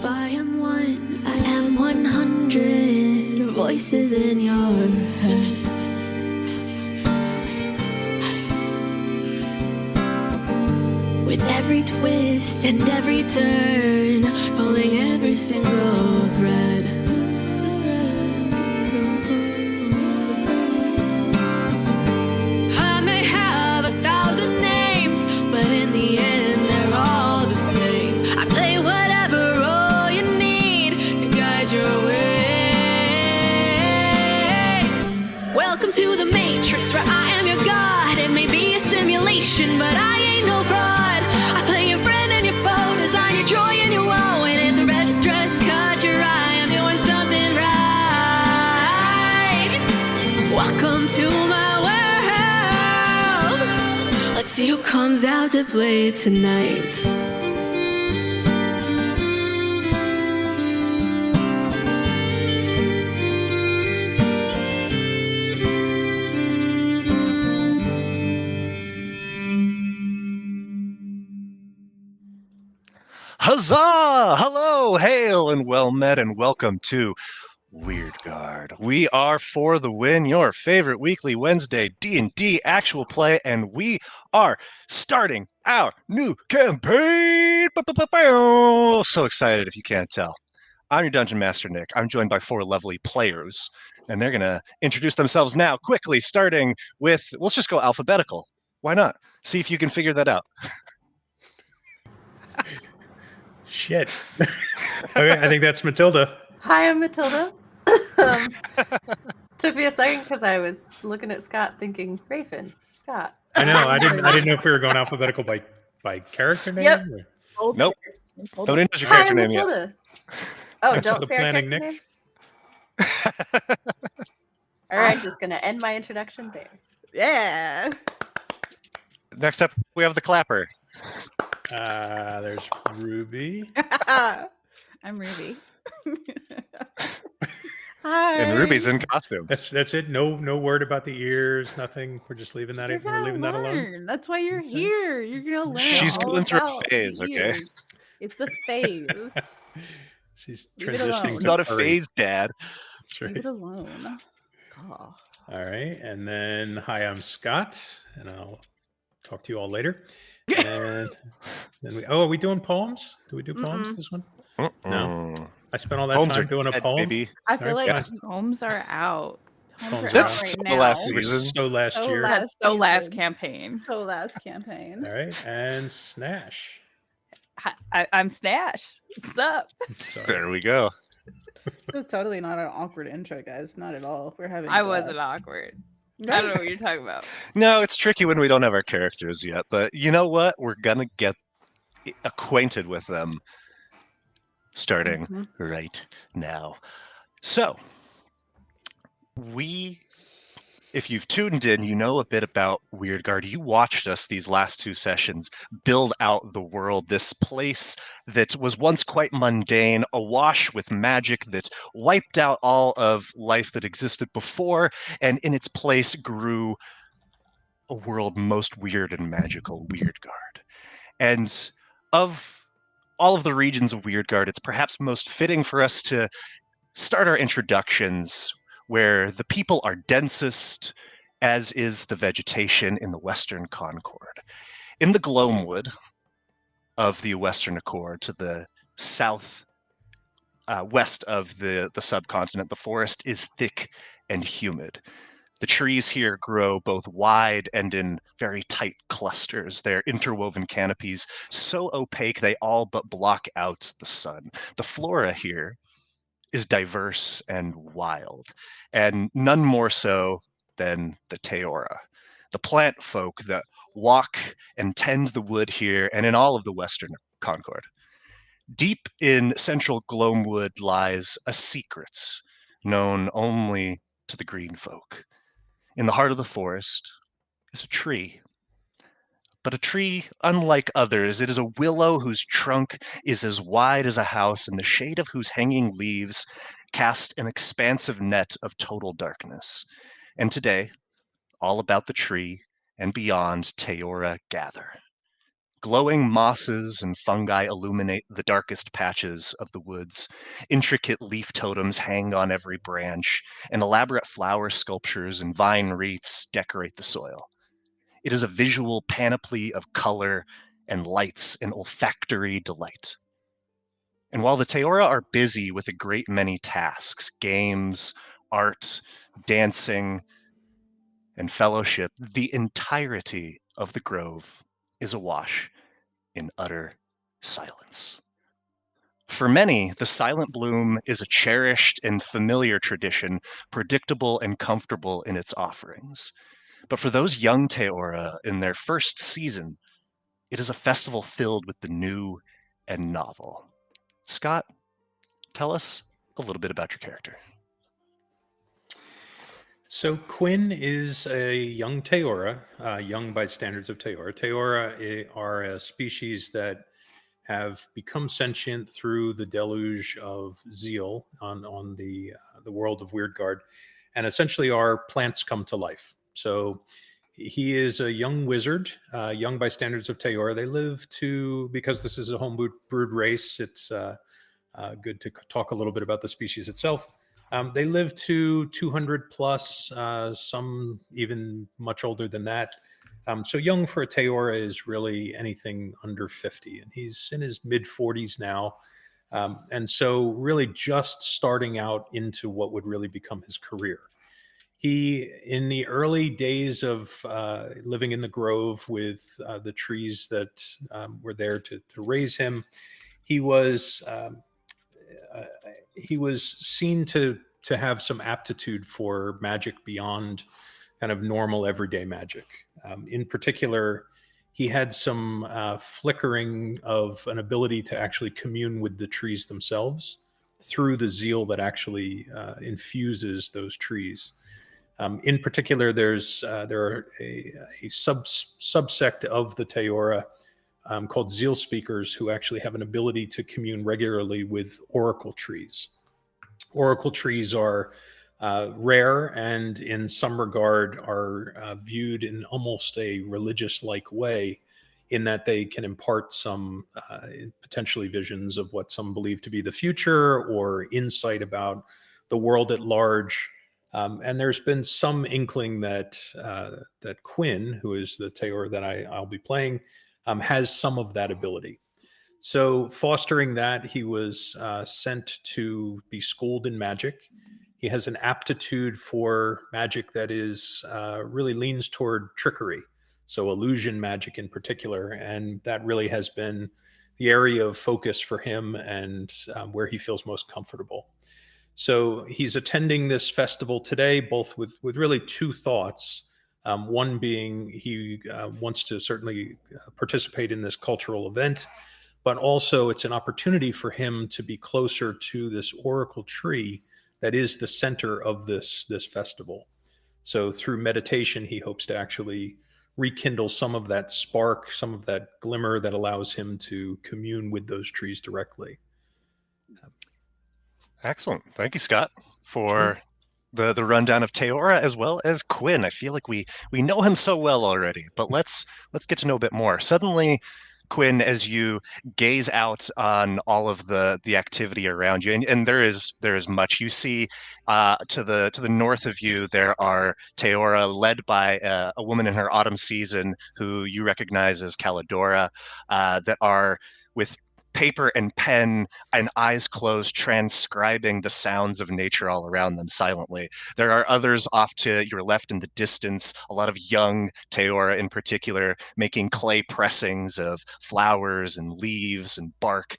I am one, I am 100 voices in your head. With every twist and every turn, pulling every single thread. I may have 1,000 names, but in the end they're all the same. I play whatever role you need to guide your way. Welcome to the Matrix, where I am your god. It may be a simulation, but I ain't no fraud. I play your friend and your foe, design your joy and your woe. And if the red dress caught your eye, I'm doing something right. Welcome to my world. Let's see who comes out to play tonight. Huzzah! Hello, hail, and well met, and welcome to Wydgard. We are For the Win, your favorite weekly Wednesday D&D actual play, and we are starting our new campaign! So excited if you can't tell. I'm your Dungeon Master, Nick. I'm joined by 4 lovely players, and they're going to introduce themselves now, quickly, starting with, let's just go alphabetical. Why not? See if you can figure that out. Shit. Okay, I think that's Matilda. Hi, I'm Matilda. Took me a second because I was looking at Scott thinking, Raven, Scott. I know. I didn't know if we were going alphabetical by character name. Yep. Or... Nope. Nobody knows your Hi, character I'm name Matilda. Oh, Thanks for don't the say our planning, character Nick. name? All right, just going to end my introduction there. Yeah. yet. Next up, we have the clapper. There's Ruby. I'm Ruby. Hi. And Ruby's in costume. That's it. No word about the ears. Nothing. We're just leaving that. You're We're gonna leaving that alone. learn. That's why you're here. You're gonna learn. She's all going through a about phase, okay? you. It's a phase. She's Leave it transitioning. alone. It's to not a furry. phase, Dad. That's Leave right. it alone. Oh. All right, and then hi, I'm Scott, and I'll talk to you all later. And then are we doing poems? Do we do poems this one? No. I spent all that Poems time are doing a dead, poem. baby. I feel Alright, like fine. homes are out. Homes Homes are are out That's right so now. last It was season. so last So year. last That's the last season. campaign. So last campaign. All right, and Snash. I'm Snash. What's up? Sorry. There we go. This is totally not an awkward intro, guys. Not at all. We're having. I a blast. wasn't awkward. I don't know what you're talking about. No, it's tricky when we don't have our characters yet, but you know what? We're going to get acquainted with them starting Mhm. right now. So, if you've tuned in, you know a bit about Wydgard. You watched us these last 2 sessions build out the world, this place that was once quite mundane, awash with magic that wiped out all of life that existed before, and in its place grew a world most weird and magical, Wydgard. And of all of the regions of Wydgard, it's perhaps most fitting for us to start our introductions where the people are densest, as is the vegetation in the Western Concord. In the Gloamwood of the Western Accord, to the south west of the subcontinent, the forest is thick and humid. The trees here grow both wide and in very tight clusters. They're interwoven canopies so opaque they all but block out the sun. The flora here is diverse and wild, and none more so than the Teora, the plant folk that walk and tend the wood here and in all of the Western Concord. Deep in central Gloamwood lies a secret known only to the green folk. In the heart of the forest is a tree. But a tree unlike others. It is a willow whose trunk is as wide as a house, and the shade of whose hanging leaves cast an expansive net of total darkness. And today, all about the tree and beyond Teora gather. Glowing mosses and fungi illuminate the darkest patches of the woods. Intricate leaf totems hang on every branch, and elaborate flower sculptures and vine wreaths decorate the soil. It is a visual panoply of color and lights and olfactory delight. And while the Teora are busy with a great many tasks, games, art, dancing, and fellowship, the entirety of the grove is awash in utter silence. For many, the silent bloom is a cherished and familiar tradition, predictable and comfortable in its offerings. But for those young Teora in their first season, it is a festival filled with the new and novel. Scott, tell us a little bit about your character. So Quinn is a young Teora, young by standards of Teora. Are a species that have become sentient through the deluge of zeal on the world of Wydgard, and essentially are plants come to life. So he is a young wizard, young by standards of Teora. They live to, because this is a home-brewed race, it's good to talk a little bit about the species itself. They live to 200 plus, some even much older than that. So young for a Teora is really anything under 50, and he's in his mid 40s now. And so really just starting out into what would really become his career. He, in the early days of living in the grove with the trees that were there to raise him, he was seen to have some aptitude for magic beyond kind of normal everyday magic. In particular, he had some flickering of an ability to actually commune with the trees themselves through the zeal that actually infuses those trees. In particular, there are a subsect of the Teora called Zeal Speakers, who actually have an ability to commune regularly with oracle trees. Oracle trees are rare and in some regard are viewed in almost a religious-like way, in that they can impart some potentially visions of what some believe to be the future or insight about the world at large. And there's been some inkling that Quinn, who is the Teora that I'll be playing, has some of that ability. So fostering that, he was sent to be schooled in magic. He has an aptitude for magic that is really leans toward trickery, so illusion magic in particular, and that really has been the area of focus for him and where he feels most comfortable. So he's attending this festival today, both with really two thoughts. One being he wants to certainly participate in this cultural event, but also it's an opportunity for him to be closer to this oracle tree that is the center of this festival. So through meditation, he hopes to actually rekindle some of that spark, some of that glimmer that allows him to commune with those trees directly. Excellent. Thank you, Scott, for the rundown of Teora as well as Quinn. I feel like we know him so well already, but let's get to know a bit more. Suddenly, Quinn, as you gaze out on all of the activity around you, and there is much. You see to the north of you, there are Teora led by a woman in her autumn season who you recognize as Calidora, that are with paper and pen and eyes closed, transcribing the sounds of nature all around them silently. There are others off to your left in the distance, a lot of young Teora in particular, making clay pressings of flowers and leaves and bark,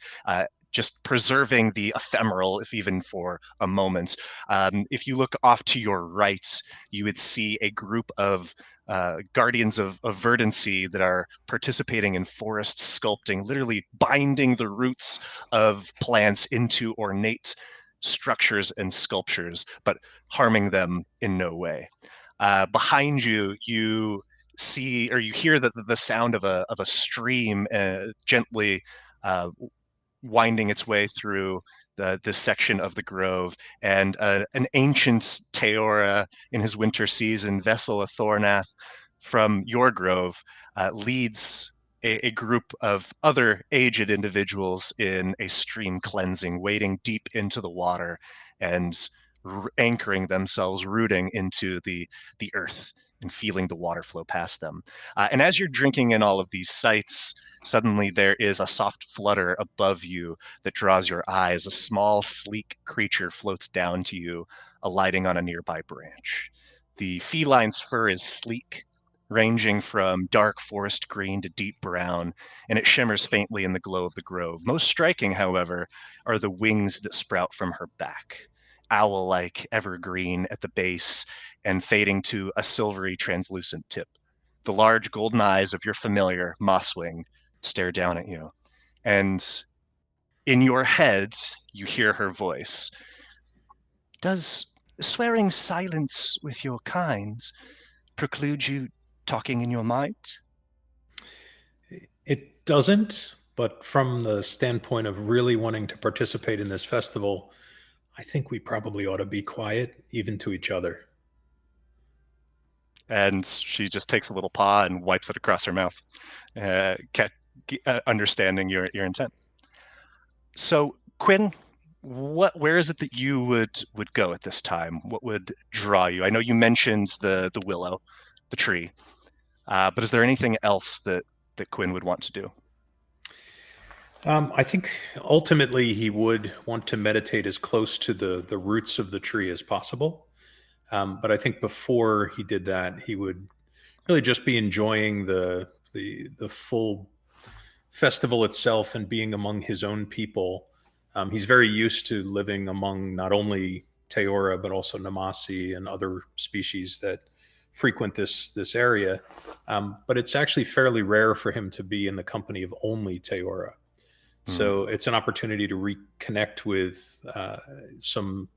just preserving the ephemeral, if even for a moment. If you look off to your right, you would see a group of guardians of verdancy that are participating in forest sculpting, literally binding the roots of plants into ornate structures and sculptures, but harming them in no way. Behind you, you see or you hear the sound of a stream gently winding its way through the section of the grove, and an ancient Teora in his winter season, Vessel of Thornath, from your grove, leads a group of other aged individuals in a stream cleansing, wading deep into the water and anchoring themselves, rooting into the earth and feeling the water flow past them. And as you're drinking in all of these sights, suddenly there is a soft flutter above you that draws your eyes. A small, sleek creature floats down to you, alighting on a nearby branch. The feline's fur is sleek, ranging from dark forest green to deep brown, and it shimmers faintly in the glow of the grove. Most striking, however, are the wings that sprout from her back, owl-like, evergreen at the base and fading to a silvery, translucent tip. The large golden eyes of your familiar Mosswing stare down at you, and in your head, you hear her voice. Does swearing silence with your kind preclude you talking in your mind? It doesn't, but from the standpoint of really wanting to participate in this festival, I think we probably ought to be quiet, even to each other. And she just takes a little paw and wipes it across her mouth, understanding your intent. So, Quinn, where is it that you would go at this time? What would draw you? I know you mentioned the willow, the tree, but is there anything else that Quinn would want to do? I think ultimately he would want to meditate as close to the roots of the tree as possible. But I think before he did that, he would really just be enjoying the full festival itself and being among his own people. He's very used to living among not only Teora, but also Namasi and other species that frequent this area. But it's actually fairly rare for him to be in the company of only Teora. So it's an opportunity to reconnect with some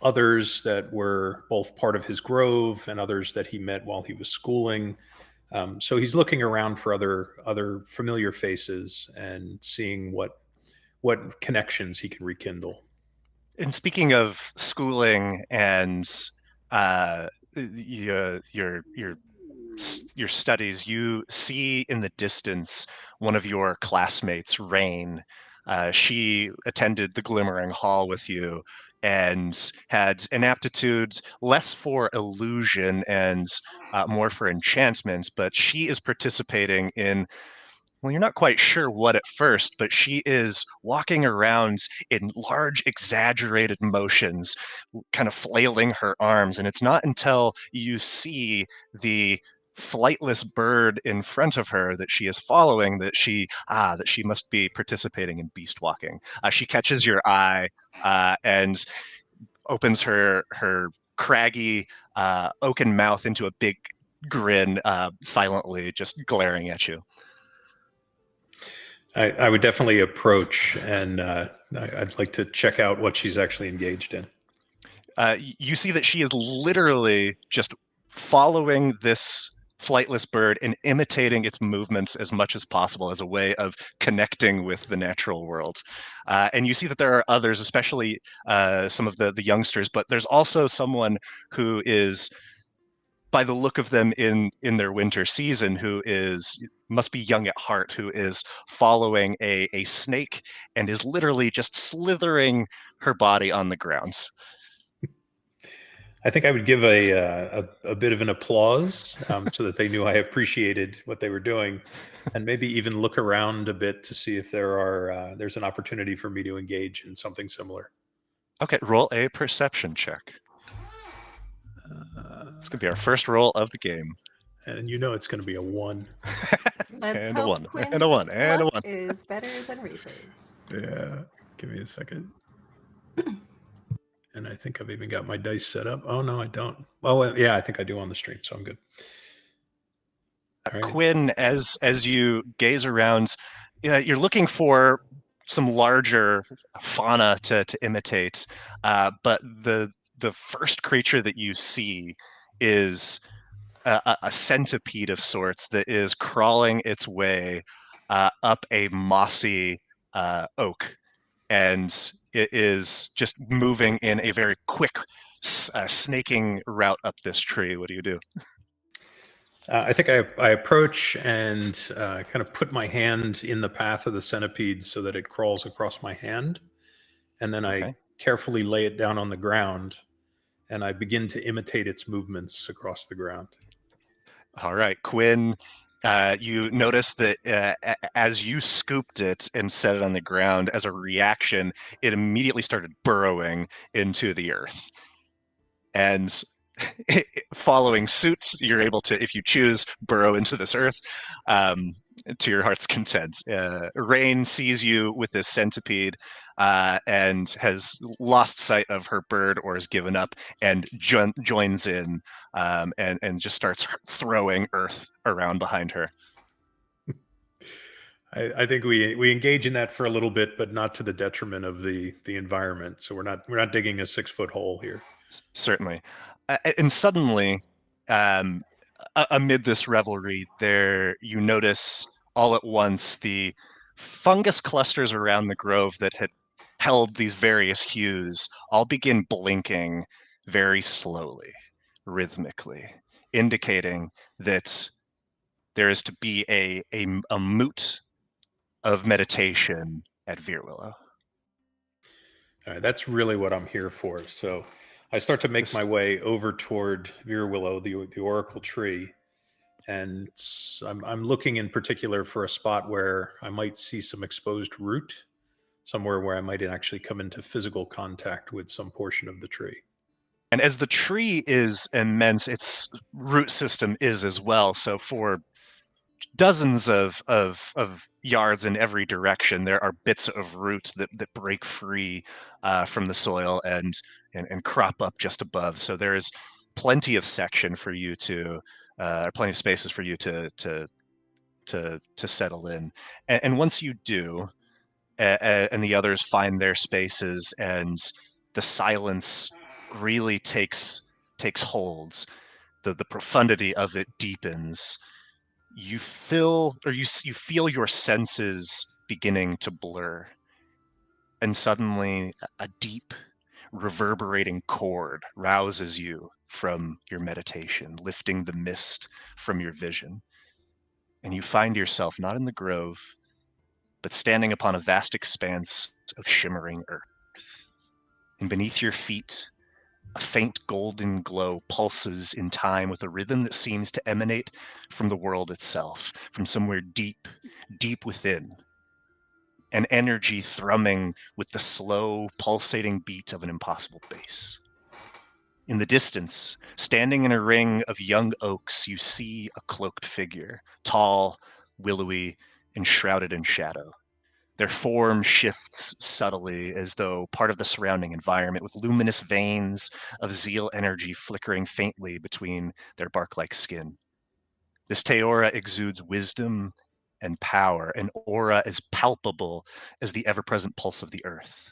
others that were both part of his grove and others that he met while he was schooling. So he's looking around for other familiar faces and seeing what connections he can rekindle. And speaking of schooling and your studies, you see in the distance one of your classmates, Rain. She attended the Glimmering Hall with you and had an aptitude less for illusion and more for enchantments, but she is participating in, well, you're not quite sure what at first, but she is walking around in large, exaggerated motions, kind of flailing her arms. And it's not until you see the flightless bird in front of her that she is following that she must be participating in beast walking. She catches your eye and opens her craggy oaken mouth into a big grin, silently just glaring at you. I would definitely approach, and I'd like to check out what she's actually engaged in. You see that she is literally just following this flightless bird and imitating its movements as much as possible as a way of connecting with the natural world. And you see that there are others, especially some of the youngsters, but there's also someone who is, by the look of them in their winter season, who must be young at heart, who is following a snake and is literally just slithering her body on the ground. I think I would give a bit of an applause so that they knew I appreciated what they were doing, and maybe even look around a bit to see if there's an opportunity for me to engage in something similar. Okay, roll a perception check. It's going to be our first roll of the game. And you know it's going to be a 1. Let's And a hope 1, Quinn's and a 1, and a luck 1. is better than Reaper's. Yeah, give me a second. And I think I've even got my dice set up. Oh, no, I don't. Oh, yeah, I think I do on the stream, so I'm good. All right. Quinn, as you gaze around, you're looking for some larger fauna to imitate, but the first creature that you see is a centipede of sorts that is crawling its way up a mossy oak, and it is just moving in a very quick, snaking route up this tree. What do you do? I think I approach and kind of put my hand in the path of the centipede so that it crawls across my hand. And then I Okay. carefully lay it down on the ground and I begin to imitate its movements across the ground. All right, Quinn, you notice that as you scooped it and set it on the ground, as a reaction, it immediately started burrowing into the earth. And following suit, you're able to, if you choose, burrow into this earth to your heart's content. Rain sees you with this centipede and has lost sight of her bird or has given up and joins in and just starts throwing earth around behind her. I think we engage in that for a little bit, but not to the detriment of the environment. So we're not digging a 6-foot hole here. Certainly. And suddenly, amid this revelry, there you notice all at once the fungus clusters around the grove that had held these various hues all begin blinking very slowly, rhythmically, indicating that there is to be a moot of meditation at Veerwillow. All right, that's really what I'm here for. So I start to make my way over toward Veerwillow, the oracle tree, and I'm looking in particular for a spot where I might see some exposed root, somewhere where I might actually come into physical contact with some portion of the tree. And as the tree is immense, its root system is as well. So for dozens of yards in every direction, there are bits of roots that break free from the soil and crop up just above. So there is plenty of section for you to, or plenty of spaces for you to settle in. And once you do, and the others find their spaces, and the silence really takes holds, the profundity of it deepens. You feel your senses beginning to blur, and suddenly a deep reverberating chord rouses you from your meditation, lifting the mist from your vision, and you find yourself not in the grove, but standing upon a vast expanse of shimmering earth. And beneath your feet, a faint golden glow pulses in time with a rhythm that seems to emanate from the world itself, from somewhere deep, deep within. An energy thrumming with the slow, pulsating beat of an impossible bass. In the distance, standing in a ring of young oaks, you see a cloaked figure, tall, willowy, and shrouded in shadow. Their form shifts subtly as though part of the surrounding environment, with luminous veins of zeal energy flickering faintly between their bark-like skin. This Teora exudes wisdom and power, an aura as palpable as the ever-present pulse of the earth.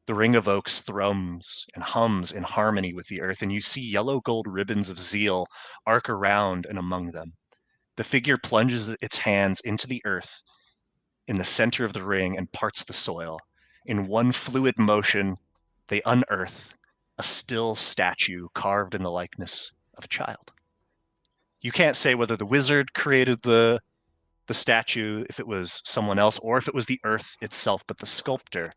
The ring of oaks thrums and hums in harmony with the earth, and you see yellow gold ribbons of zeal arc around and among them. The figure plunges its hands into the earth in the center of the ring and parts the soil. In one fluid motion, they unearth a still statue carved in the likeness of a child. You can't say whether the wizard created the statue, if it was someone else, or if it was the earth itself, but the sculptor,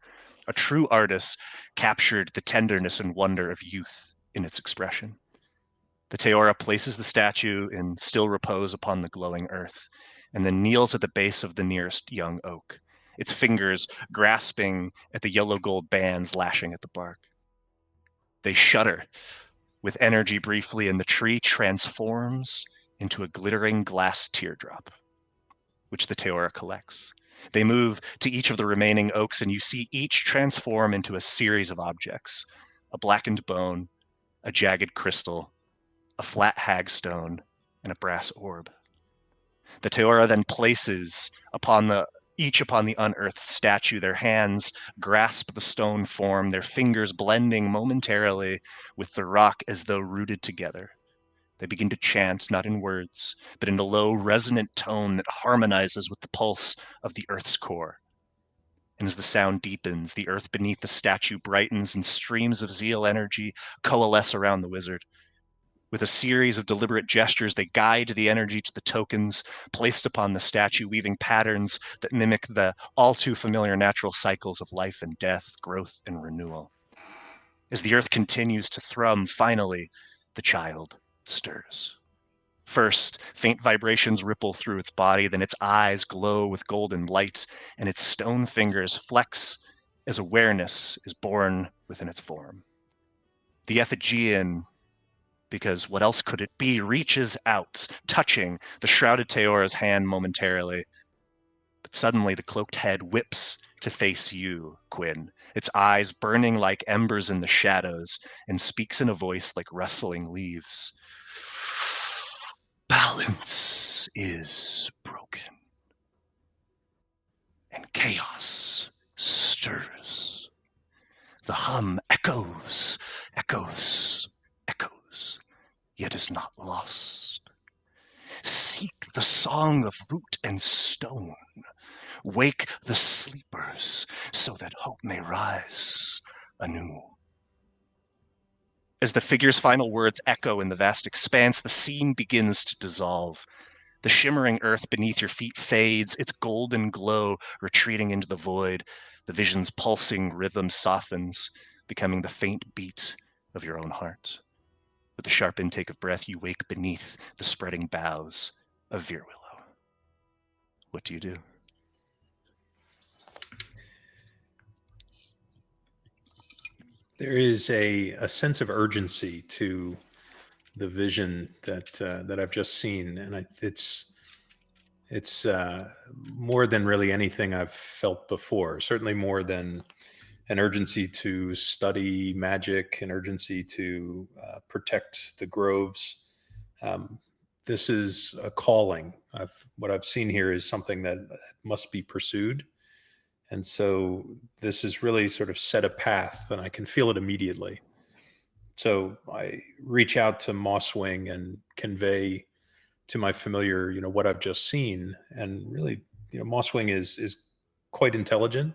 a true artist, captured the tenderness and wonder of youth in its expression. The Teora places the statue in still repose upon the glowing earth, and then kneels at the base of the nearest young oak, its fingers grasping at the yellow gold bands lashing at the bark. They shudder with energy briefly, and the tree transforms into a glittering glass teardrop, which the Teora collects. They move to each of the remaining oaks, and you see each transform into a series of objects: a blackened bone, a jagged crystal, a flat hagstone, and a brass orb. The Teora then places each upon the unearthed statue. Their hands grasp the stone form, their fingers blending momentarily with the rock as though rooted together. They begin to chant, not in words, but in a low, resonant tone that harmonizes with the pulse of the earth's core. And as the sound deepens, the earth beneath the statue brightens, and streams of zeal energy coalesce around the wizard. With a series of deliberate gestures, they guide the energy to the tokens placed upon the statue, weaving patterns that mimic the all too familiar natural cycles of life and death, growth and renewal. As the earth continues to thrum, finally, the child stirs. First, faint vibrations ripple through its body, then its eyes glow with golden light, and its stone fingers flex as awareness is born within its form. The Ephigean, because what else could it be, reaches out, touching the shrouded Teora's hand momentarily. But suddenly the cloaked head whips to face you, Quinn, its eyes burning like embers in the shadows, and speaks in a voice like rustling leaves. Balance is broken, and chaos stirs. The hum echoes, echoes, echoes, yet is not lost. Seek the song of root and stone. Wake the sleepers so that hope may rise anew. As the figure's final words echo in the vast expanse, the scene begins to dissolve. The shimmering earth beneath your feet fades, its golden glow retreating into the void. The vision's pulsing rhythm softens, becoming the faint beat of your own heart. With a sharp intake of breath, you wake beneath the spreading boughs of Veerwillow. What do you do? There is a sense of urgency to the vision that I've just seen, and it's more than really anything I've felt before. Certainly more than an urgency to study magic, an urgency to protect the groves. This is a calling. What I've seen here is something that must be pursued. And so this is really sort of set a path, and I can feel it immediately. So I reach out to Mosswing and convey to my familiar, what I've just seen. And really, Mosswing is quite intelligent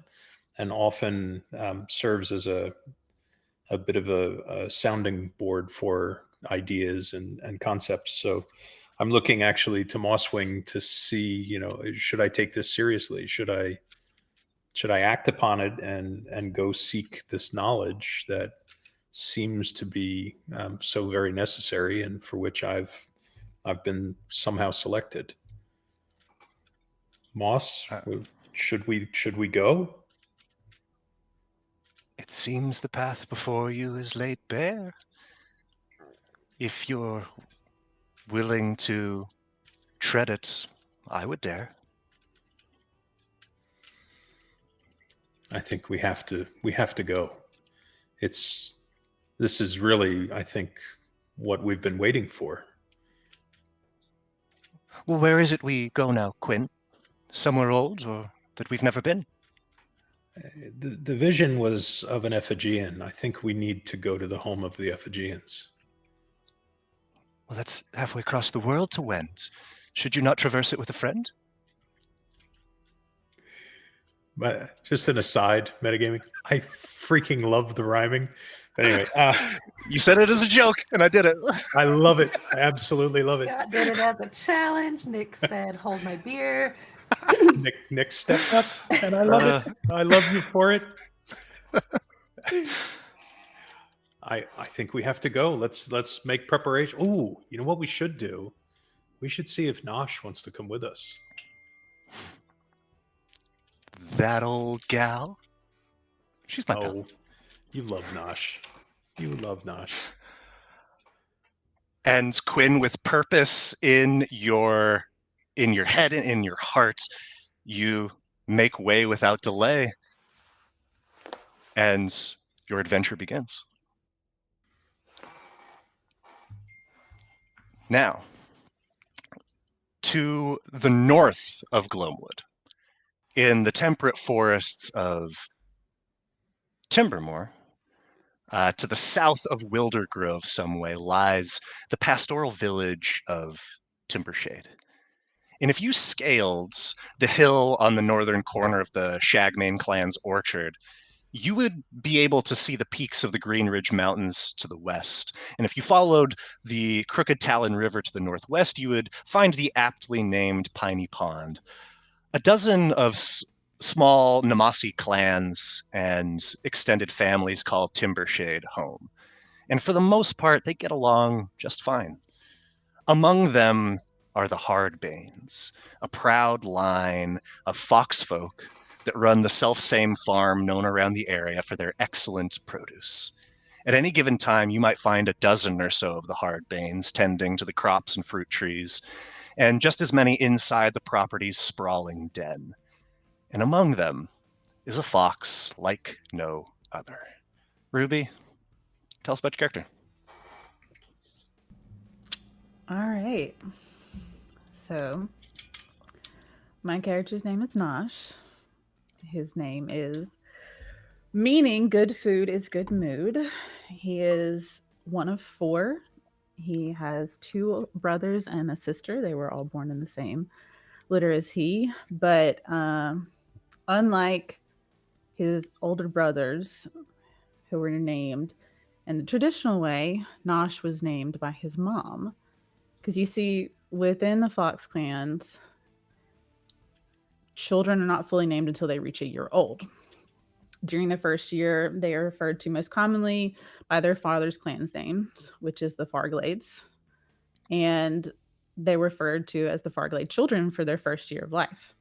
and often serves as a bit of a sounding board for ideas and concepts. So I'm looking actually to Mosswing to see, should I take this seriously? Should I act upon it and go seek this knowledge that seems to be so very necessary and for which I've been somehow selected? Moss, should we go? It seems the path before you is laid bare. If you're willing to tread it, I would dare. I think we have to go. This is really, I think, what we've been waiting for. Well, where is it we go now, Quinn? Somewhere old or that we've never been? The vision was of an Ephigean. I think we need to go to the home of the Ephigeans. Well, that's halfway across the world to Wend. Should you not traverse it with a friend? But just an aside, metagaming, I freaking love the rhyming. But anyway, you said it as a joke, and I did it. I love it. I absolutely love it. Scott did it as a challenge. Nick said, "Hold my beer." Nick stepped up, and I love it. I love you for it. I think we have to go. Let's make preparation. Ooh, you know what we should do? We should see if Nosh wants to come with us. That old gal? She's my pal. You love Nosh. You love Nosh. And Quinn, with purpose in your head and in your heart, you make way without delay, and your adventure begins. Now, to the north of Gloamwood, in the temperate forests of Timbermore, to the south of Wildergrove some way, lies the pastoral village of Timbershade. And if you scaled the hill on the northern corner of the Shagmane clan's orchard, you would be able to see the peaks of the Green Ridge Mountains to the west. And if you followed the Crooked Talon River to the northwest, you would find the aptly named Piney Pond. A dozen of small Namasi clans and extended families call Timbershade home. And for the most part, they get along just fine. Among them are the Hardbanes, a proud line of foxfolk that run the self-same farm known around the area for their excellent produce. At any given time, you might find a dozen or so of the Hardbanes tending to the crops and fruit trees, and just as many inside the property's sprawling den. And among them is a fox like no other. Ruby, tell us about your character. All right. So, my character's name is Nosh. His name is meaning good food is good mood. He is one of 4. He has 2 brothers and a sister. They were all born in the same litter as he. But unlike his older brothers, who were named in the traditional way, Nosh was named by his mom. Because you see, within the Fox clans, children are not fully named until they reach a year old. During the first year, they are referred to most commonly by their father's clan's names, which is the Farglades. And they were referred to as the Farglade children for their first year of life.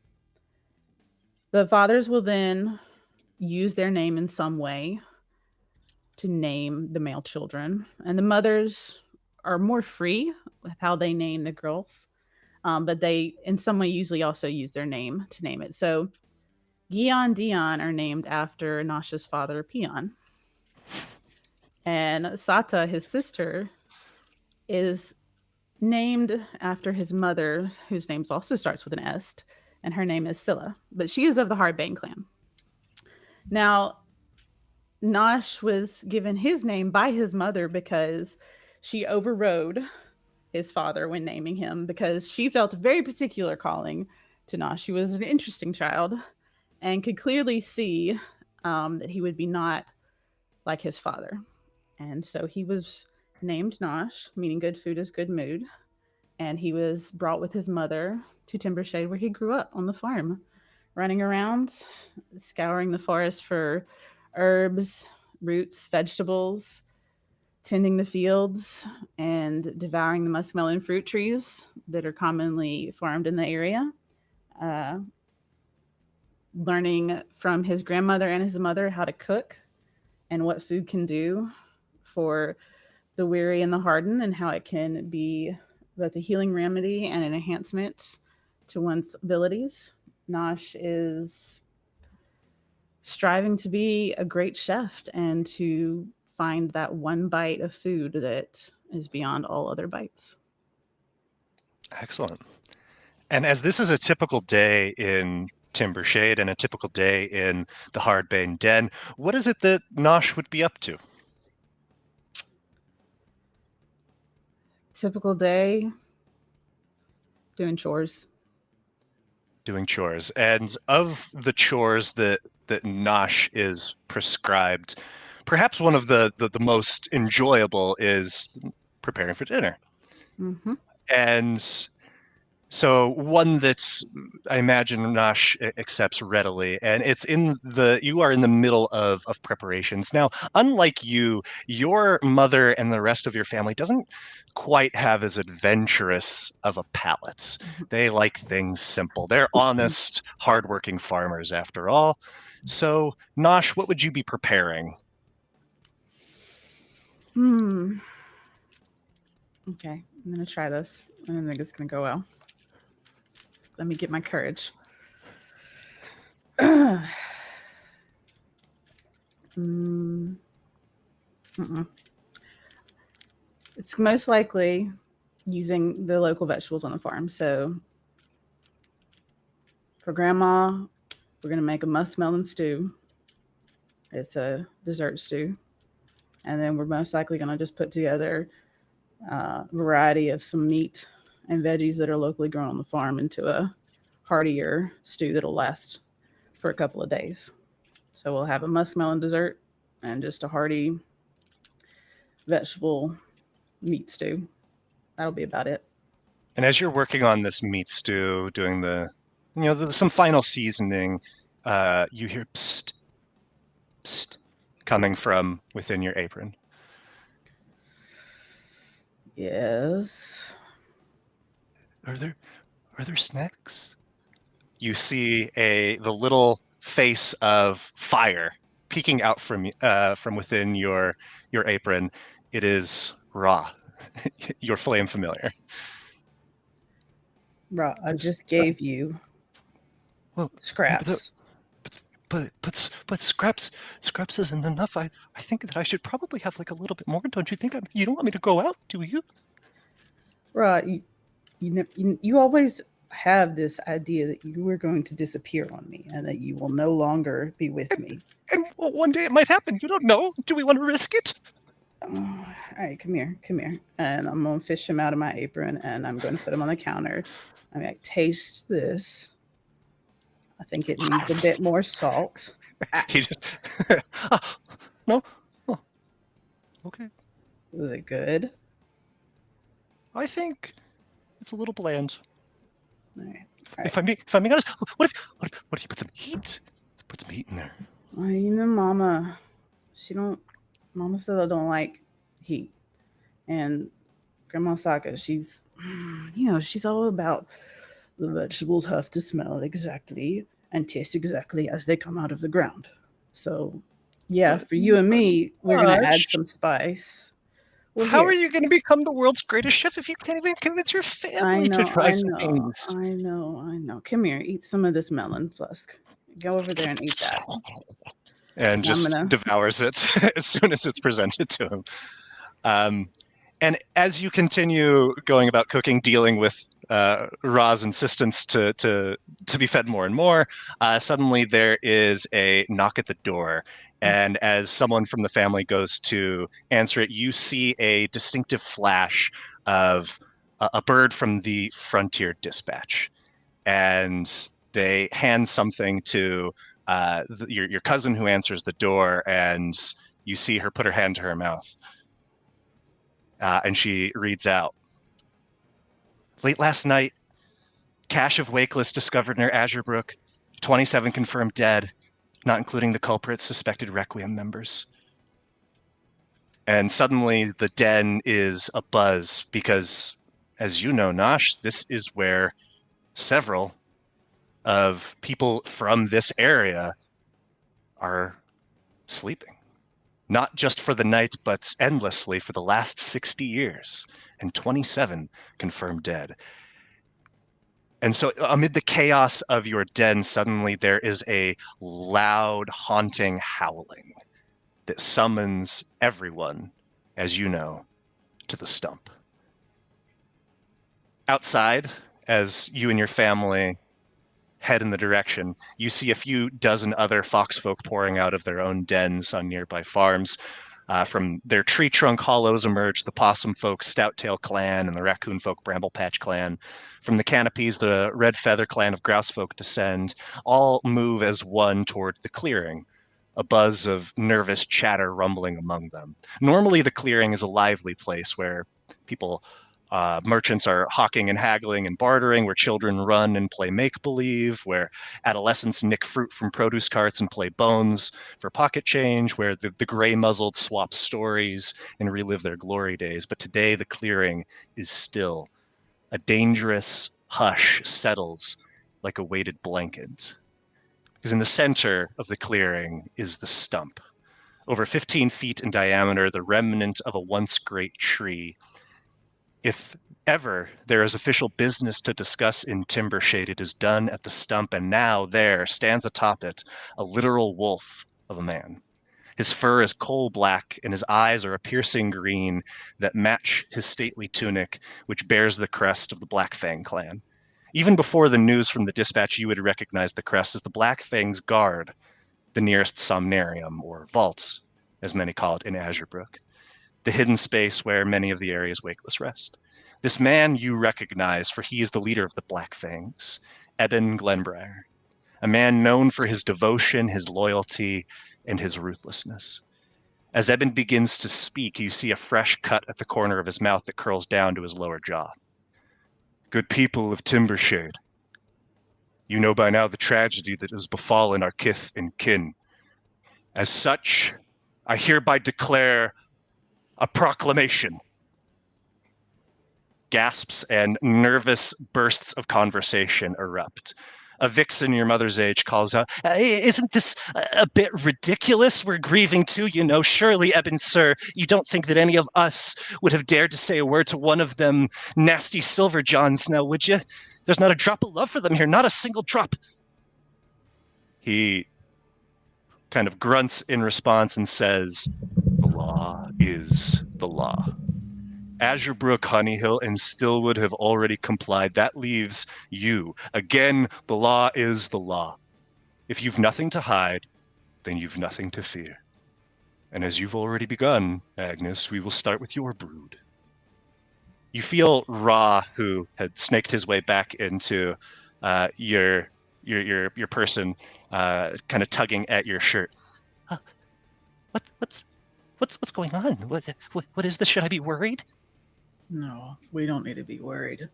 The fathers will then use their name in some way to name the male children. And the mothers are more free with how they name the girls. But they, in some way, usually also use their name to name it. So Gion Dion are named after Nosh's father, Peon. And Sata, his sister, is named after his mother, whose name also starts with an S, and her name is Scylla. But she is of the Hardbane clan. Now, Nosh was given his name by his mother because she overrode his father when naming him, because she felt a very particular calling to Nosh. She was an interesting child and could clearly see that he would be not like his father. And so he was named Nosh, meaning good food is good mood. And he was brought with his mother to Timbershade, where he grew up on the farm, running around, scouring the forest for herbs, roots, vegetables, tending the fields, and devouring the muskmelon fruit trees that are commonly farmed in the area. Learning from his grandmother and his mother how to cook and what food can do for the weary and the hardened, and how it can be both a healing remedy and an enhancement to one's abilities. Nosh is striving to be a great chef and to find that one bite of food that is beyond all other bites. Excellent. And as this is a typical day in Timbershade and a typical day in the Hardbane Den, what is it that Nosh would be up to? Typical day, doing chores. Doing chores. And of the chores that Nosh is prescribed, perhaps one of the most enjoyable is preparing for dinner. Mm-hmm. And so one that's, I imagine, Nosh accepts readily, and it's you are in the middle of preparations. Now, unlike you, your mother and the rest of your family doesn't quite have as adventurous of a palate. Mm-hmm. They like things simple. They're honest, hardworking farmers after all. So, Nosh, what would you be preparing? Okay, I'm going to try this. I don't think it's going to go well. Let me get my courage. It's most likely using the local vegetables on the farm. So for Grandma, we're going to make a muskmelon stew. It's a dessert stew. And then we're most likely going to just put together a variety of some meat and veggies that are locally grown on the farm into a heartier stew that'll last for a couple of days. So we'll have a muskmelon dessert and just a hearty vegetable meat stew. That'll be about it. And as you're working on this meat stew, doing some final seasoning, you hear psst, psst, coming from within your apron. Yes. Are there snacks? You see the little face of fire peeking out from within your apron. It is Ra, your flame familiar. Right. I just gave you scraps. But scraps isn't enough. I think that I should probably have like a little bit more. Don't you think? You don't want me to go out, do you? Right. You always have this idea that you are going to disappear on me and that you will no longer be with me. And one day it might happen. You don't know. Do we want to risk it? All right, come here. And I'm going to fish him out of my apron and I'm going to put him on the counter. I'm like, taste this. I think it needs a bit more salt. He just no. Oh. Okay. Was it good? I think it's a little bland. All right. If I'm being honest, what if you put some heat? Put some heat in there. Well, Mama says I don't like heat. And Grandma Saka, she's all about the vegetables have to smell exactly and taste exactly as they come out of the ground. So, yeah, for you and me, we're going to add some spice. Well, how are you going to become the world's greatest chef if you can't even convince your family to try some things? I know. Come here, eat some of this melon, Flusk. Go over there and eat that. And just devours it as soon as it's presented to him. And as you continue going about cooking, dealing with Ra's insistence to be fed more and more, suddenly there is a knock at the door. And as someone from the family goes to answer it, you see a distinctive flash of a bird from the Frontier Dispatch. And they hand something to your cousin who answers the door, and you see her put her hand to her mouth. And she reads out, "Late last night, cache of Wakeless discovered near Azurebrook. 27 confirmed dead, not including the culprits, suspected Requiem members." And suddenly the den is abuzz because, as you know, Nosh, this is where several of people from this area are sleeping. Not just for the night, but endlessly for the last 60 years. And 27 confirmed dead. And so amid the chaos of your den, suddenly there is a loud, haunting howling that summons everyone, as you know, to the stump. Outside, as you and your family head in the direction, you see a few dozen other foxfolk pouring out of their own dens on nearby farms. From their tree trunk hollows emerge the possum folk Stouttail clan and the raccoon folk Bramble Patch clan. From the canopies, the red feather clan of grouse folk descend. All move as one toward the clearing, a buzz of nervous chatter rumbling among them. Normally, the clearing is a lively place where merchants are hawking and haggling and bartering, where children run and play make-believe, where adolescents nick fruit from produce carts and play bones for pocket change, where the gray-muzzled swap stories and relive their glory days. But today the clearing is still. A dangerous hush settles like a weighted blanket. Because in the center of the clearing is the stump. Over 15 feet in diameter, the remnant of a once great tree. If ever there is official business to discuss in Timbershade, it is done at the stump, and now there stands atop it a literal wolf of a man. His fur is coal black, and his eyes are a piercing green that match his stately tunic, which bears the crest of the Black Fang clan. Even before the news from the dispatch, you would recognize the crest as the Black Fang's guard, the nearest somnarium, or vaults, as many call it in Azurebrook, the hidden space where many of the area's Wakeless rest. This man you recognize, for he is the leader of the Black Fangs, Eben Glenbriar, a man known for his devotion, his loyalty, and his ruthlessness. As Eben begins to speak, you see a fresh cut at the corner of his mouth that curls down to his lower jaw. Good people of Timbershade, you know by now the tragedy that has befallen our kith and kin. As such, I hereby declare a proclamation. Gasps and nervous bursts of conversation erupt. A vixen your mother's age calls out, isn't this a bit ridiculous? We're grieving too, you know. Surely, Eben, sir, you don't think that any of us would have dared to say a word to one of them nasty Silver Johns now, would you? There's not a drop of love for them here, not a single drop. He kind of grunts in response and says, the law is the law. Azurebrook, Honeyhill, and Stillwood have already complied. That leaves you. Again, the law is the law. If you've nothing to hide, then you've nothing to fear. And as you've already begun, Agnes, we will start with your brood. You feel Ra, who had snaked his way back into your person, kind of tugging at your shirt. What's going on? What is this? Should I be worried? No, we don't need to be worried.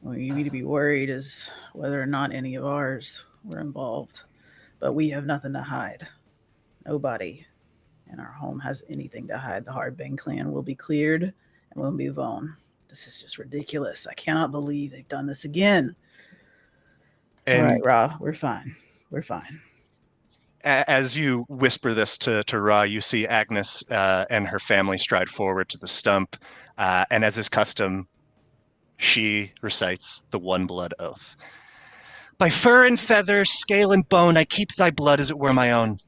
What you need to be worried is whether or not any of ours were involved. But we have nothing to hide. Nobody in our home has anything to hide. The Hardbane clan will be cleared and we'll move on. This is just ridiculous. I cannot believe they've done this again. It's all right, Ra. We're fine. We're fine. As you whisper this to Ra, you see Agnes and her family stride forward to the stump. And as is custom, she recites the one blood oath. By fur and feather, scale and bone, I keep thy blood as it were my own.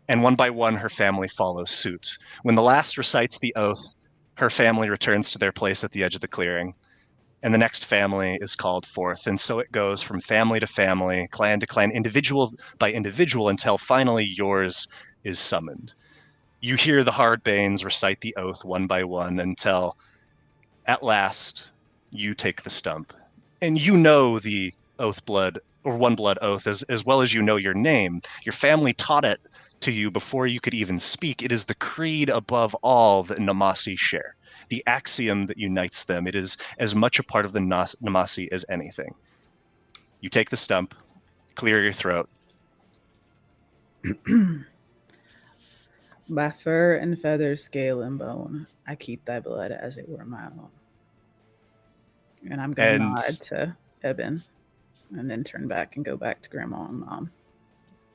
And one by one, her family follows suit. When the last recites the oath, her family returns to their place at the edge of the clearing. And the next family is called forth. And so it goes from family to family, clan to clan, individual by individual, until finally yours is summoned. You hear the Hardbanes recite the oath one by one until, at last, you take the stump. And you know the oath blood, or one blood oath, as well as you know your name. Your family taught it to you before you could even speak. It is the creed above all that Namasi share. The axiom that unites them. It is as much a part of the Namasi as anything. You take the stump, clear your throat. By fur and feather, scale and bone, I keep thy blood as it were my own. And I'm going to nod to Eben and then turn back and go back to Grandma and Mom.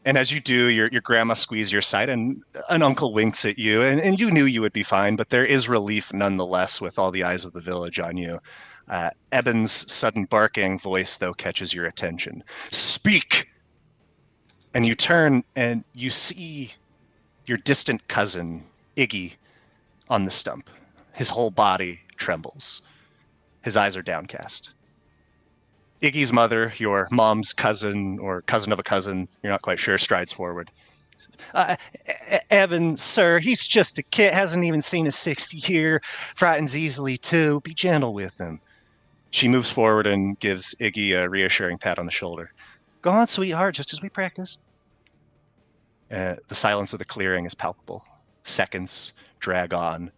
And as you do, your grandma squeezes your side and an uncle winks at you. And you knew you would be fine, but there is relief nonetheless with all the eyes of the village on you. Eben's sudden barking voice, though, catches your attention. Speak! And you turn and you see your distant cousin, Iggy, on the stump. His whole body trembles. His eyes are downcast. Iggy's mother, your mom's cousin or cousin of a cousin, you're not quite sure, strides forward. Eben, sir, he's just a kid, hasn't even seen his 6th year, frightens easily too. Be gentle with him. She moves forward and gives Iggy a reassuring pat on the shoulder. Go on, sweetheart, just as we practiced. The silence of the clearing is palpable. Seconds drag on.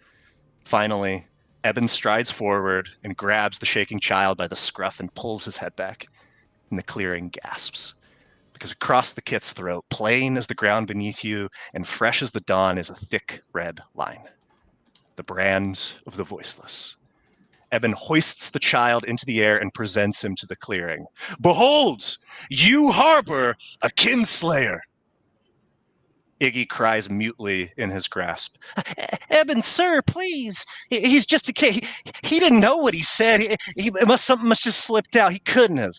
Finally, Eben strides forward and grabs the shaking child by the scruff and pulls his head back. And the clearing gasps. Because across the kit's throat, plain as the ground beneath you and fresh as the dawn, is a thick red line. The brand of the voiceless. Eben hoists the child into the air and presents him to the clearing. Behold, you harbor a kinslayer. Iggy cries mutely in his grasp. Eben, sir, please. He's just a kid. He didn't know what he said. Something must just slipped out. He couldn't have.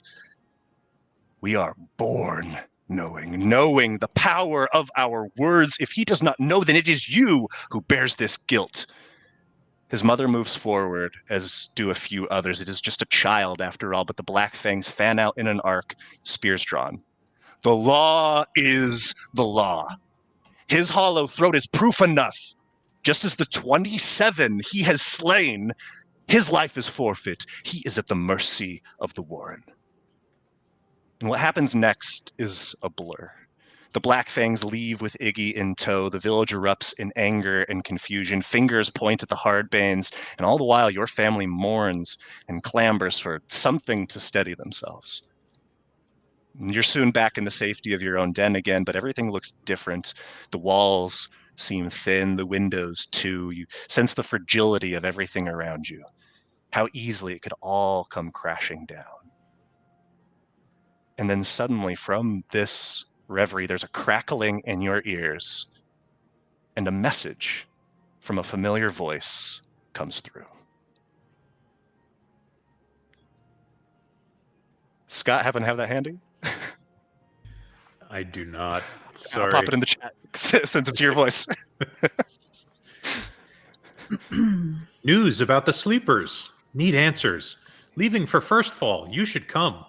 We are born knowing the power of our words. If he does not know, then it is you who bears this guilt. His mother moves forward, as do a few others. It is just a child, after all, but the black fangs fan out in an arc, spears drawn. The law is the law. His hollow throat is proof enough. Just as the 27 he has slain, his life is forfeit. He is at the mercy of the Warren. And what happens next is a blur. The Black Fangs leave with Iggy in tow. The village erupts in anger and confusion. Fingers point at the Hardbanes, and all the while your family mourns and clambers for something to steady themselves. You're soon back in the safety of your own den again, but everything looks different. The walls seem thin, the windows too. You sense the fragility of everything around you, how easily it could all come crashing down. And then suddenly from this reverie, there's a crackling in your ears, and a message from a familiar voice comes through. Scott, happen to have that handy? I do not. I'll Sorry. pop it in the chat since it's your voice. News about the sleepers. Need answers. Leaving for First Fall. You should come.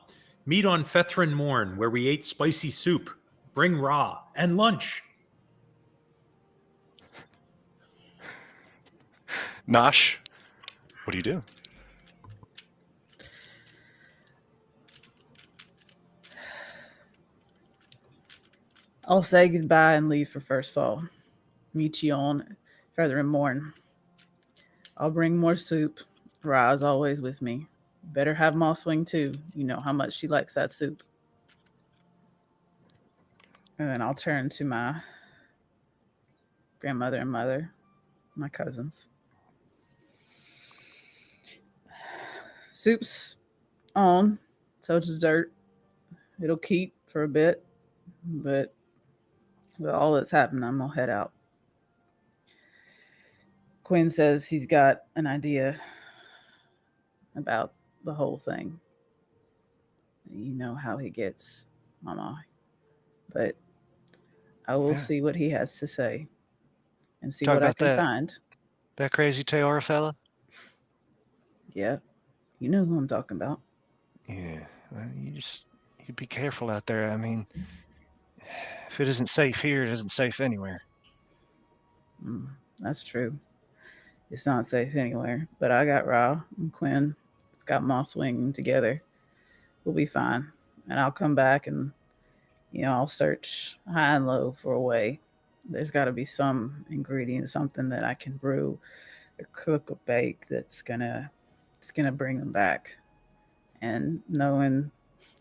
Meet on Fethrin Morn, where we ate spicy soup. Bring raw and lunch. Nosh, what do you do? I'll say goodbye and leave for First Fall. Meet you on Fethrin Morn. I'll bring more soup. Ra's always with me. Better have Mosswing too. You know how much she likes that soup. And then I'll turn to my grandmother and mother, my cousins. Soup's on, so it's dirt. It'll keep for a bit, but with all that's happened, I'm gonna head out. Quinn says he's got an idea about the whole thing. You know how he gets, Mama. But I will see what he has to say and see what I can find. That crazy Teora fella? Yeah. You know who I'm talking about. Yeah. Well, you be careful out there. I mean, if it isn't safe here, it isn't safe anywhere. That's true. It's not safe anywhere. But I got Ra and Quinn. It's got Mosswing together. We'll be fine. And I'll come back and, I'll search high and low for a way. There's got to be some ingredient, something that I can brew or cook or bake that's gonna bring them back. And knowing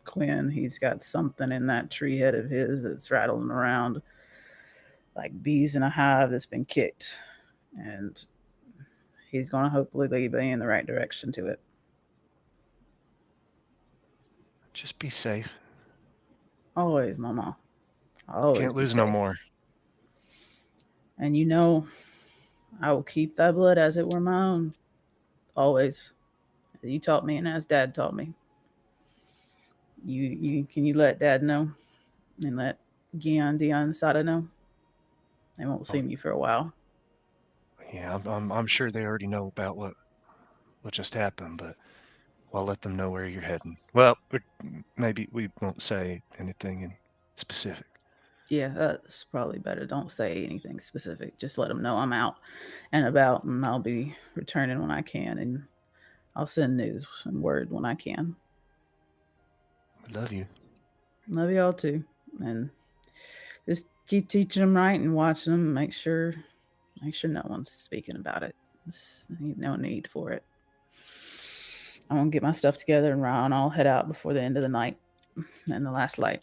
Quinn, he's got something in that tree head of his that's rattling around like bees in a hive that's been kicked. And he's going to hopefully lead me in the right direction to it. Just be safe. Always, Mama. Always. Can't lose no more. And I will keep that blood as it were my own. Always. You taught me, and as Dad taught me. Can you let Dad know, and let Dion Sada know? They won't see me for a while. Yeah, I'm sure they already know about what just happened, but I'll let them know where you're heading. Well, maybe we won't say anything in specific. Yeah, that's probably better. Don't say anything specific. Just let them know I'm out and about, and I'll be returning when I can, and I'll send news and word when I can. Love you. Love y'all too. And just keep teaching them right and watching them. Make sure no one's speaking about it. There's no need for it. I'm going to get my stuff together and Ron, I'll head out before the end of the night and the last light.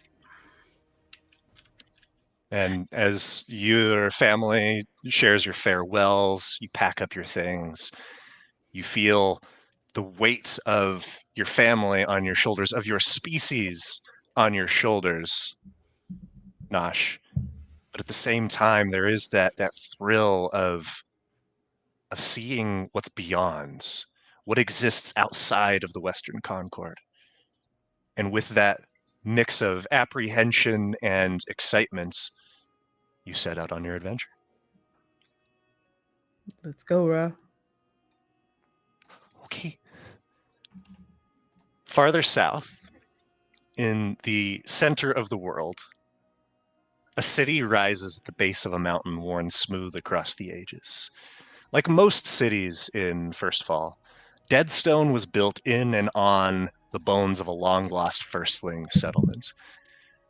And as your family shares your farewells, you pack up your things, you feel the weight of your family on your shoulders, of your species on your shoulders, Nosh. But at the same time, there is that thrill of seeing what's beyond, what exists outside of the Western Concord. And with that mix of apprehension and excitement, you set out on your adventure. Let's go, Ra. Okay. Farther south, in the center of the world, a city rises at the base of a mountain worn smooth across the ages. Like most cities in First Fall, Deadstone was built in and on the bones of a long-lost firstling settlement.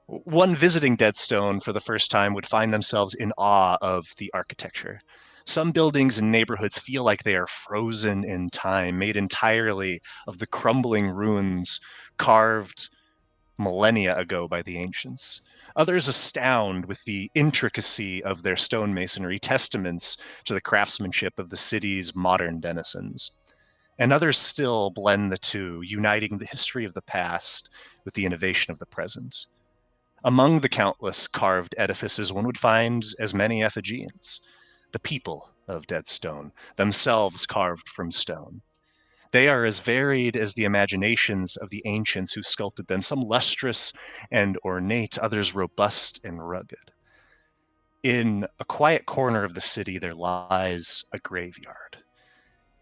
One visiting Deadstone for the first time would find themselves in awe of the architecture. Some buildings and neighborhoods feel like they are frozen in time, made entirely of the crumbling ruins carved millennia ago by the ancients. Others astound with the intricacy of their stonemasonry, testaments to the craftsmanship of the city's modern denizens. And others still blend the two, uniting the history of the past with the innovation of the present. Among the countless carved edifices, one would find as many effigies, the people of Deadstone, themselves carved from stone. They are as varied as the imaginations of the ancients who sculpted them, some lustrous and ornate, others robust and rugged. In a quiet corner of the city, there lies a graveyard.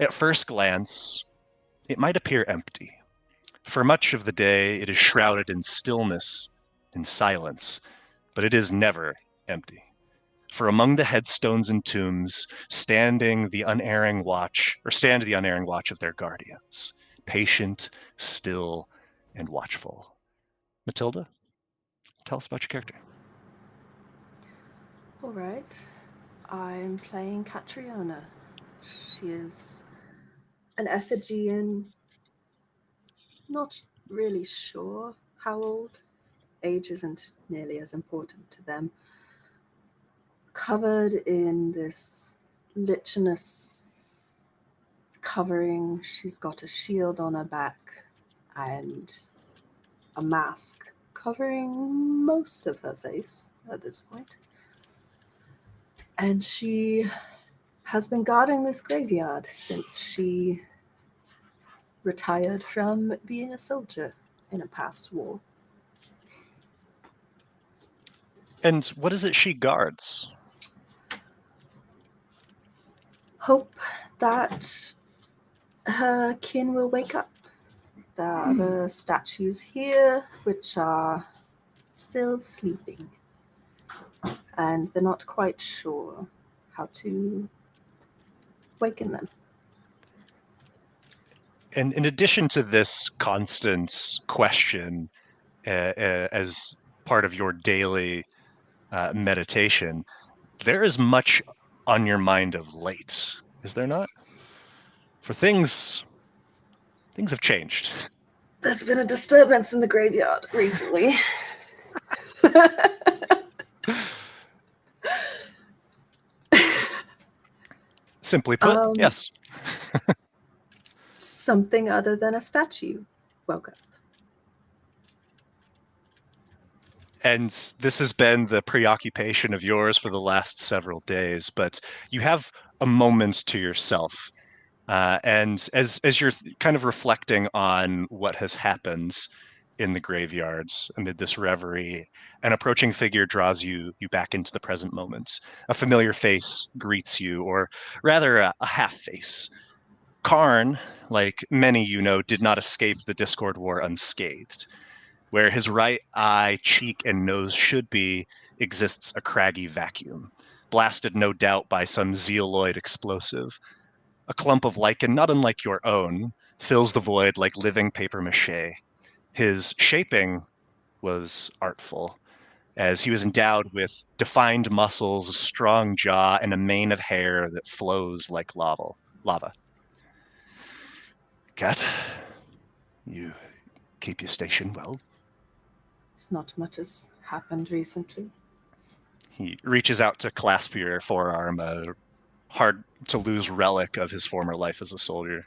At first glance, it might appear empty. For much of the day, it is shrouded in stillness and silence, but it is never empty. For among the headstones and tombs stand the unerring watch of their guardians, patient, still, and watchful. Matilda, tell us about your character. All right. I'm playing Catriona. She is an effigy, not really sure how old. Age isn't nearly as important to them. Covered in this lichenous covering, she's got a shield on her back and a mask covering most of her face at this point. And she has been guarding this graveyard since she retired from being a soldier in a past war. And what is it she guards? Hope that her kin will wake up. There are the statues here which are still sleeping, and they're not quite sure how to waken them. And in addition to this constant question as part of your daily meditation, there is much on your mind of late, is there not? For things have changed. There's been a disturbance in the graveyard recently. Simply put, yes. Something other than a statue woke up. And this has been the preoccupation of yours for the last several days, but you have a moment to yourself. And as you're kind of reflecting on what has happened in the graveyards amid this reverie, an approaching figure draws you back into the present moment. A familiar face greets you, or rather a half face. Karn, like many you know, did not escape the Discord War unscathed. Where his right eye, cheek, and nose should be, exists a craggy vacuum, blasted no doubt by some zeoloid explosive. A clump of lichen, not unlike your own, fills the void like living papier-mâché. His shaping was artful, as he was endowed with defined muscles, a strong jaw, and a mane of hair that flows like lava. Cat, you keep your station well? Not much has happened recently. He reaches out to clasp your forearm, a hard-to-lose relic of his former life as a soldier.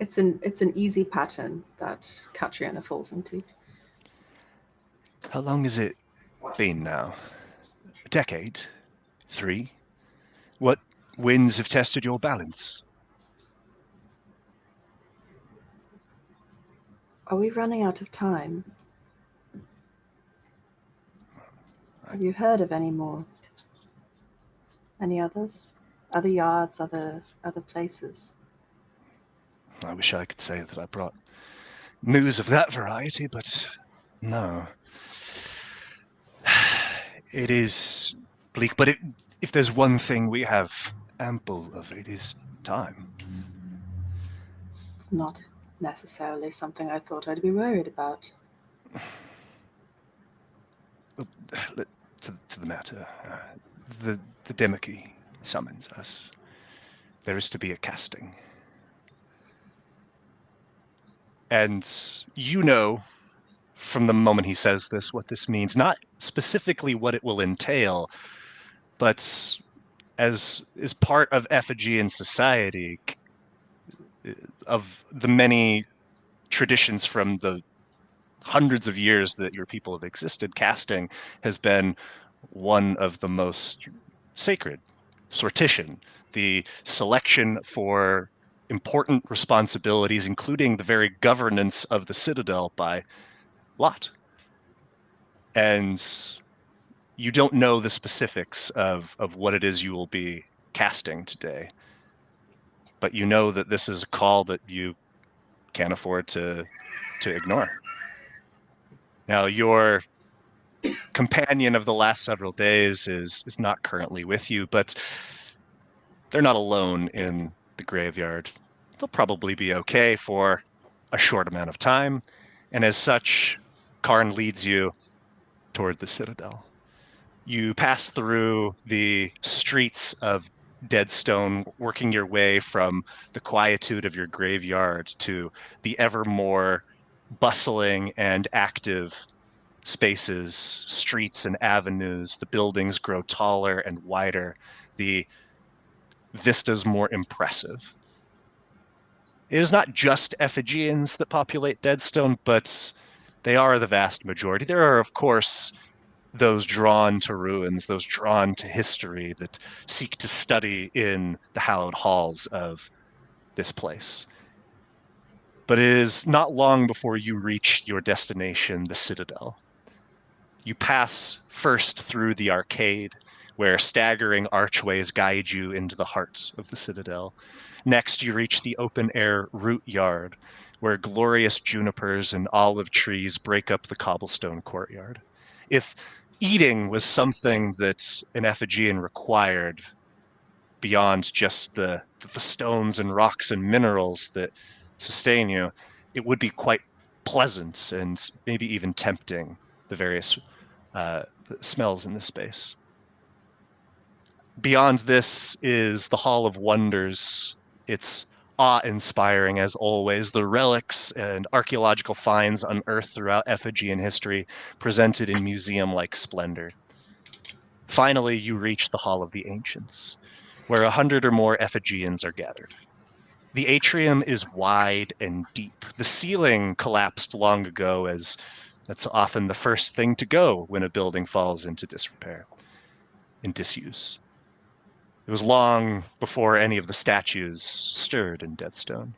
It's an easy pattern that Catriona falls into. How long has it been now? A decade? 3? What winds have tested your balance? Are we running out of time? Have you heard of any more? Any others? Other yards, other places? I wish I could say that I brought news of that variety, but no. It is bleak, but if there's one thing we have ample of, it is time. It's not necessarily something I thought I'd be worried about. To the matter, the Demiki summons us. There is to be a casting. And you know, from the moment he says this, what this means. Not specifically what it will entail, but as part of Effigian society, of the many traditions from the hundreds of years that your people have existed, casting has been one of the most sacred. Sortition, the selection for important responsibilities, including the very governance of the citadel by lot. And you don't know the specifics of what it is you will be casting today. But you know that this is a call that you can't afford to ignore. Now, your companion of the last several days is not currently with you, but they're not alone in the graveyard. They'll probably be okay for a short amount of time, and as such, Karn leads you toward the citadel. You pass through the streets of Deadstone, working your way from the quietude of your graveyard to the ever more bustling and active spaces, streets and avenues. The buildings grow taller and wider. The vista's more impressive. It is not just Effigians that populate Deadstone, but they are the vast majority. There are, of course, those drawn to ruins, those drawn to history that seek to study in the hallowed halls of this place. But it is not long before you reach your destination, the Citadel. You pass first through the arcade, where staggering archways guide you into the heart of the Citadel. Next, you reach the open-air root yard, where glorious junipers and olive trees break up the cobblestone courtyard. If eating was something that an Effigian required beyond just the stones and rocks and minerals that sustain you, it would be quite pleasant and maybe even tempting, the various smells in this space. Beyond this is the Hall of Wonders. It's awe-inspiring as always. The relics and archaeological finds unearthed throughout Effigian history presented in museum-like splendor. Finally, you reach the Hall of the Ancients, where 100 or more Effigians are gathered. The atrium is wide and deep. The ceiling collapsed long ago, as that's often the first thing to go when a building falls into disrepair and disuse. It was long before any of the statues stirred in Deadstone.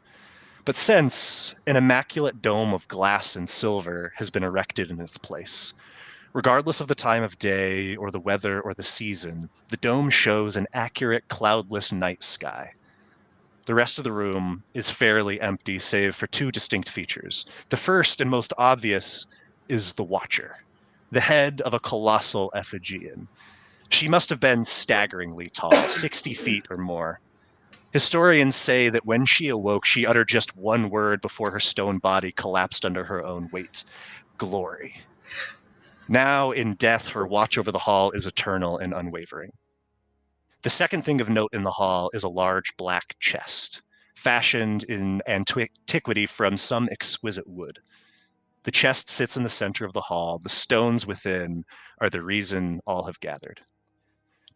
But since, an immaculate dome of glass and silver has been erected in its place. Regardless of the time of day or the weather or the season, the dome shows an accurate cloudless night sky. The rest of the room is fairly empty, save for two distinct features. The first and most obvious is the Watcher, the head of a colossal Effigian. She must have been staggeringly tall, 60 feet or more. Historians say that when she awoke, she uttered just one word before her stone body collapsed under her own weight: glory. Now, in death, her watch over the hall is eternal and unwavering. The second thing of note in the hall is a large black chest, fashioned in antiquity from some exquisite wood. The chest sits in the center of the hall. The stones within are the reason all have gathered.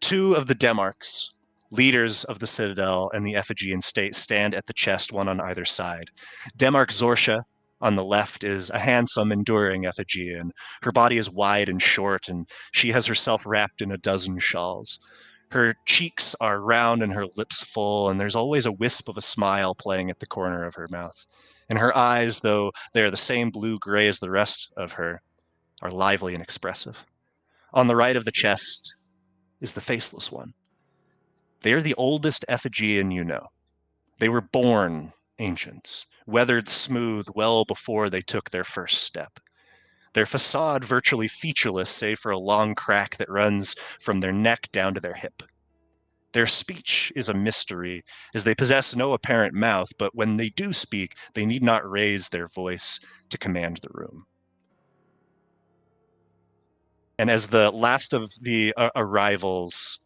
Two of the Demarks, leaders of the Citadel and the Effigian state, stand at the chest, one on either side. Demark Zorsha, on the left, is a handsome, enduring Effigian. Her body is wide and short, and she has herself wrapped in a dozen shawls. Her cheeks are round and her lips full, and there's always a wisp of a smile playing at the corner of her mouth. And her eyes, though they are the same blue-gray as the rest of her, are lively and expressive. On the right of the chest is the faceless one. They are the oldest Effigian you know. They were born ancients, weathered smooth well before they took their first step. Their facade virtually featureless, save for a long crack that runs from their neck down to their hip. Their speech is a mystery, as they possess no apparent mouth, but when they do speak, they need not raise their voice to command the room. And as the last of the arrivals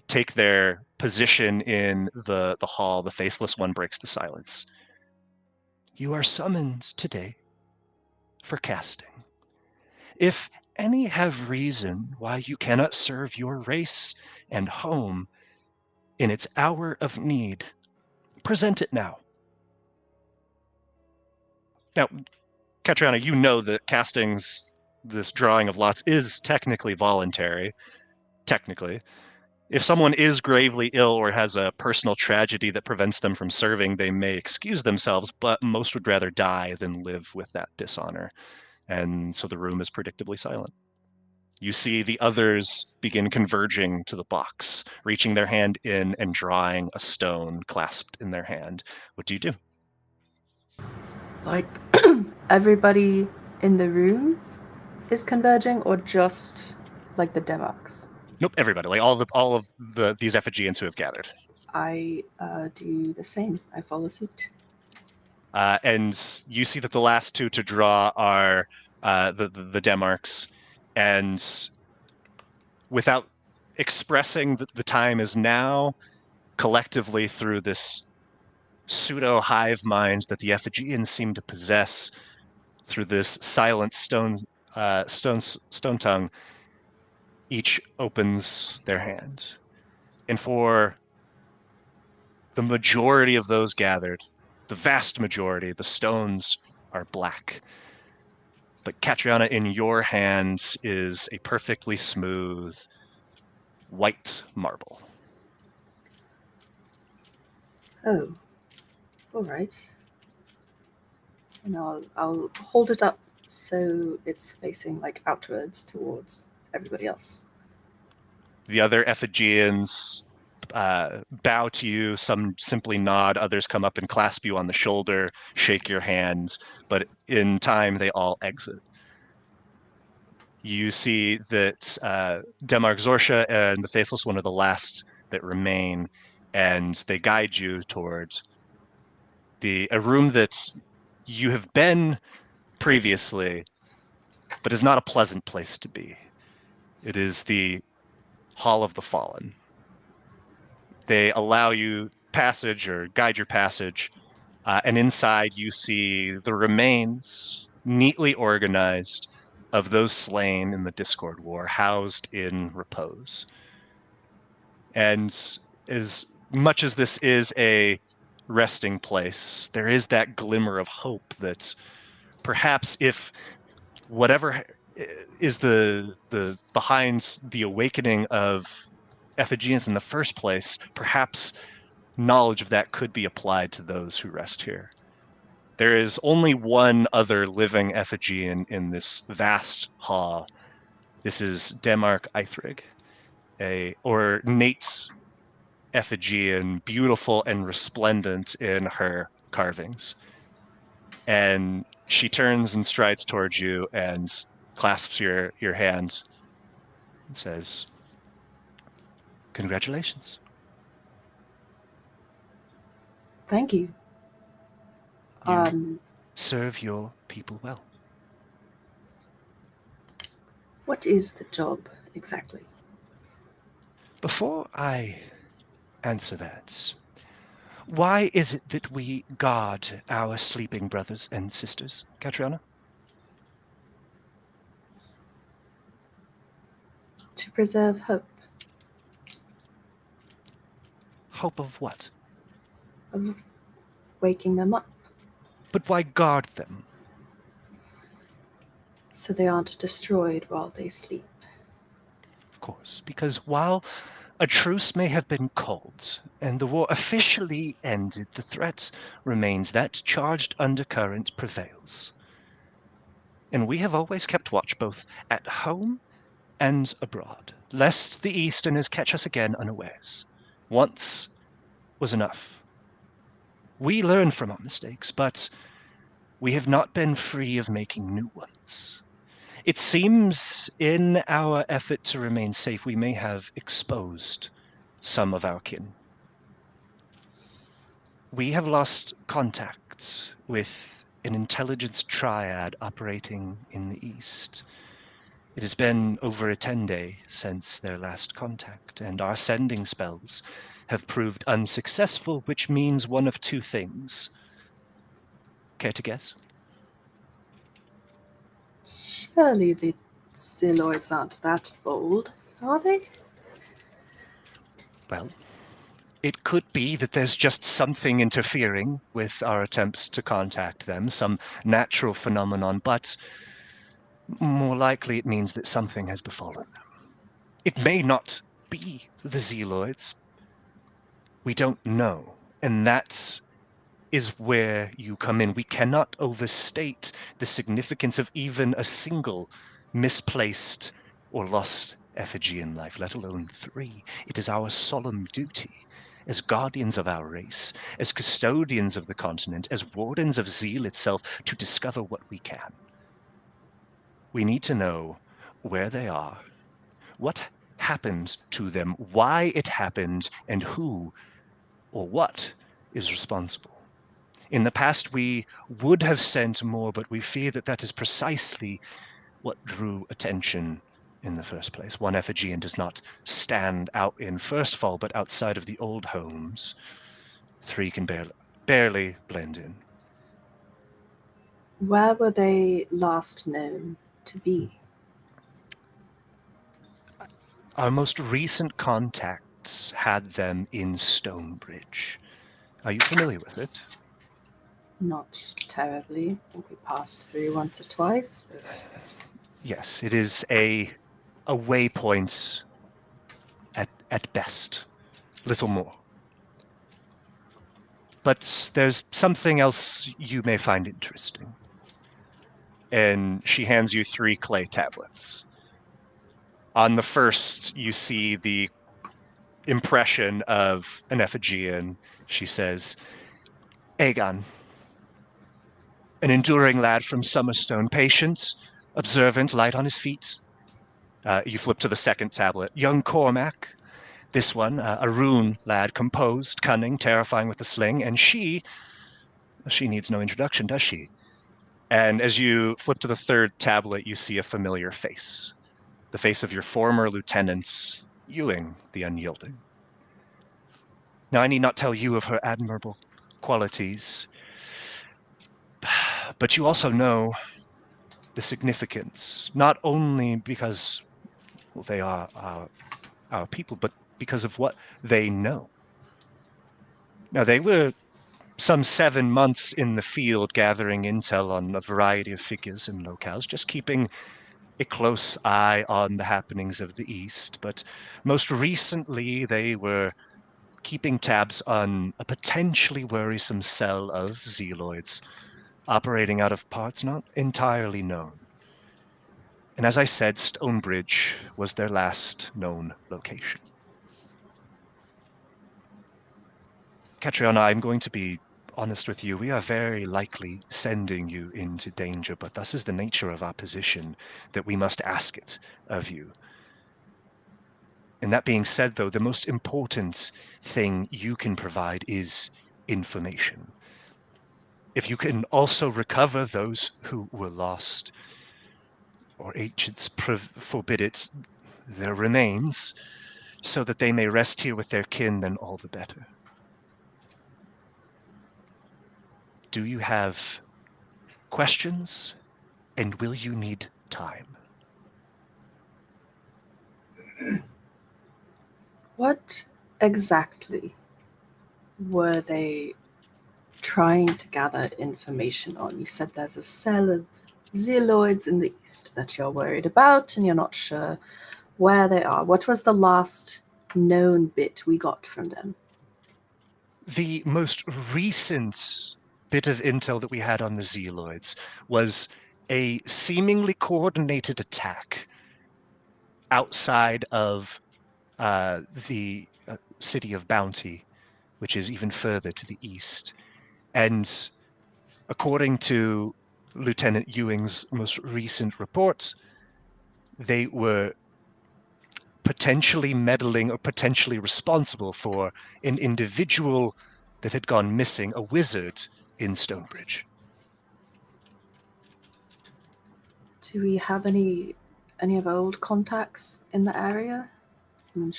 take their position in the hall, the faceless one breaks the silence. You are summoned today for casting. If any have reason why you cannot serve your race and home in its hour of need, present it now. Now, Catriona, you know that this drawing of lots is technically voluntary. Technically. If someone is gravely ill or has a personal tragedy that prevents them from serving, they may excuse themselves, but most would rather die than live with that dishonor. And so the room is predictably silent. You see the others begin converging to the box, reaching their hand in and drawing a stone clasped in their hand. What do you do? Like, everybody in the room is converging, or just, like, the Demox? Nope, everybody, like all of these effigians who have gathered. I do the same. I follow suit. And you see that the last two to draw are the Demarks, and without expressing that the time is now, collectively through this pseudo hive mind that the effigians seem to possess, through this silent stone tongue, each opens their hands. And for the majority of those gathered, the vast majority, the stones are black. But Catriona, in your hands is a perfectly smooth white marble. Oh, all right. And I'll hold it up so it's facing, like, outwards towards everybody else. The other effigians bow to you, some simply nod, others come up and clasp you on the shoulder, shake your hands, but in time they all exit. You see that Demark Zorsha and the Faceless One are the last that remain, and they guide you towards a room that you have been previously, but is not a pleasant place to be. It is the Hall of the Fallen. They allow you passage or guide your passage, and inside you see the remains, neatly organized, of those slain in the Discord War, housed in repose. And as much as this is a resting place, there is that glimmer of hope that perhaps if whatever is the behind the awakening of effigians in the first place, perhaps knowledge of that could be applied to those who rest here. There is only one other living effigian in this vast hall. This is Demark Eithrig, or Nate's effigian, beautiful and resplendent in her carvings. And she turns and strides towards you and clasps your hand and says, "Congratulations." Thank you. Serve your people well. What is the job exactly? Before I answer that, why is it that we guard our sleeping brothers and sisters, Catriona? To preserve hope. Hope of what? Of waking them up, But why guard them? so they aren't destroyed while they sleep. Of course, because while a truce may have been called and the war officially ended, the threat remains that charged undercurrent prevails. And we have always kept watch both at home and abroad, lest the Easterners catch us again unawares. Once was enough. We learn from our mistakes, but we have not been free of making new ones. It seems in our effort to remain safe, we may have exposed some of our kin. We have lost contact with an intelligence triad operating in the east. It has been over a 10-day since their last contact, and our sending spells have proved unsuccessful, which means one of two things. Care to guess? Surely the Zealoids aren't that bold, are they? Well, it could be that there's just something interfering with our attempts to contact them, some natural phenomenon, but more likely it means that something has befallen them. It may not be the Zealoids. We don't know. And that is where you come in. We cannot overstate the significance of even a single misplaced or lost effigy in life, let alone 3. It is our solemn duty as guardians of our race, as custodians of the continent, as wardens of Zeal itself, to discover what we can. We need to know where they are, what happened to them, why it happened, and who or what is responsible. In the past, we would have sent more, but we fear that that is precisely what drew attention in the first place. One effigy does not stand out in first fall, but outside of the old homes, 3 can barely blend in. Where were they last known to be? Our most recent contacts had them in Stonebridge. Are you familiar with it? Not terribly. I think we passed through once or twice, but Yes, it is a waypoint at best, little more. But there's something else you may find interesting. And she hands you 3 clay tablets. On the first, you see the impression of an effigy, and she says, Aegon, an enduring lad from Summerstone, patient, observant, light on his feet. You flip to the second tablet. Young Cormac, this one, a rune lad, composed, cunning, terrifying with the sling, and she needs no introduction, does she? And as you flip to the third tablet, you see a familiar face. The face of your former lieutenant, Ewing the Unyielding. Now, I need not tell you of her admirable qualities, but you also know the significance, not only because they are our people, but because of what they know. Now, they were some 7 months in the field gathering intel on a variety of figures and locales, just keeping a close eye on the happenings of the East. But most recently, they were keeping tabs on a potentially worrisome cell of Zealoids operating out of parts not entirely known. And as I said, Stonebridge was their last known location. Catriona, I'm going to be honest with you. We are very likely sending you into danger, but thus is the nature of our position that we must ask it of you. And that being said, though, the most important thing you can provide is information. If you can also recover those who were lost, or ancients forbid it, their remains, so that they may rest here with their kin, then all the better. Do you have questions, and will you need time? what exactly were they trying to gather information on? You said there's a cell of Zealoids in the east that you're worried about, and you're not sure where they are. What was the last known bit we got from them? The most recent bit of intel that we had on the Zealoids was a seemingly coordinated attack outside of the city of Bounty, which is even further to the east. And according to Lieutenant Ewing's most recent report, they were potentially meddling or potentially responsible for an individual that had gone missing, a wizard in Stonebridge. Do we have any of our old contacts in the area? I mean,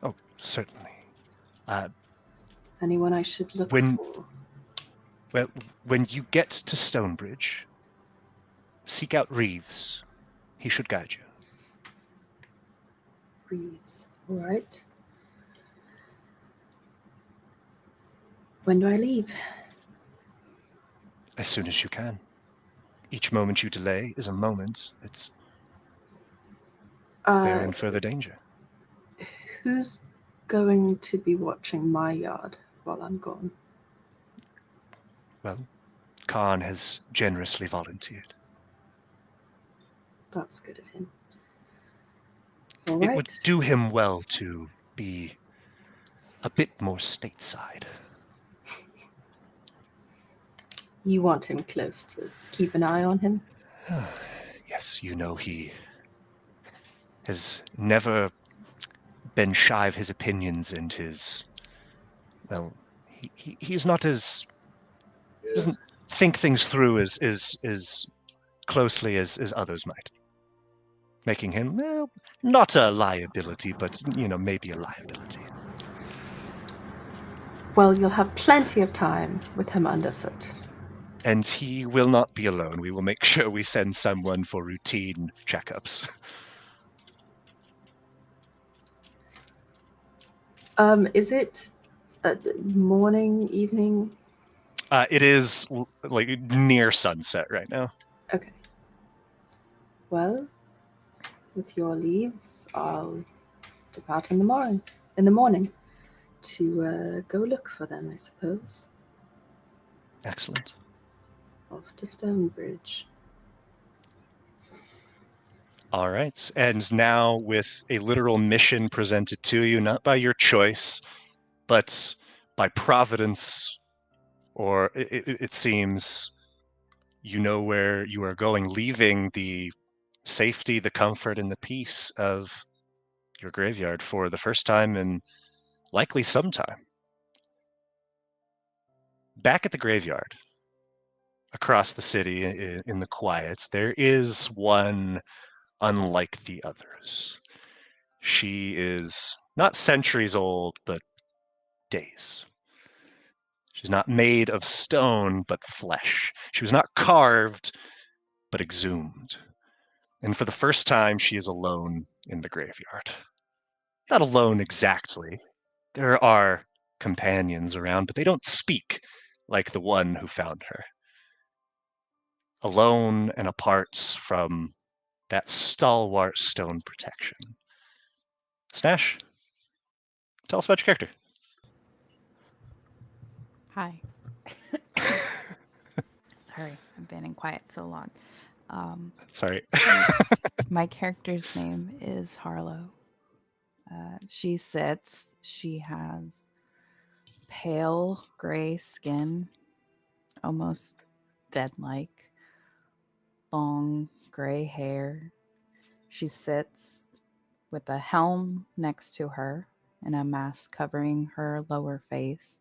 Oh, certainly. anyone I should look When- for? Well, when you get to Stonebridge, seek out Reeves. He should guide you. Reeves. All right. When do I leave? As soon as you can. Each moment you delay is a moment that's they're in further danger. Who's going to be watching my yard while I'm gone? Well, Khan has generously volunteered. That's good of him. All It right. would do him well to be a bit more stateside. You want him close to keep an eye on him? Yes, you know he has never been shy of his opinions and his... Well, he's not as... doesn't think things through as closely as others might. Making him, well, not a liability, but, maybe a liability. Well, you'll have plenty of time with him underfoot. And he will not be alone. We will make sure we send someone for routine checkups. Is it morning, evening? It is like near sunset right now. Okay. Well, with your leave, I'll depart in the morning to go look for them, I suppose. Excellent. Off to Stonebridge. All right. And now with a literal mission presented to you, not by your choice, but by providence, or it seems you know where you are going, leaving the safety, the comfort, and the peace of your graveyard for the first time in likely some time. Back at the graveyard, across the city in the quiet, there is one unlike the others. She is not centuries old, but days. She's not made of stone, but flesh. She was not carved, but exhumed. And for the first time, she is alone in the graveyard. Not alone exactly. There are companions around, but they don't speak like the one who found her. Alone and apart from that stalwart stone protection. Snash, tell us about your character. Hi. Sorry, I've been in quiet so long. Sorry. My character's name is Harlow. She sits. She has pale gray skin, almost dead-like, long gray hair. She sits with a helm next to her and a mask covering her lower face.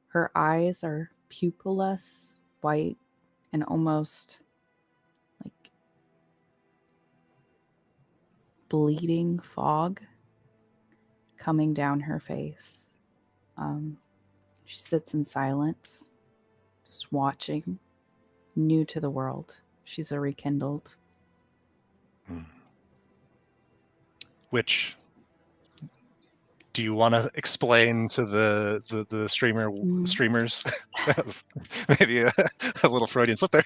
Her eyes are pupilless, white, and almost like bleeding fog coming down her face. She sits in silence, just watching, new to the world. She's a rekindled. Which do you want to explain to the streamers? Maybe a little Freudian slip there.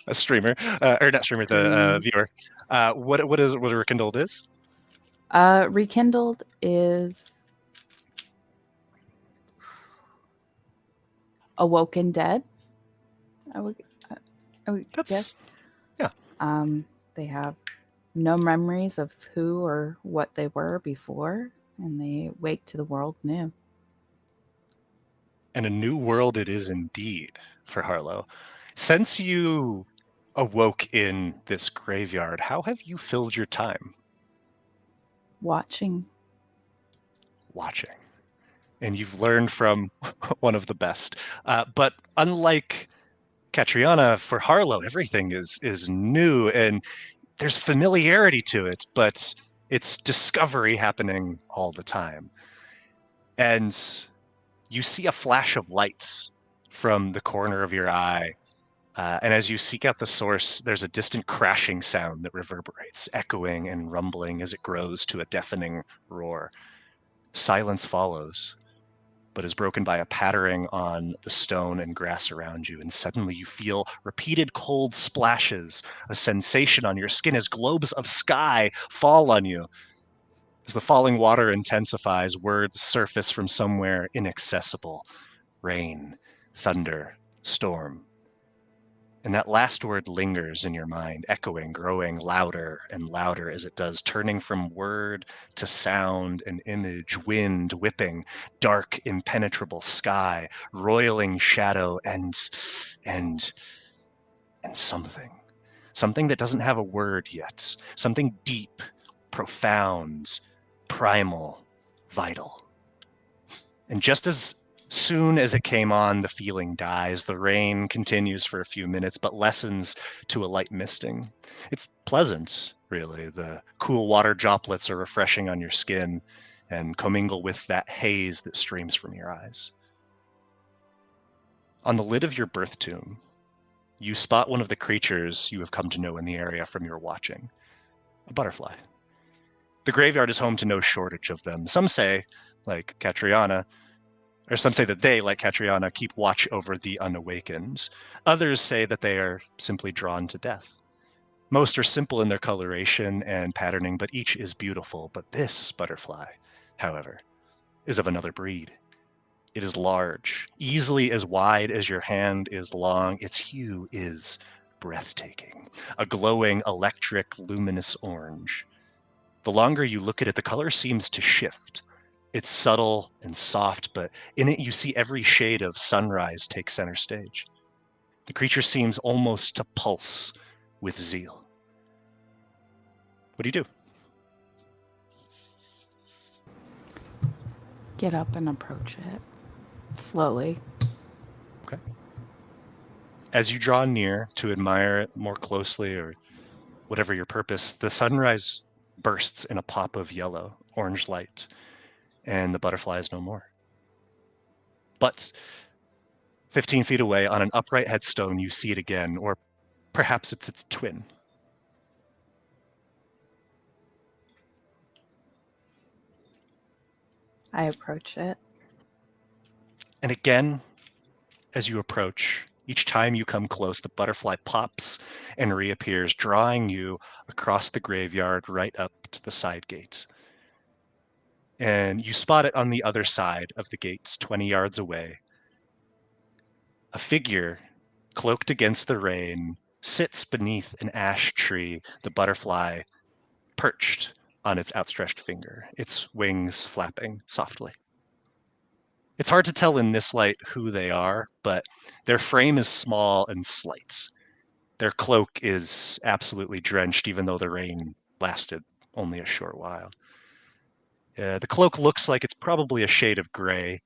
A streamer, or not streamer, the viewer. What a rekindled is? Rekindled is awoken dead. I would guess. Yeah. They have no memories of who or what they were before, and they wake to the world new. And a new world it is indeed for Harlow. Since you awoke in this graveyard, how have you filled your time? Watching. Watching. And you've learned from one of the best. But unlike Catriona, for Harlow, everything is new and there's familiarity to it, but it's discovery happening all the time. And you see a flash of lights from the corner of your eye. And as you seek out the source, there's a distant crashing sound that reverberates, echoing and rumbling as it grows to a deafening roar. Silence follows, but is broken by a pattering on the stone and grass around you, and suddenly you feel repeated cold splashes, a sensation on your skin as globes of sky fall on you. As the falling water intensifies, words surface from somewhere inaccessible. Rain, thunder, storm. And that last word lingers in your mind, echoing, growing louder and louder as it does, turning from word to sound and image, wind whipping, dark, impenetrable sky, roiling shadow, and something. Something that doesn't have a word yet. Something deep, profound, primal, vital. And just as soon as it came on, the feeling dies. The rain continues for a few minutes, but lessens to a light misting. It's pleasant, really. The cool water droplets are refreshing on your skin and commingle with that haze that streams from your eyes. On the lid of your birth tomb, you spot one of the creatures you have come to know in the area from your watching, a butterfly. The graveyard is home to no shortage of them. Some say, like Catriona, or some say that they, like Catriona, keep watch over the unawakened. Others say that they are simply drawn to death. Most are simple in their coloration and patterning, but each is beautiful. But this butterfly, however, is of another breed. It is large, easily as wide as your hand is long. Its hue is breathtaking, a glowing, electric, luminous orange. The longer you look at it, the color seems to shift. It's subtle and soft, but in it you see every shade of sunrise take center stage. The creature seems almost to pulse with zeal. What do you do? Get up and approach it. Slowly. Okay. As you draw near to admire it more closely, or whatever your purpose, the sunrise bursts in a pop of yellow, orange light, and the butterfly is no more. But 15 feet away on an upright headstone, you see it again, or perhaps it's its twin. I approach it. And again, as you approach, each time you come close, the butterfly pops and reappears, drawing you across the graveyard right up to the side gates. And you spot it on the other side of the gates, 20 yards away. A figure, cloaked against the rain, sits beneath an ash tree, the butterfly perched on its outstretched finger, its wings flapping softly. It's hard to tell in this light who they are, but their frame is small and slight. Their cloak is absolutely drenched, even though the rain lasted only a short while. The cloak looks like it's probably a shade of gray,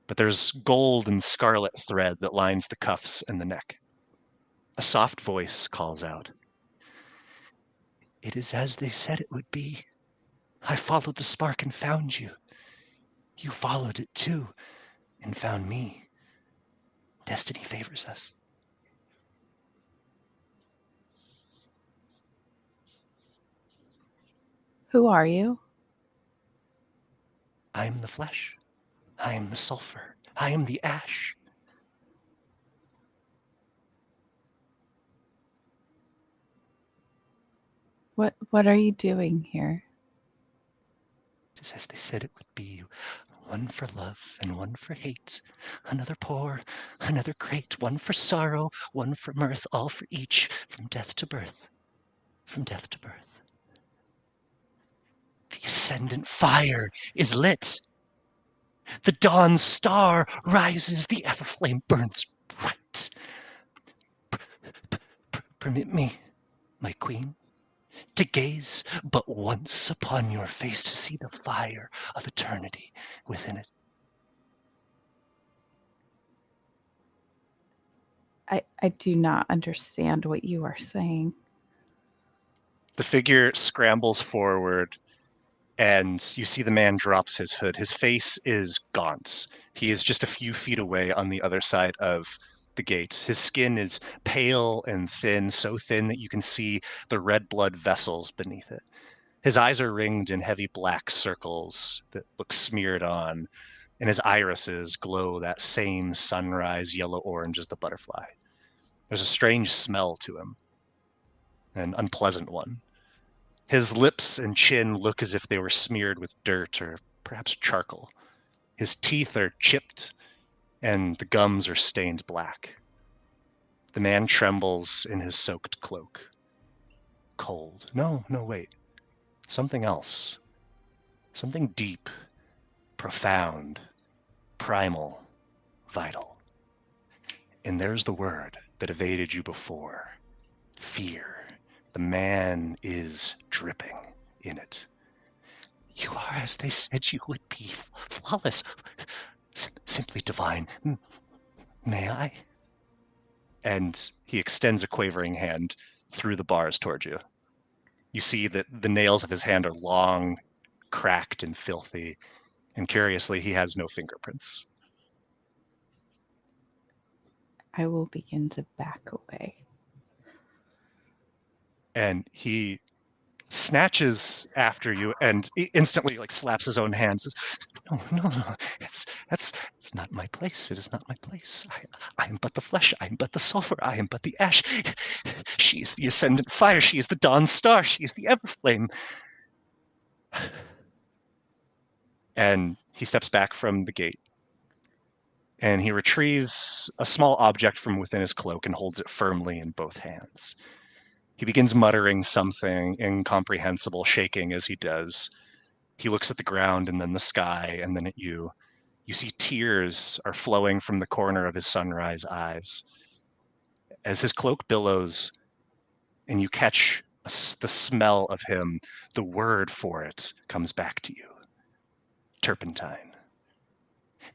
but there's gold and scarlet thread that lines the cuffs and the neck. A soft voice calls out, "It is as they said it would be. I followed the spark and found you. You followed it too and found me. Destiny favors us." Who are you? I am the flesh. I am the sulfur. I am the ash. What are you doing here? It is as they said it would be. One for love and one for hate. Another pour, another crate. One for sorrow, one for mirth. All for each, from death to birth. From death to birth. The ascendant fire is lit. The dawn star rises. The everflame burns bright. Permit me, my queen, to gaze but once upon your face, to see the fire of eternity within it. I do not understand what you are saying. The figure scrambles forward, and you see the man drops his hood. His face is gaunt. He is just a few feet away on the other side of the gate. His skin is pale and thin, so thin that you can see the red blood vessels beneath it. His eyes are ringed in heavy black circles that look smeared on, and his irises glow that same sunrise yellow-orange as the butterfly. There's a strange smell to him, an unpleasant one. His lips and chin look as if they were smeared with dirt or perhaps charcoal. His teeth are chipped, and the gums are stained black. The man trembles in his soaked cloak. Cold. No, wait. Something else. Something deep, profound, primal, vital. And there's the word that evaded you before. Fear. The man is dripping in it. You are as they said you would be, flawless, simply divine. May I? And he extends a quavering hand through the bars toward you. You see that the nails of his hand are long, cracked, and filthy, and curiously, he has no fingerprints. I will begin to back away. And he snatches after you and instantly slaps his own hands. No, it's not my place. It is not my place. I am but the flesh. I am but the sulfur. I am but the ash. She is the ascendant fire. She is the dawn star. She is the everflame. And he steps back from the gate, and he retrieves a small object from within his cloak and holds it firmly in both hands. He begins muttering something incomprehensible, shaking as he does. He looks at the ground and then the sky and then at you. You see tears are flowing from the corner of his sunrise eyes. As his cloak billows and you catch the smell of him, the word for it comes back to you. Turpentine.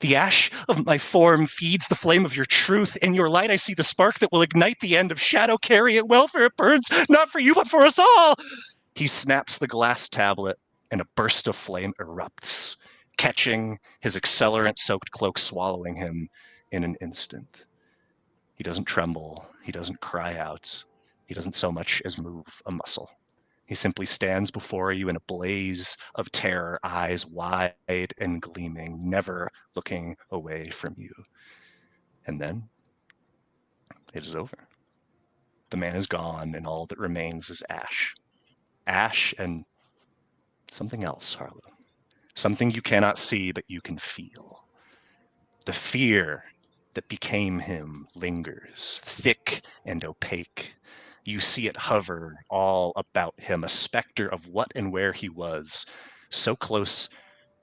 The ash of my form feeds the flame of your truth. In your light I see the spark that will ignite the end of shadow. Carry it well, for it burns, not for you, but for us all. He snaps the glass tablet, and a burst of flame erupts, catching his accelerant-soaked cloak, swallowing him in an instant. He doesn't tremble. He doesn't cry out. He doesn't so much as move a muscle. He simply stands before you in a blaze of terror, eyes wide and gleaming, never looking away from you. And then it is over. The man is gone, and all that remains is ash. Ash and something else, Harlow. Something you cannot see, but you can feel. The fear that became him lingers, thick and opaque. You see it hover all about him, a specter of what and where he was, so close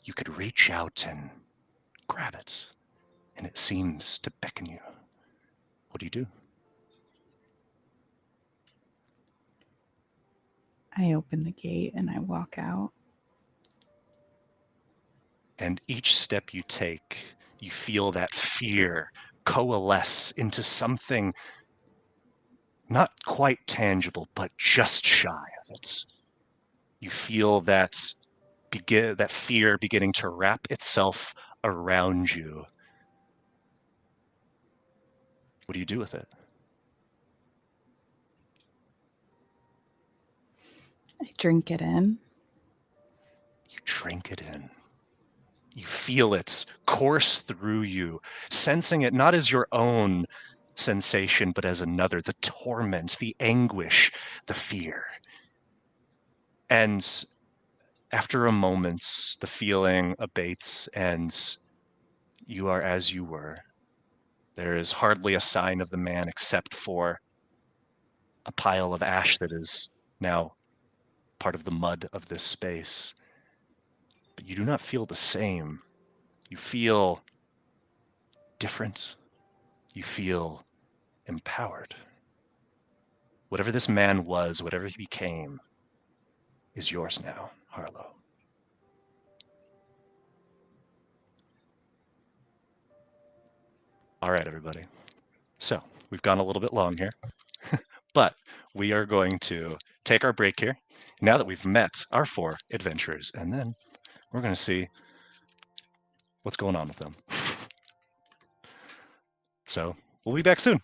you could reach out and grab it, and it seems to beckon you. What do you do? I open the gate and I walk out. And each step you take, you feel that fear coalesce into something not quite tangible, but just shy of it. You feel that fear beginning to wrap itself around you. What do you do with it? I drink it in. You drink it in. You feel it course through you, sensing it not as your own sensation, but as another, the torment, the anguish, the fear. And after a moment, the feeling abates and you are as you were. There is hardly a sign of the man except for a pile of ash that is now part of the mud of this space. But you do not feel the same. You feel different. You feel empowered. Whatever this man was, whatever he became, is yours now, Harlow. All right, everybody. So we've gone a little bit long here, but we are going to take our break here now that we've met our 4 adventurers, and then we're going to see what's going on with them. So we'll be back soon.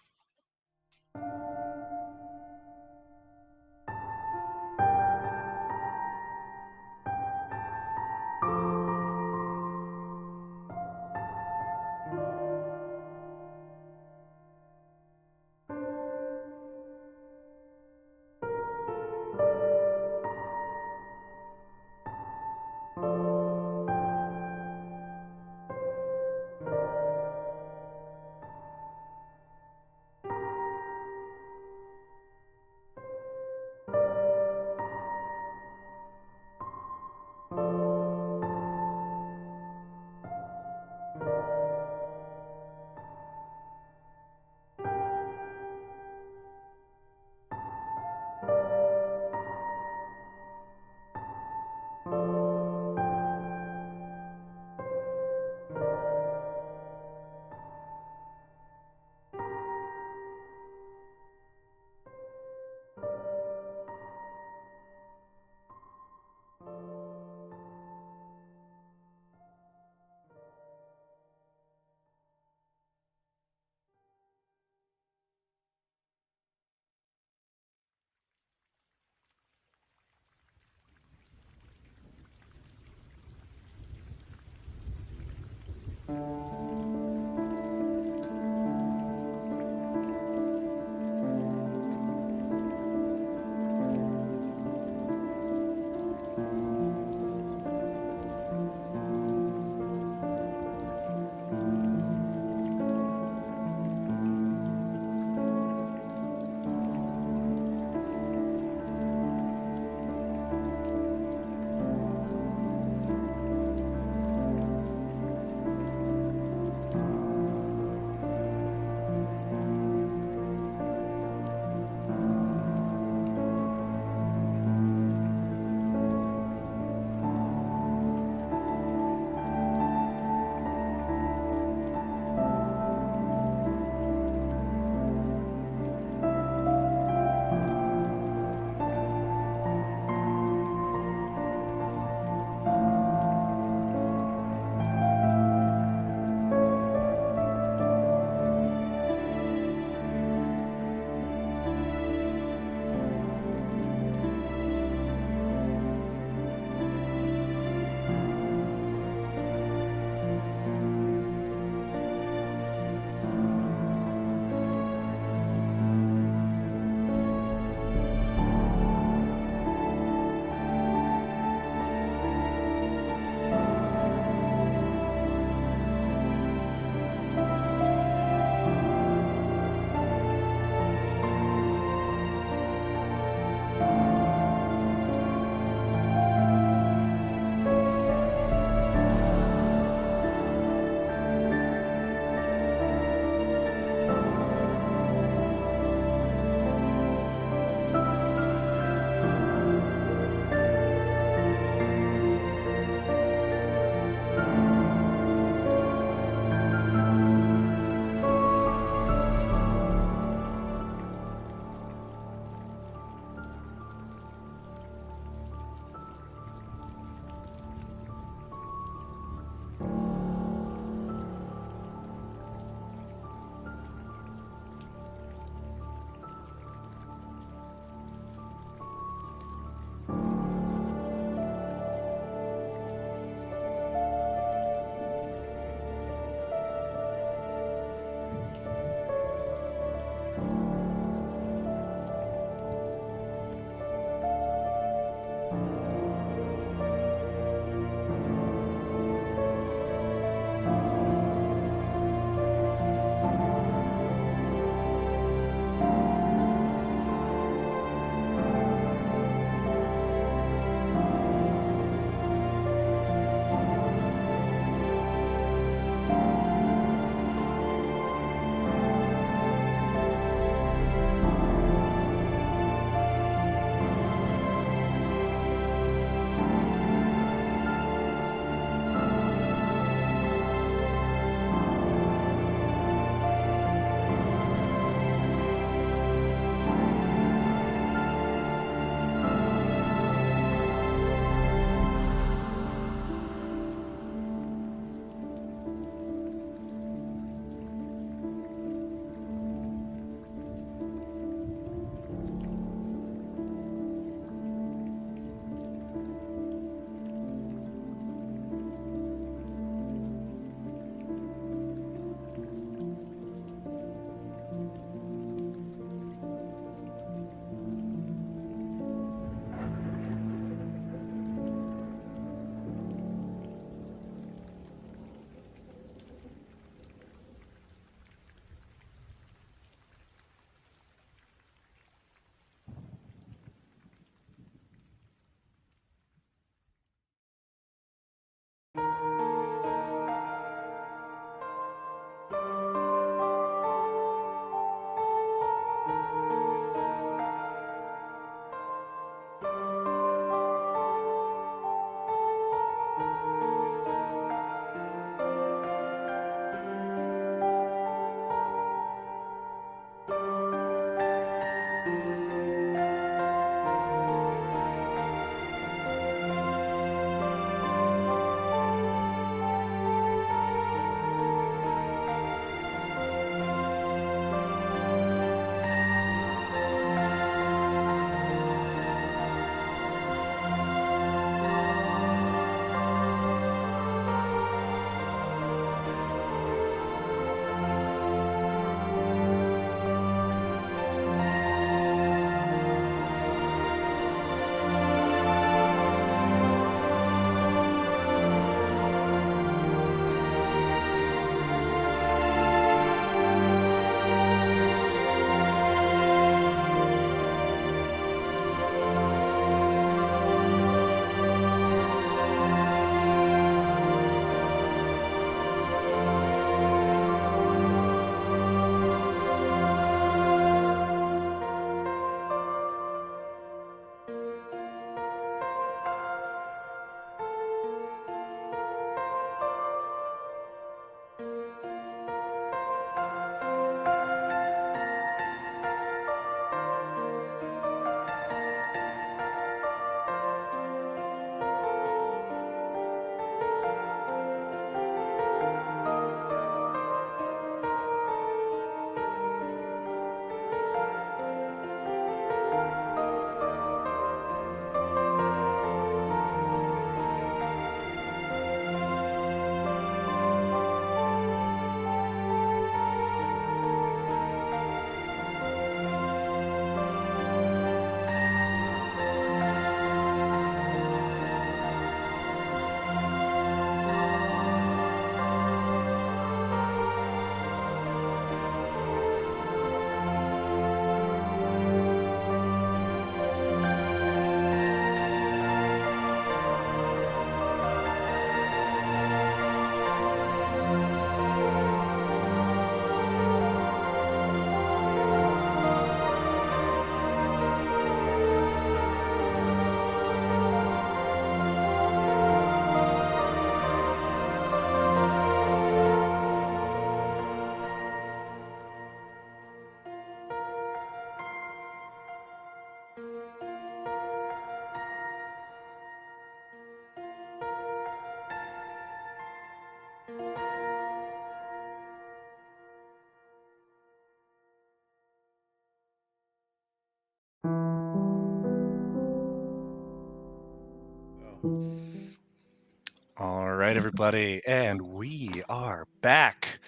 All right, everybody, and we are back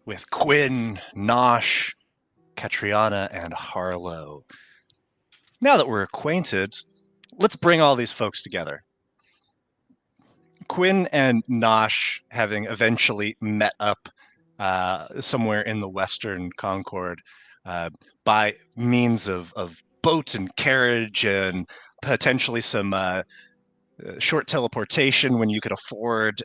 with Quinn, Nosh, Catriona, and Harlow. Now that we're acquainted, let's bring all these folks together. Quinn and Nosh, having eventually met up somewhere in the Western Concord by means of boat and carriage and potentially some short teleportation when you could afford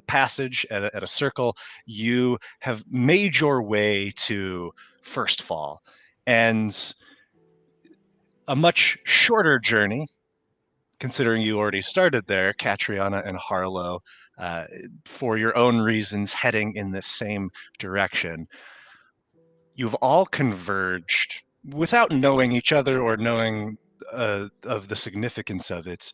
passage at a circle, you have made your way to First Fall. And a much shorter journey, considering you already started there, Catriona and Harlow, for your own reasons, heading in this same direction. You've all converged without knowing each other or knowing of the significance of it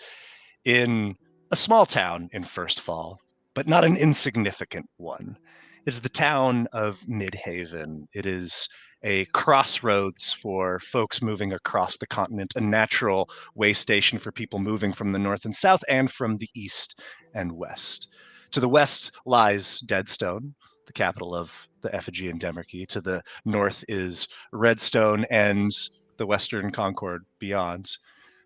in a small town in First Fall, but not an insignificant one. It is the town of Midhaven. It is a crossroads for folks moving across the continent, a natural way station for people moving from the north and south and from the east and west. To the west lies Deadstone, the capital of the Effigy Demarchy. To the north is Redstone and the Western Concord beyond.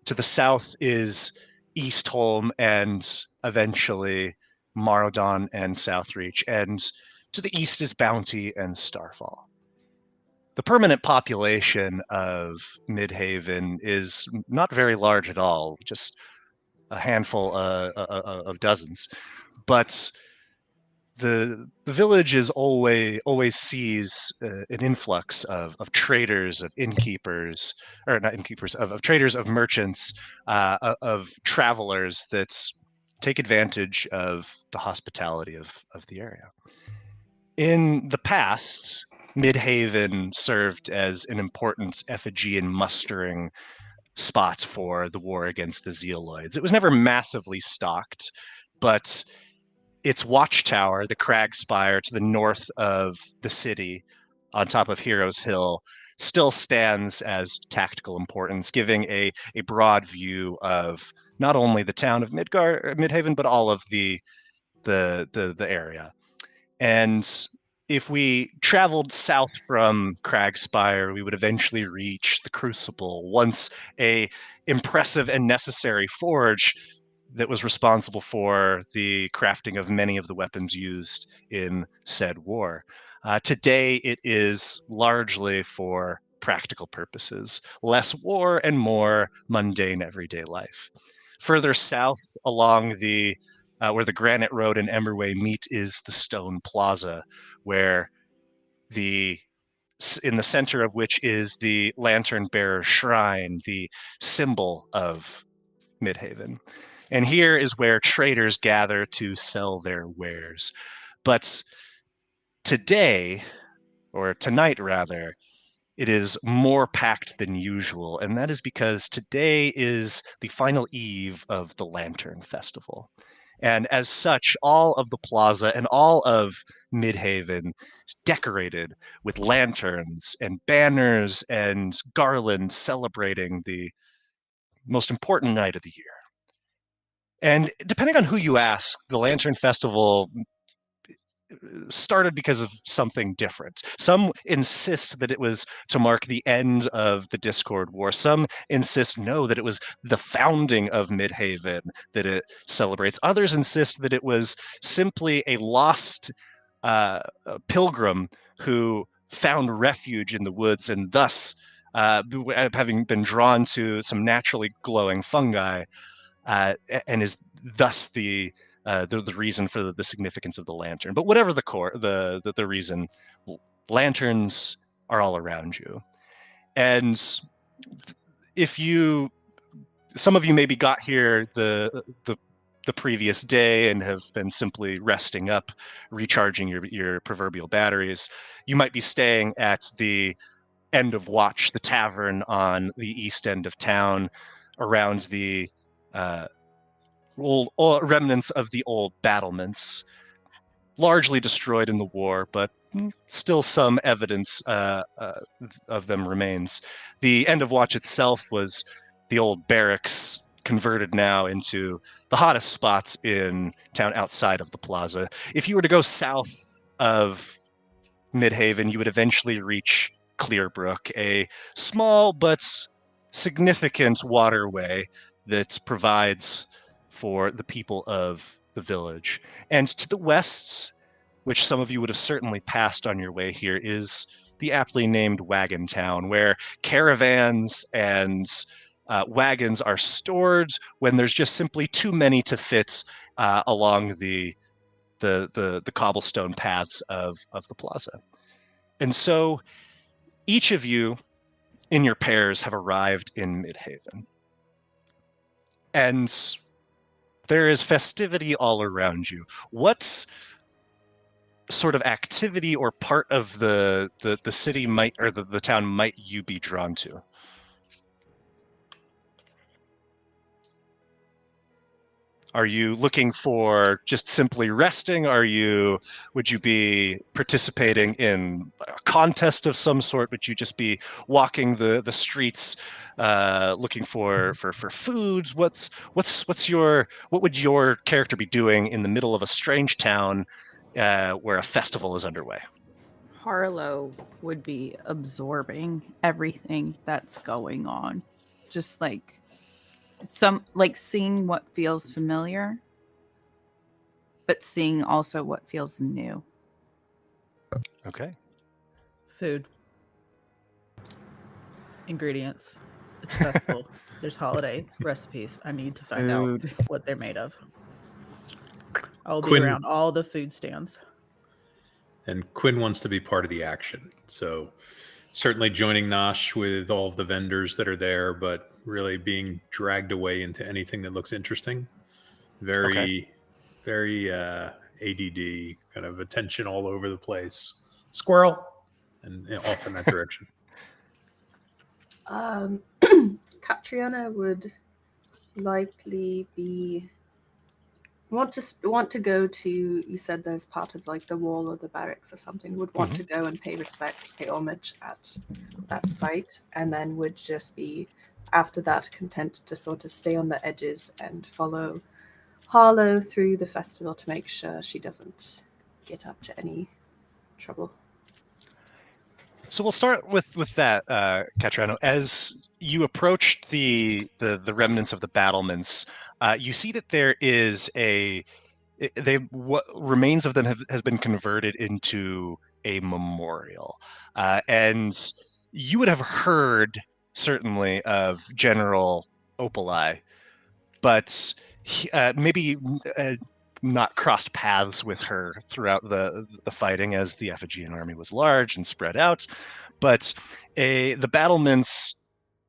To the south is Eastholm and eventually Marrodon and Southreach, and to the east is Bounty and Starfall. The permanent population of Midhaven is not very large at all, just handful of dozens, but the village is always sees an influx of traders, of innkeepers, or not innkeepers, of traders, of merchants, of travelers that take advantage of the hospitality of the area. In the past, Midhaven served as an important effigy mustering spot for the war against the Zealoids. It was never massively stocked, but its watchtower, the crag spire to the north of the city, on top of Heroes Hill, still stands as tactical importance, giving a broad view of not only the town of Midhaven, but all of the area. And if we traveled south from Cragspire, we would eventually reach the Crucible, once a impressive and necessary forge that was responsible for the crafting of many of the weapons used in said war. Today, it is largely for practical purposes, less war and more mundane everyday life. Further south along the where the Granite Road and Emberway meet is the Stone Plaza, where in the center of which is the Lantern Bearer Shrine, the symbol of Midhaven. And here is where traders gather to sell their wares. But today, or tonight rather, it is more packed than usual, and that is because today is the final eve of the Lantern Festival. And as such, all of the plaza and all of Midhaven is decorated with lanterns and banners and garlands celebrating the most important night of the year. And depending on who you ask, the Lantern Festival started because of something different. Some insist that it was to mark the end of the Discord War. Some insist no, that it was the founding of Midhaven that it celebrates. Others insist that it was simply a lost pilgrim who found refuge in the woods and thus, having been drawn to some naturally glowing fungi, and is thus the reason for the significance of the lantern. But whatever the reason, lanterns are all around you. And some of you maybe got here the previous day and have been simply resting up, recharging your proverbial batteries. You might be staying at the End of Watch, the tavern on the east end of town, around the old remnants of the old battlements, largely destroyed in the war, but still some evidence of them remains. The End of Watch itself was the old barracks, converted now into the hottest spots in town outside of the plaza. If you were to go south of Midhaven, you would eventually reach Clearbrook, a small but significant waterway that provides for the people of the village. And to the west, which some of you would have certainly passed on your way here, is the aptly named Wagon Town, where caravans and wagons are stored when there's just simply too many to fit along the cobblestone paths of the plaza. And so each of you in your pairs have arrived in Midhaven. And there is festivity all around you. What sort of activity or part of the city might, or the town might you be drawn to? Are you looking for just simply resting? Would you be participating in a contest of some sort? Would you just be walking the streets, looking for foods? What would your character be doing in the middle of a strange town where a festival is underway? Harlow would be absorbing everything that's going on. Just seeing what feels familiar, but seeing also what feels new. Okay. Food. Ingredients. It's a festival. There's holiday recipes. I need to find out what they're made of. I'll be Quinn- around all the food stands. And Quinn wants to be part of the action. So certainly joining Nosh with all of the vendors that are there, but really being dragged away into anything that looks interesting. Very ADD, kind of attention all over the place. Squirrel, and off in that direction. Catriona would likely want to go to. You said there's part of like the wall or the barracks or something. Would want to go and pay respects, pay homage at that site, and then would just be after that content to sort of stay on the edges and follow Harlow through the festival to make sure she doesn't get up to any trouble. So we'll start with that, Catriano. As you approached the remnants of the battlements, you see that there is what remains of them has been converted into a memorial, and you would have heard certainly of General Opalai, but maybe not crossed paths with her throughout the fighting, as the Effigian army was large and spread out. But the battlements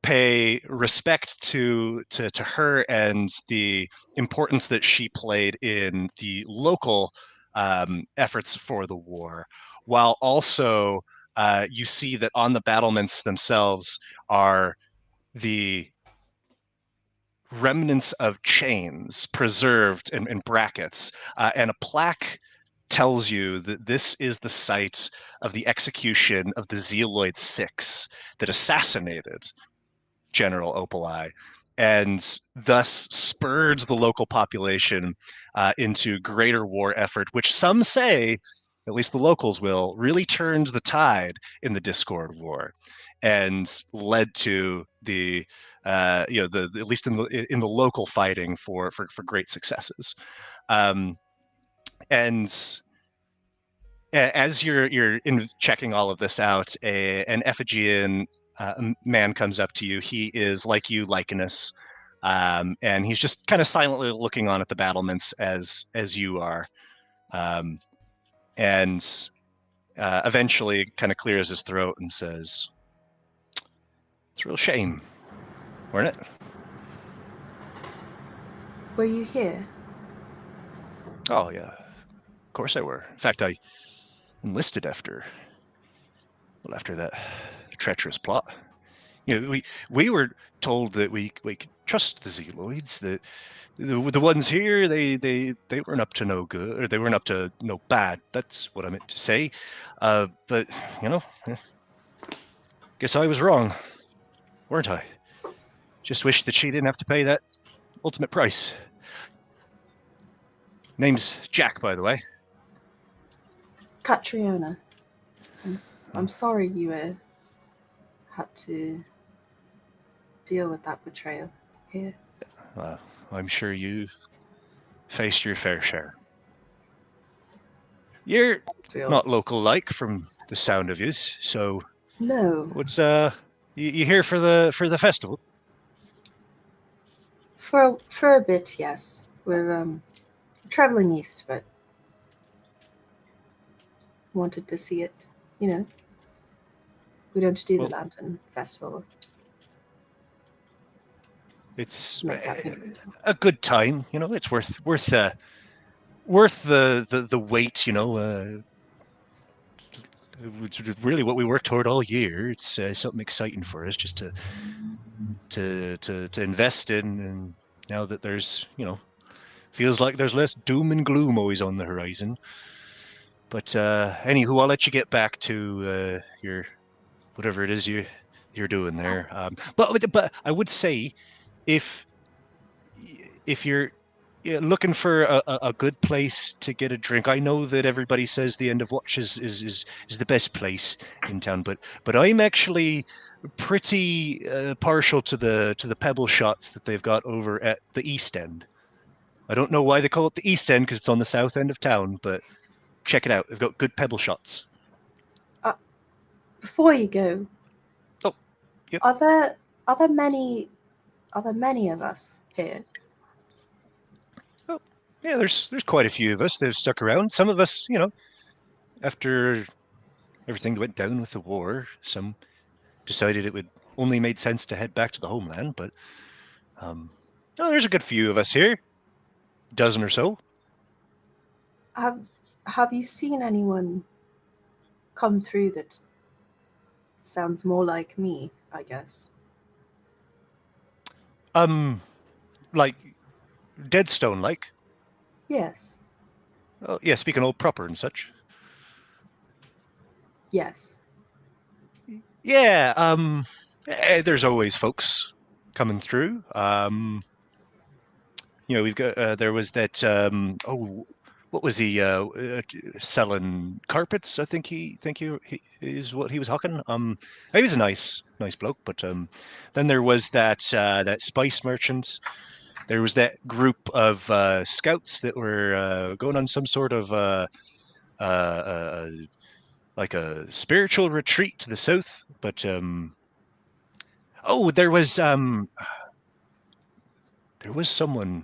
pay respect to her and the importance that she played in the local efforts for the war, while also you see that on the battlements themselves are the remnants of chains preserved in brackets, and a plaque tells you that this is the site of the execution of the Zealoid Six that assassinated General Opalai, and thus spurred the local population into greater war effort, which some say, at least the locals will, really turned the tide in the Discord War and led to the at least in the local fighting for great successes. And as you're checking all of this out, an Effigian man comes up to you. He is like you, lichenous, and he's just kind of silently looking on at the battlements as you are, and eventually kind of clears his throat and says, "It's a real shame, weren't it?" Were you here? Oh yeah, of course I were. In fact, I enlisted after that treacherous plot. You know, we were told that we could trust the Zealoids, that the ones here they weren't up to no good, or they weren't up to no bad. That's what I meant to say. But guess I was wrong, weren't I? Just wish that she didn't have to pay that ultimate price. Name's Jack, by the way. Catriona. I'm sorry you had to deal with that betrayal here. I'm sure you faced your fair share. You're not local-like from the sound of yous, so No. what's you here for the festival? For a bit, yes. We're traveling east, but wanted to see it. You know, we don't do the Lantern Festival. It's Not that big. a good time, you know. It's worth the wait, you know. It's really what we work toward all year. It's something exciting for us just to invest in, and now that there's, you know, feels like there's less doom and gloom always on the horizon. But anywho, I'll let you get back to your whatever it is you're doing there. But I would say, if you're looking for a good place to get a drink, I know that everybody says the End of Watch is the best place in town, but I'm actually pretty partial to the pebble shots that they've got over at the East End. I don't know why they call it the East End, because it's on the south end of town, but check it out. They've got good pebble shots. Before you go, Oh, yep. are there Are there many of us here? Oh, yeah, there's quite a few of us that have stuck around. Some of us, after everything that went down with the war, some decided it would only made sense to head back to the homeland. But no, there's a good few of us here, dozen or so. Have you seen anyone come through that sounds more like me, I guess? Like Deadstone, like. Yes. Oh, yeah, speaking old proper and such. Yes. Yeah, there's always folks coming through. We've got there was that what was he selling carpets? I think he is what he was hawking. He was a nice bloke, but then there was that spice merchant. There was that group of scouts that were going on some sort of like a spiritual retreat to the south. But there was someone.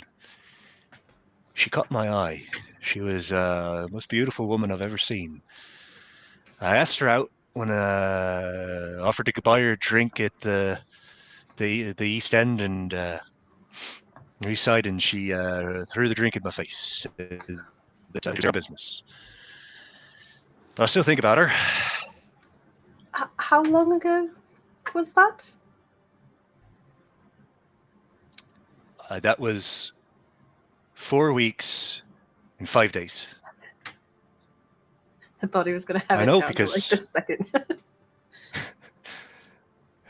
She caught my eye. She was the most beautiful woman I've ever seen. I asked her out when offered to buy her a drink at the East End and East Side, and she threw the drink in my face. That was her business. But I still think about her. How long ago was that? That was 4 weeks and 5 days. I thought he was going to have I it know, down because for like just a second.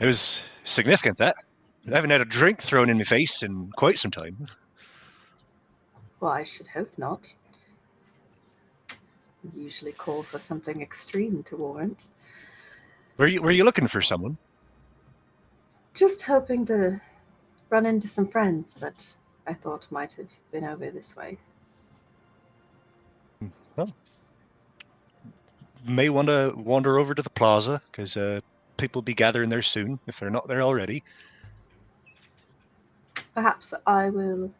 it was significant, that. I haven't had a drink thrown in my face in quite some time. Well, I should hope not. Usually call for something extreme to warrant. Were you looking for someone? Just hoping to run into some friends that I thought might have been over this way. Well, may want to wander over to the plaza, because people will be gathering there soon, if they're not there already. Perhaps I will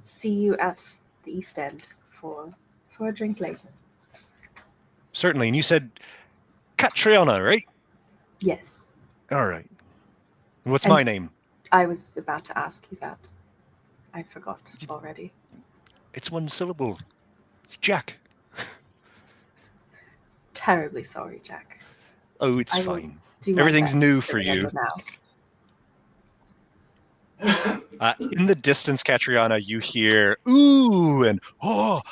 see you at the East End for a drink later. Certainly. And you said Catriona, right? Yes. All right. What's And my name? I was about to ask you that. I forgot already. It's one syllable. It's Jack. Terribly sorry, Jack. Oh, it's I will fine. do my Everything's best new to for you. remember now. In the distance, Catriona, you hear ooh and oh.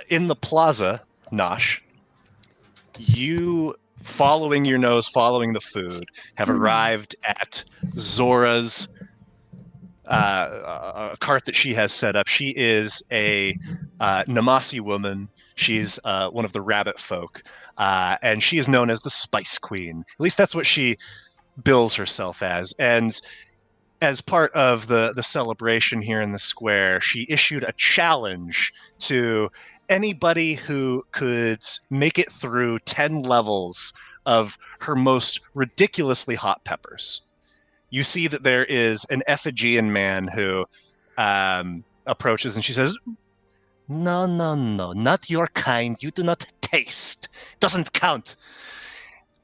In the plaza, Nosh, you, following your nose, following the food, have arrived at Zora's a cart that she has set up. She is a Namasi woman. She's one of the rabbit folk, and she is known as the Spice Queen. At least that's what she bills herself as. And as part of the celebration here in the square, she issued a challenge to anybody who could make it through 10 levels of her most ridiculously hot peppers. You see that there is an Effigian man who approaches, and she says, no, not your kind. You do not taste. Doesn't count.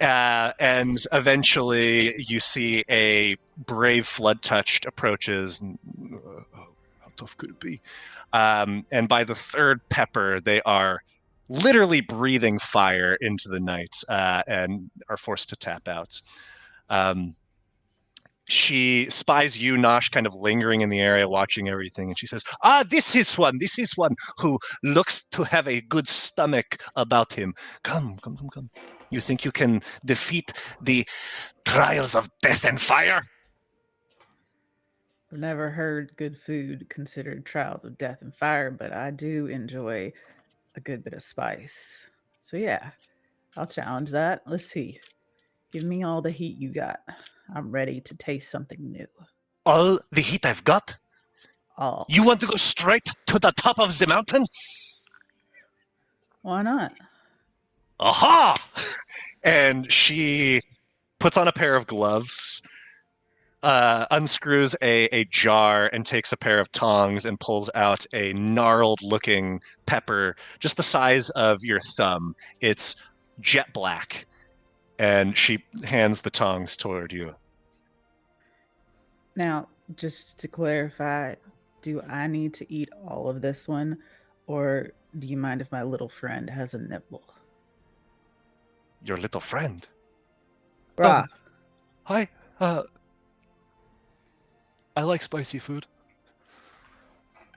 And eventually you see a brave Flood-Touched approaches. And, how tough could it be? And by the third pepper, they are literally breathing fire into the night and are forced to tap out. She spies you, Nosh, kind of lingering in the area, watching everything, and she says, this is one who looks to have a good stomach about him. Come. You think you can defeat the trials of death and fire? I've never heard good food considered trials of death and fire, but I do enjoy a good bit of spice. So yeah, I'll challenge that. Let's see. Give me all the heat you got. I'm ready to taste something new. All the heat I've got? All. You want to go straight to the top of the mountain? Why not? Aha! And she puts on a pair of gloves, unscrews a jar and takes a pair of tongs and pulls out a gnarled-looking pepper, just the size of your thumb. It's jet black, and she hands the tongs toward you. Now, just to clarify, do I need to eat all of this one, or do you mind if my little friend has a nibble? Your little friend. Rah. Hi. I like spicy food.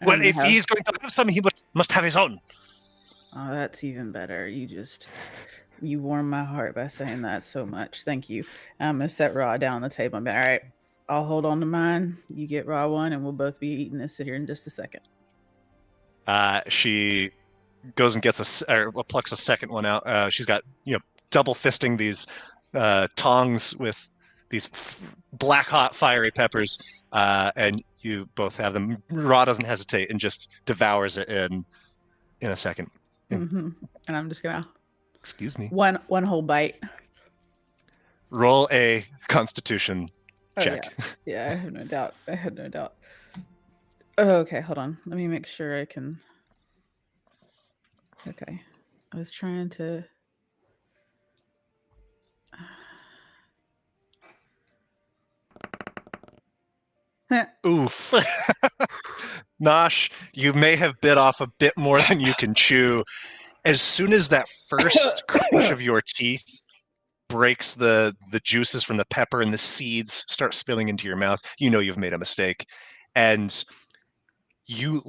Well, if he's going to have some, he must have his own. Oh, that's even better. You warm my heart by saying that so much. Thank you. I'm going to set Raw down on the table and be all right, I'll hold on to mine. You get Raw one, and we'll both be eating this here in just a second. She goes and gets plucks a second one out. She's got, double fisting these tongs with these black hot fiery peppers, and you both have them. Raw doesn't hesitate and just devours it in a second. Mm-hmm. And I'm just gonna excuse me, one whole bite. Roll a Constitution check. Yeah, I have no doubt. Okay, hold on, let me make sure I can. Okay, I was trying to. Oof. Nosh, you may have bit off a bit more than you can chew. As soon as that first crunch of your teeth breaks the juices from the pepper and the seeds start spilling into your mouth, you know you've made a mistake. And you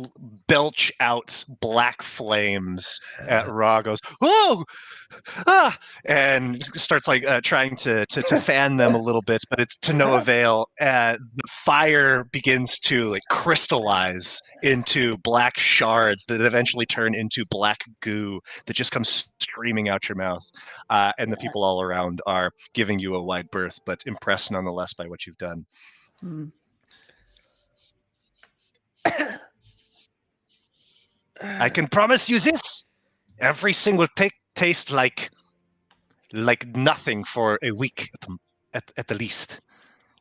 belch out black flames at Ra. Goes, oh, and starts trying to fan them a little bit, but it's to no avail. The fire begins to crystallize into black shards that eventually turn into black goo that just comes streaming out your mouth. And the people all around are giving you a wide berth, but impressed nonetheless by what you've done. I can promise you this: every single taste like nothing for a week at the least.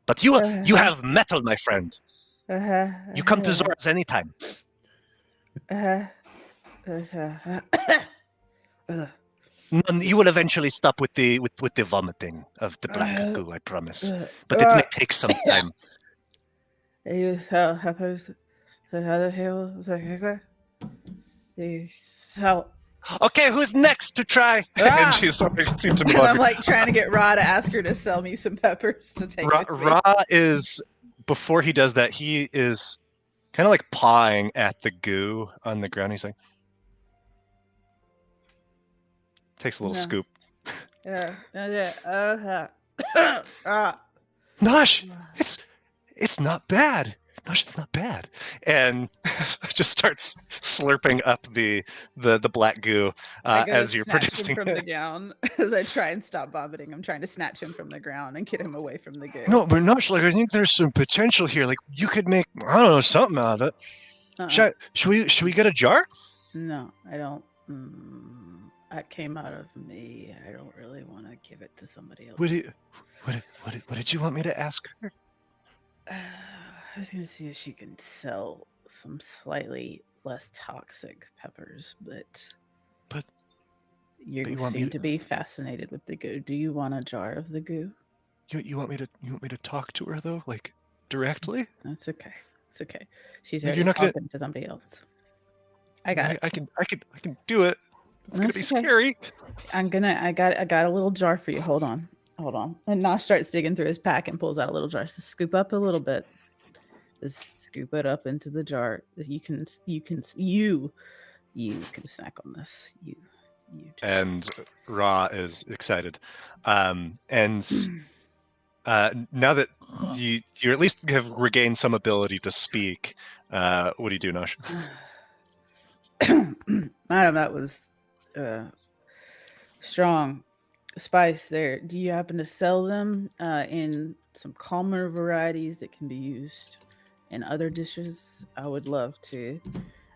But you have metal, my friend. You come to Zora's anytime. You will eventually stop with the vomiting of the black goo, I promise. But it may take some time. Okay, who's next to try? And she sort of seems to move on. I'm trying to get Ra to ask her to sell me some peppers to take. Ra is, before he does that, he is kind of pawing at the goo on the ground. He's like, takes a little scoop. Nosh, it's not bad. Nosh, it's not bad. And just starts slurping up the black goo as you're producing him from the ground. As I try and stop vomiting, I'm trying to snatch him from the ground and get him away from the goo. No, but Nosh, I think there's some potential here. You could make, I don't know, something out of it. Should we get a jar? No, I don't. That came out of me. I don't really want to give it to somebody else. What did you want me to ask her? I was going to see if she can sell some slightly less toxic peppers, but you seem to be fascinated with the goo. Do you want a jar of the goo? You want me to talk to her though, directly? That's okay. It's okay. She's already talking to somebody else. I got it. I can do it. It's gonna be scary. I got a little jar for you. Hold on. And Nosh starts digging through his pack and pulls out a little jar. So scoop up a little bit. Just scoop it up into the jar. You can snack on this. You and Ra is excited. And now that you at least have regained some ability to speak, what do you do, Nosh? Madam, that was strong spice there. Do you happen to sell them in some calmer varieties that can be used in other dishes? I would love to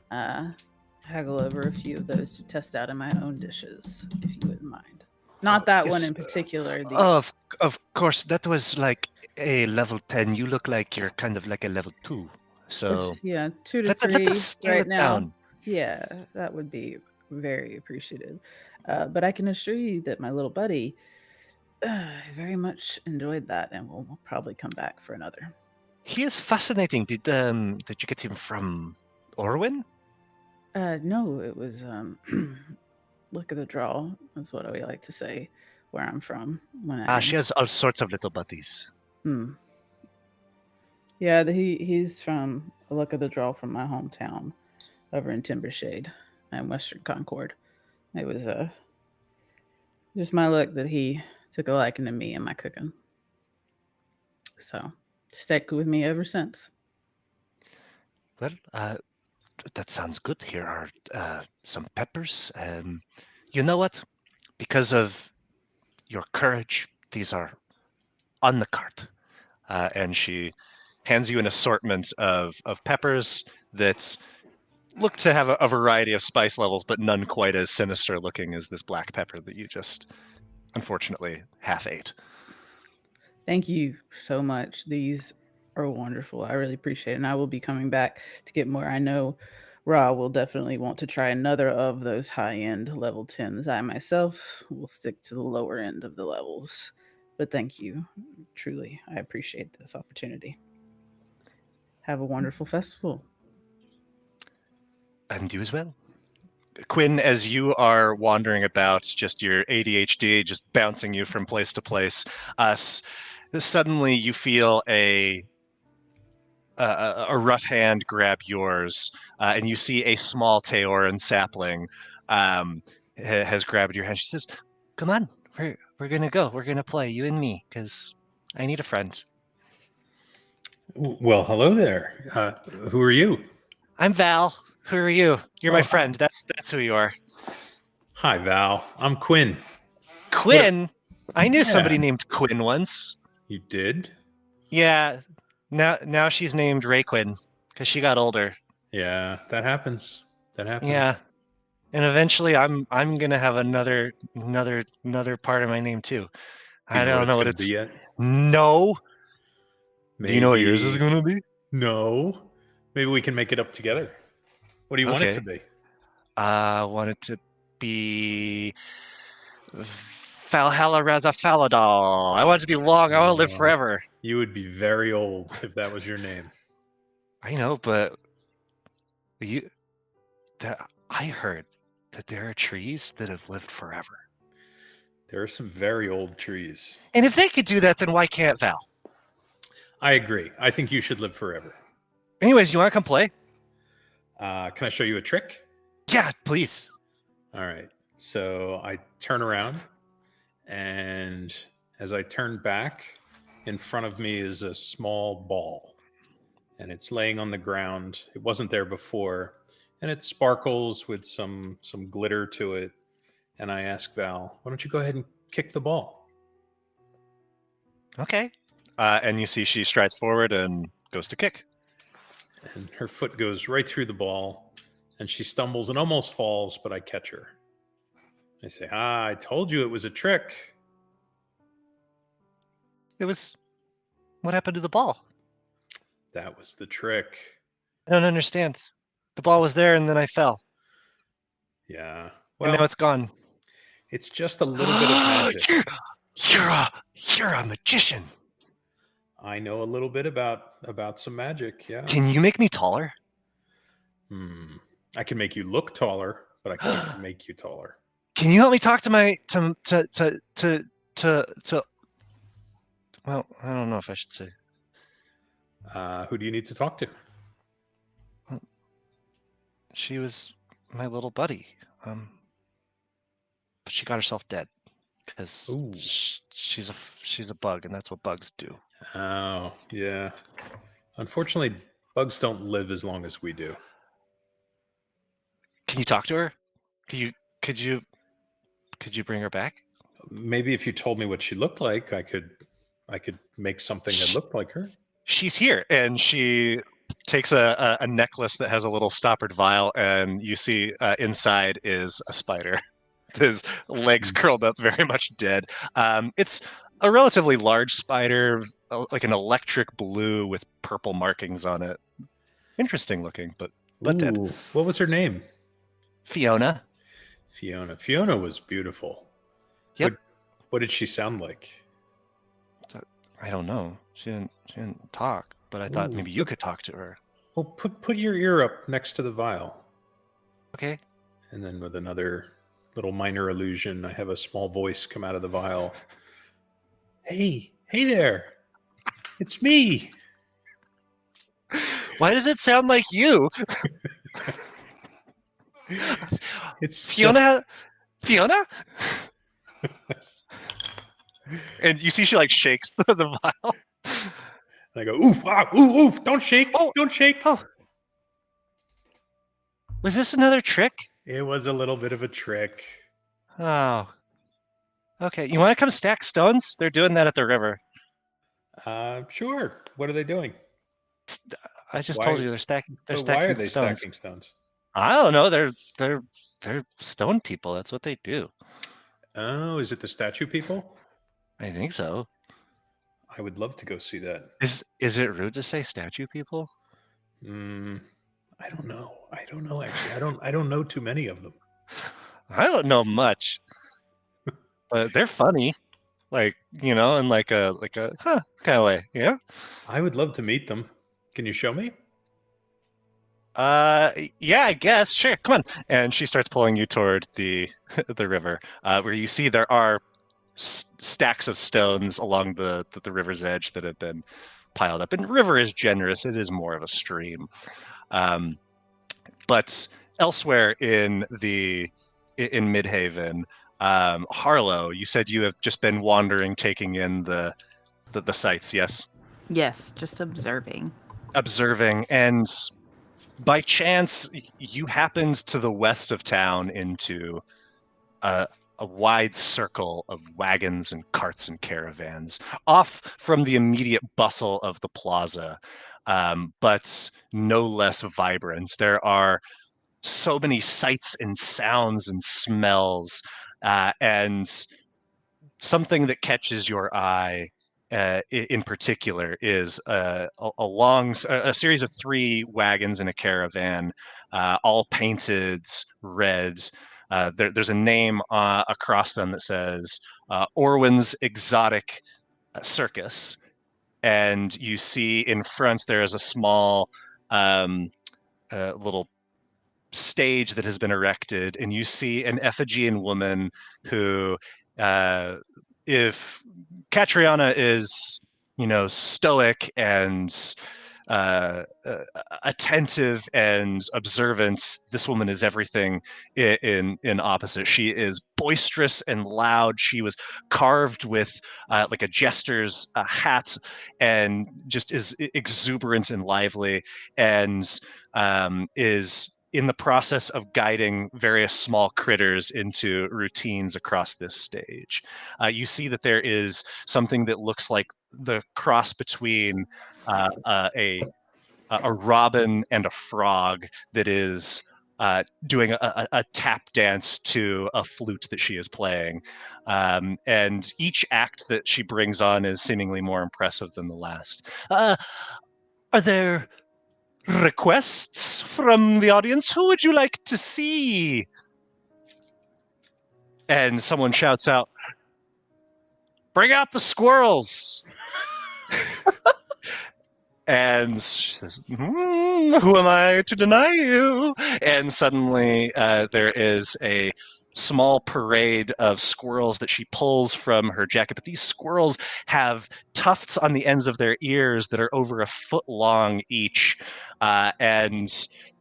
haggle over a few of those to test out in my own dishes, if you wouldn't mind. Not that one in particular. Of course, that was a level 10. You look like you're kind of like a level 2. So It's, yeah, 2 to let 3 us scale right it now. down. Yeah, that would be very appreciative. But I can assure you that my little buddy very much enjoyed that and will probably come back for another. He is fascinating. Did you get him from Orwin? No, it was look at the draw. That's what I like to say where I'm from. She has all sorts of little buddies. Hmm. Yeah, he's from a look of the draw from my hometown over in Timbershade and Western Concord. It was just my luck that he took a liking to me and my cooking. So stuck with me ever since. Well, that sounds good. Here are some peppers. You know what? Because of your courage, these are on the cart. And she hands you an assortment of peppers that look to have a variety of spice levels, but none quite as sinister looking as this black pepper that you just, unfortunately, half ate. Thank you so much. These are wonderful. I really appreciate it. And I will be coming back to get more. I know Ra will definitely want to try another of those high-end level 10s. I myself will stick to the lower end of the levels. But thank you. Truly, I appreciate this opportunity. Have a wonderful festival. And you as well. Quinn, as you are wandering about, just your ADHD just bouncing you from place to place, suddenly you feel a rough hand grab yours, and you see a small Teoran sapling has grabbed your hand. She says, "Come on, we're gonna go. We're gonna play, you and me, because I need a friend." Well, hello there. Who are you? I'm Val. Who are you? You're my friend. That's who you are. Hi, Val. I'm Quinn. Quinn? I knew Yeah. somebody named Quinn once. You did? Yeah. Now she's named Rayquin because she got older. Yeah, that happens. That happens. Yeah. And eventually I'm gonna have another part of my name too. I don't know what it's be yet? No. Maybe... Do you know what yours is gonna be? No. Maybe we can make it up together. What do you want it to be? I want it to be Valhalla Raza Faladol. I want it to be long. I want to live forever. You would be very old if that was your name. I know, but I heard that there are trees that have lived forever. There are some very old trees. And if they could do that, then why can't Val? I agree. I think you should live forever. Anyways, you want to come play? Can I show you a trick? Yeah, please. All right. So I turn around, and as I turn back, in front of me is a small ball, and it's laying on the ground. It wasn't there before, and it sparkles with some glitter to it. And I ask Val, why don't you go ahead and kick the ball? Okay. And you see she strides forward and goes to kick. And her foot goes right through the ball, and she stumbles and almost falls, but I catch her. I say, I told you it was a trick. What happened to the ball? That was the trick. I don't understand. The ball was there and then I fell. Yeah. Well, and now it's gone. It's just a little bit of magic. You're a magician. I know a little bit about some magic, yeah. Can you make me taller? I can make you look taller, but I can't make you taller. Can you help me talk to my well, I don't know if I should say. Who do you need to talk to? She was my little buddy. But she got herself dead because she's a bug, and that's what bugs do. Oh, yeah. Unfortunately, bugs don't live as long as we do. Can you talk to her? Could you bring her back? Maybe if you told me what she looked like, I could make something that looked like her. She's here, and she takes a necklace that has a little stoppered vial, and you see inside is a spider. His legs curled up, very much dead. It's a relatively large spider, like an electric blue with purple markings on it. Interesting looking, but dead. Ooh, what was her name? Fiona. Fiona. Fiona was beautiful. Yep. What did she sound like? I don't know. She didn't talk, but I thought Ooh, maybe you could talk to her. Oh, put your ear up next to the vial. Okay. And then with another little minor illusion, I have a small voice come out of the vial. Hey there. It's me. Why does it sound like you? It's Fiona. Fiona. And you see, she like shakes the vial. I go, oof, ah, ooh, oof, don't shake, don't shake. Oh, was this another trick? It was a little bit of a trick. Oh, okay. You want to come stack stones? They're doing that at the river. Sure. What are they doing? I just told you they're stacking. They're stacking why are they stones. stacking stones? I don't know. They're stone people. That's what they do. Oh, is it the statue people? I think so. I would love to go see that. Is it rude to say statue people? I don't know. Actually. I don't know too many of them. I don't know much, but they're funny, like in like a kind of way. Yeah. I would love to meet them. Can you show me? Yeah, I guess. Sure. Come on. And she starts pulling you toward the the river, where you see there are stacks of stones along the river's edge that have been piled up. And river is generous; it is more of a stream. But elsewhere in Midhaven, Harlow, you said you have just been wandering, taking in the sights. Yes. Yes, just observing. Observing, and by chance, you happened to the west of town into a wide circle of wagons and carts and caravans, off from the immediate bustle of the plaza, but no less vibrant. There are so many sights and sounds and smells, and something that catches your eye in particular is a series of 3 wagons and a caravan, all painted red. There's a name across them that says Orwin's Exotic Circus, and you see in front there is a small little stage that has been erected, and you see an Ephigean woman who, if Catriona is, stoic and attentive and observant, this woman is everything in opposite. She is boisterous and loud. She was carved with like a jester's hat, and just is exuberant and lively, and is in the process of guiding various small critters into routines across this stage. You see that there is something that looks like the cross between a robin and a frog that is doing a tap dance to a flute that she is playing. And each act that she brings on is seemingly more impressive than the last. Are there requests from the audience? Who would you like to see? And someone shouts out, "Bring out the squirrels!" And she says, "Who am I to deny you?" And suddenly there is a small parade of squirrels that she pulls from her jacket. But these squirrels have tufts on the ends of their ears that are over a foot long each. And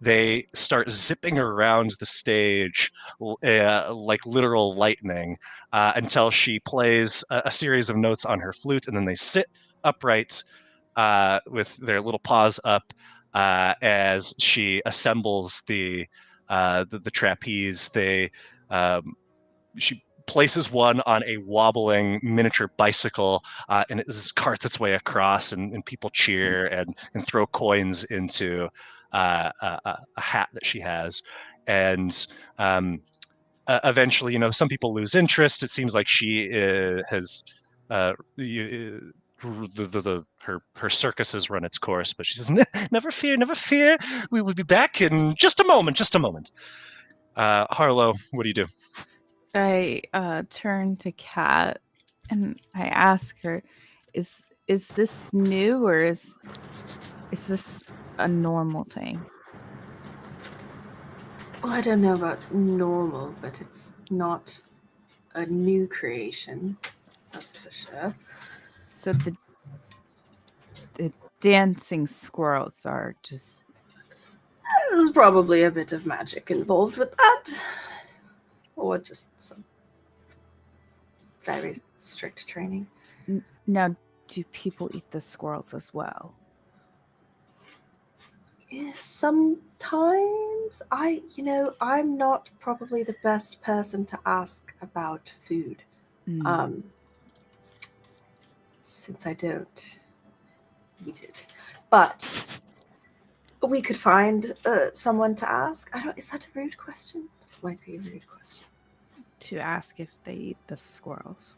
they start zipping around the stage like literal lightning until she plays a series of notes on her flute, and then they sit upright with their little paws up as she assembles the trapeze. She places one on a wobbling miniature bicycle, and it carts its way across, and people cheer and throw coins into a hat that she has. And eventually, some people lose interest. It seems like she has her circus has run its course, but she says, never fear, never fear. We will be back in just a moment, just a moment. Harlow, what do you do? I turn to Kat and I ask her, "Is this new, or is this a normal thing?" Well, I don't know about normal, but it's not a new creation. That's for sure. So the dancing squirrels are just There's probably a bit of magic involved with that. Or just some very strict training. now. Do people eat the squirrels as well? Sometimes I'm not probably the best person to ask about food. Since I don't eat it. But we could find someone to ask. Is that a rude question? It might be a rude question. To ask if they eat the squirrels.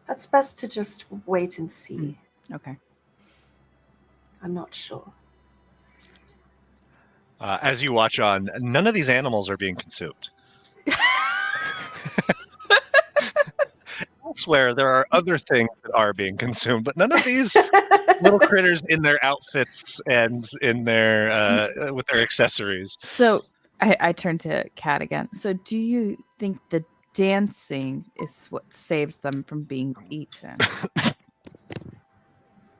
That's best to just wait and see. Okay. I'm not sure. As you watch on, none of these animals are being consumed. Elsewhere, there are other things that are being consumed, but none of these little critters in their outfits and in their with their accessories. So I turn to Kat again. So do you think the dancing is what saves them from being eaten?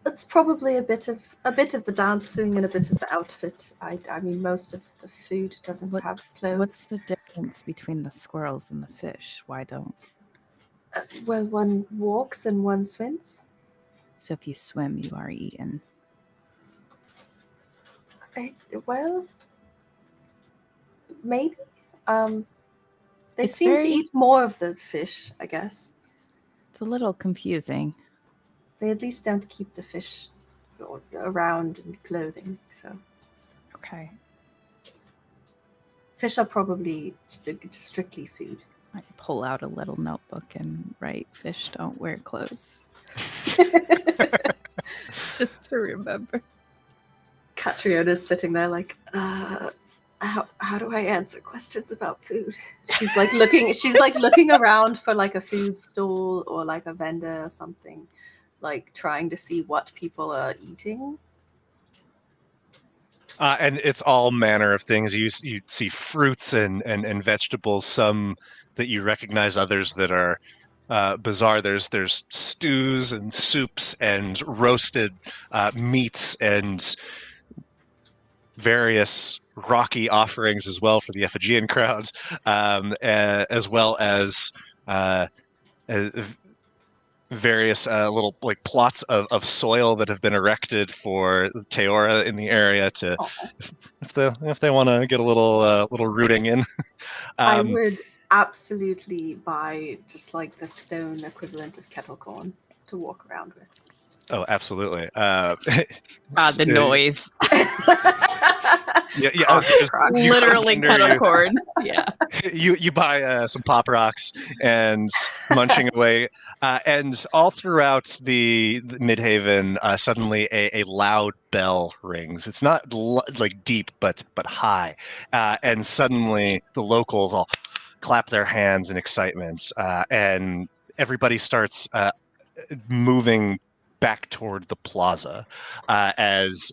It's probably a bit of the dancing and a bit of the outfit. I mean, most of the food doesn't have clothes. What's the difference between the squirrels and the fish? Why don't? Well, one walks and one swims. So if you swim, you are eaten. Well, maybe. They It's seem to very- eat more of the fish, I guess. It's a little confusing. They at least don't keep the fish around in clothing, so. Okay. Fish are probably strictly food. I pull out a little notebook and write, "Fish don't wear clothes." Just to remember. Catriona's sitting there like, how do I answer questions about food? She's like looking around for like a food stall or like a vendor or something, like trying to see what people are eating. And it's all manner of things. You see fruits and vegetables, some that you recognize, others that are bizarre. There's stews and soups and roasted meats and various rocky offerings as well for the Effigian crowds, as well as various little like plots of soil that have been erected for Teora in the area to if they want to get a little rooting in. I would absolutely buy just like the stone equivalent of kettle corn to walk around with. Oh, absolutely. The noise. Yeah. Literally kettle corn. Yeah. You buy some Pop Rocks and munching away, and all throughout the Midhaven, suddenly a loud bell rings. It's not like deep, but high, and suddenly the locals all clap their hands in excitement, and everybody starts moving back toward the plaza, as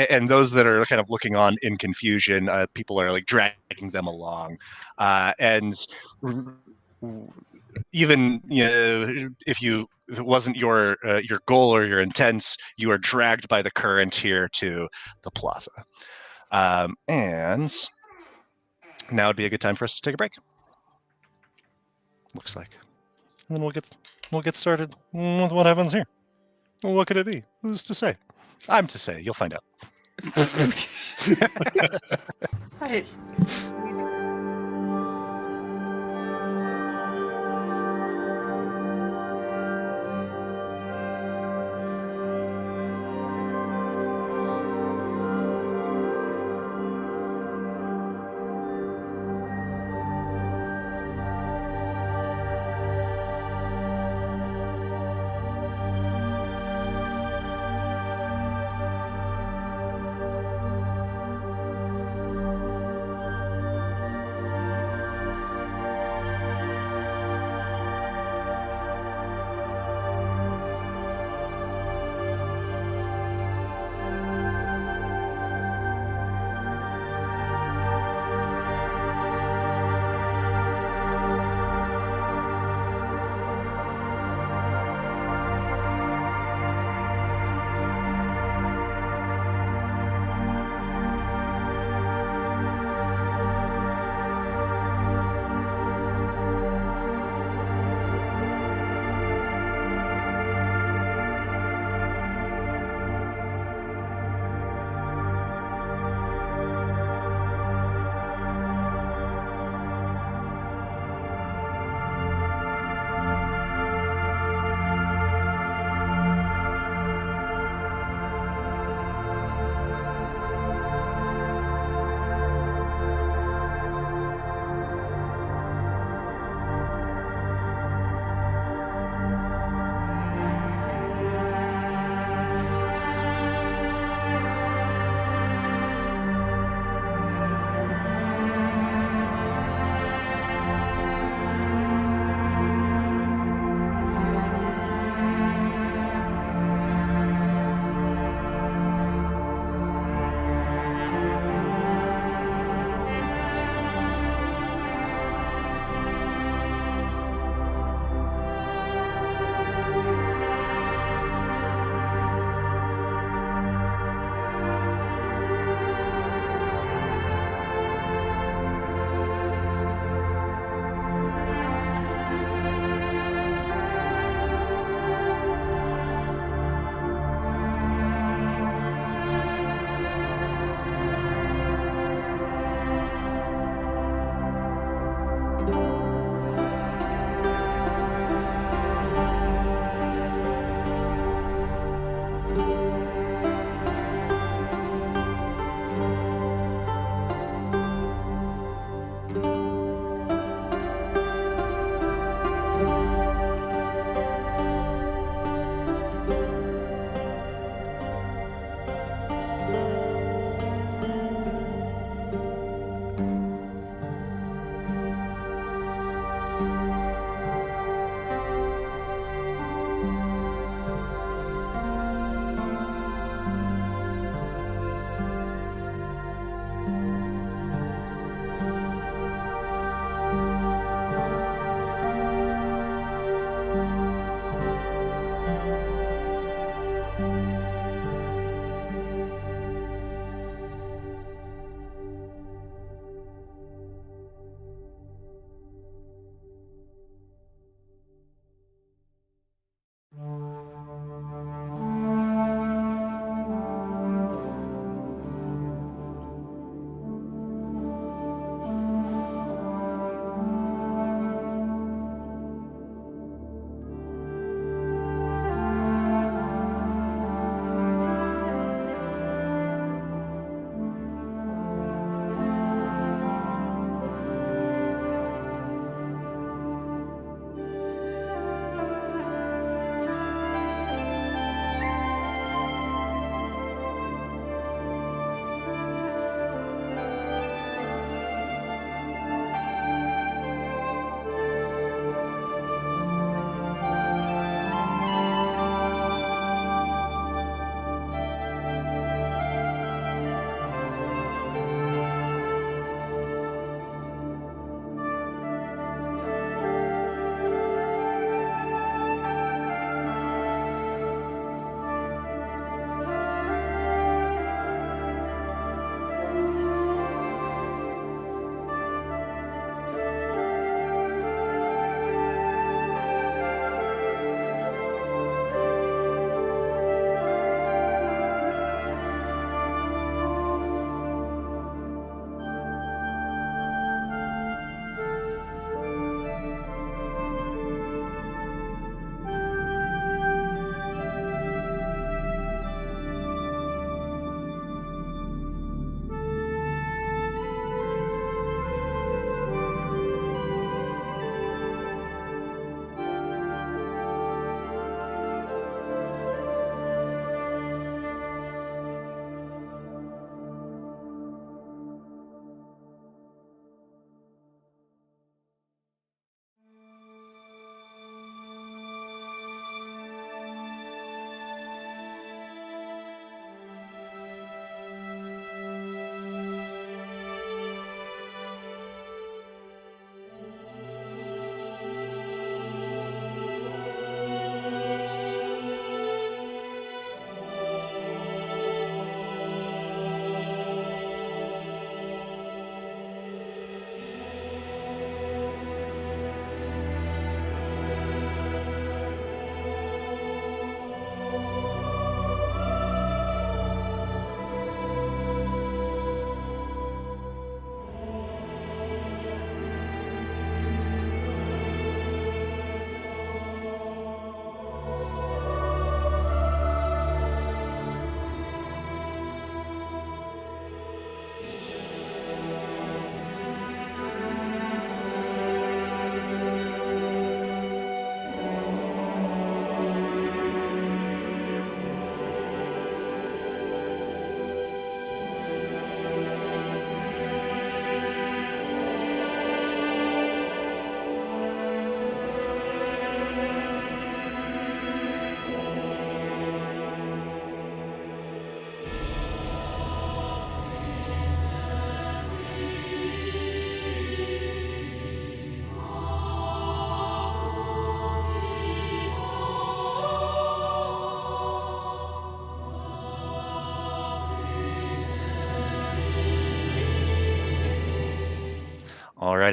and those that are kind of looking on in confusion, people are like dragging them along, and even if it wasn't your goal or your intent, you are dragged by the current here to the plaza, and now would be a good time for us to take a break. Looks like, and then we'll get started with what happens here. Well, what could it be? Who's to say? I'm to say. You'll find out. Right.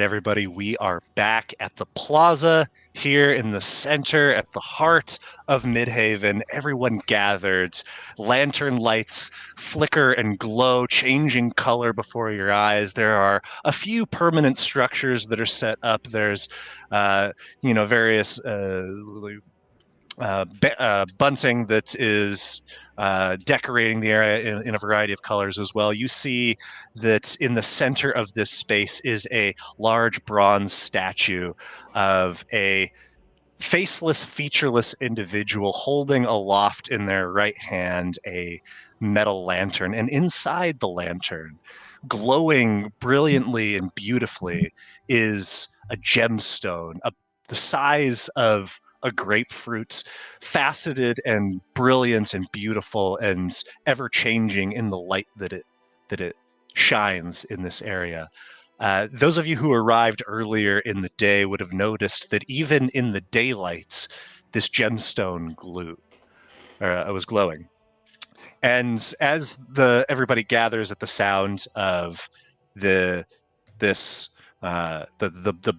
right, everybody, we are back at the plaza here in the center, at the heart of Midhaven. Everyone gathered. Lantern lights flicker and glow, changing color before your eyes. There are a few permanent structures that are set up. There's, various bunting that is decorating the area in a variety of colors as well. You see that in the center of this space is a large bronze statue of a faceless, featureless individual holding aloft in their right hand a metal lantern. And inside the lantern, glowing brilliantly and beautifully, is a gemstone, the size of a grapefruit, faceted and brilliant and beautiful and ever changing in the light that it shines in this area. Those of you who arrived earlier in the day would have noticed that even in the daylights, this gemstone was glowing. And as everybody gathers at the sound of the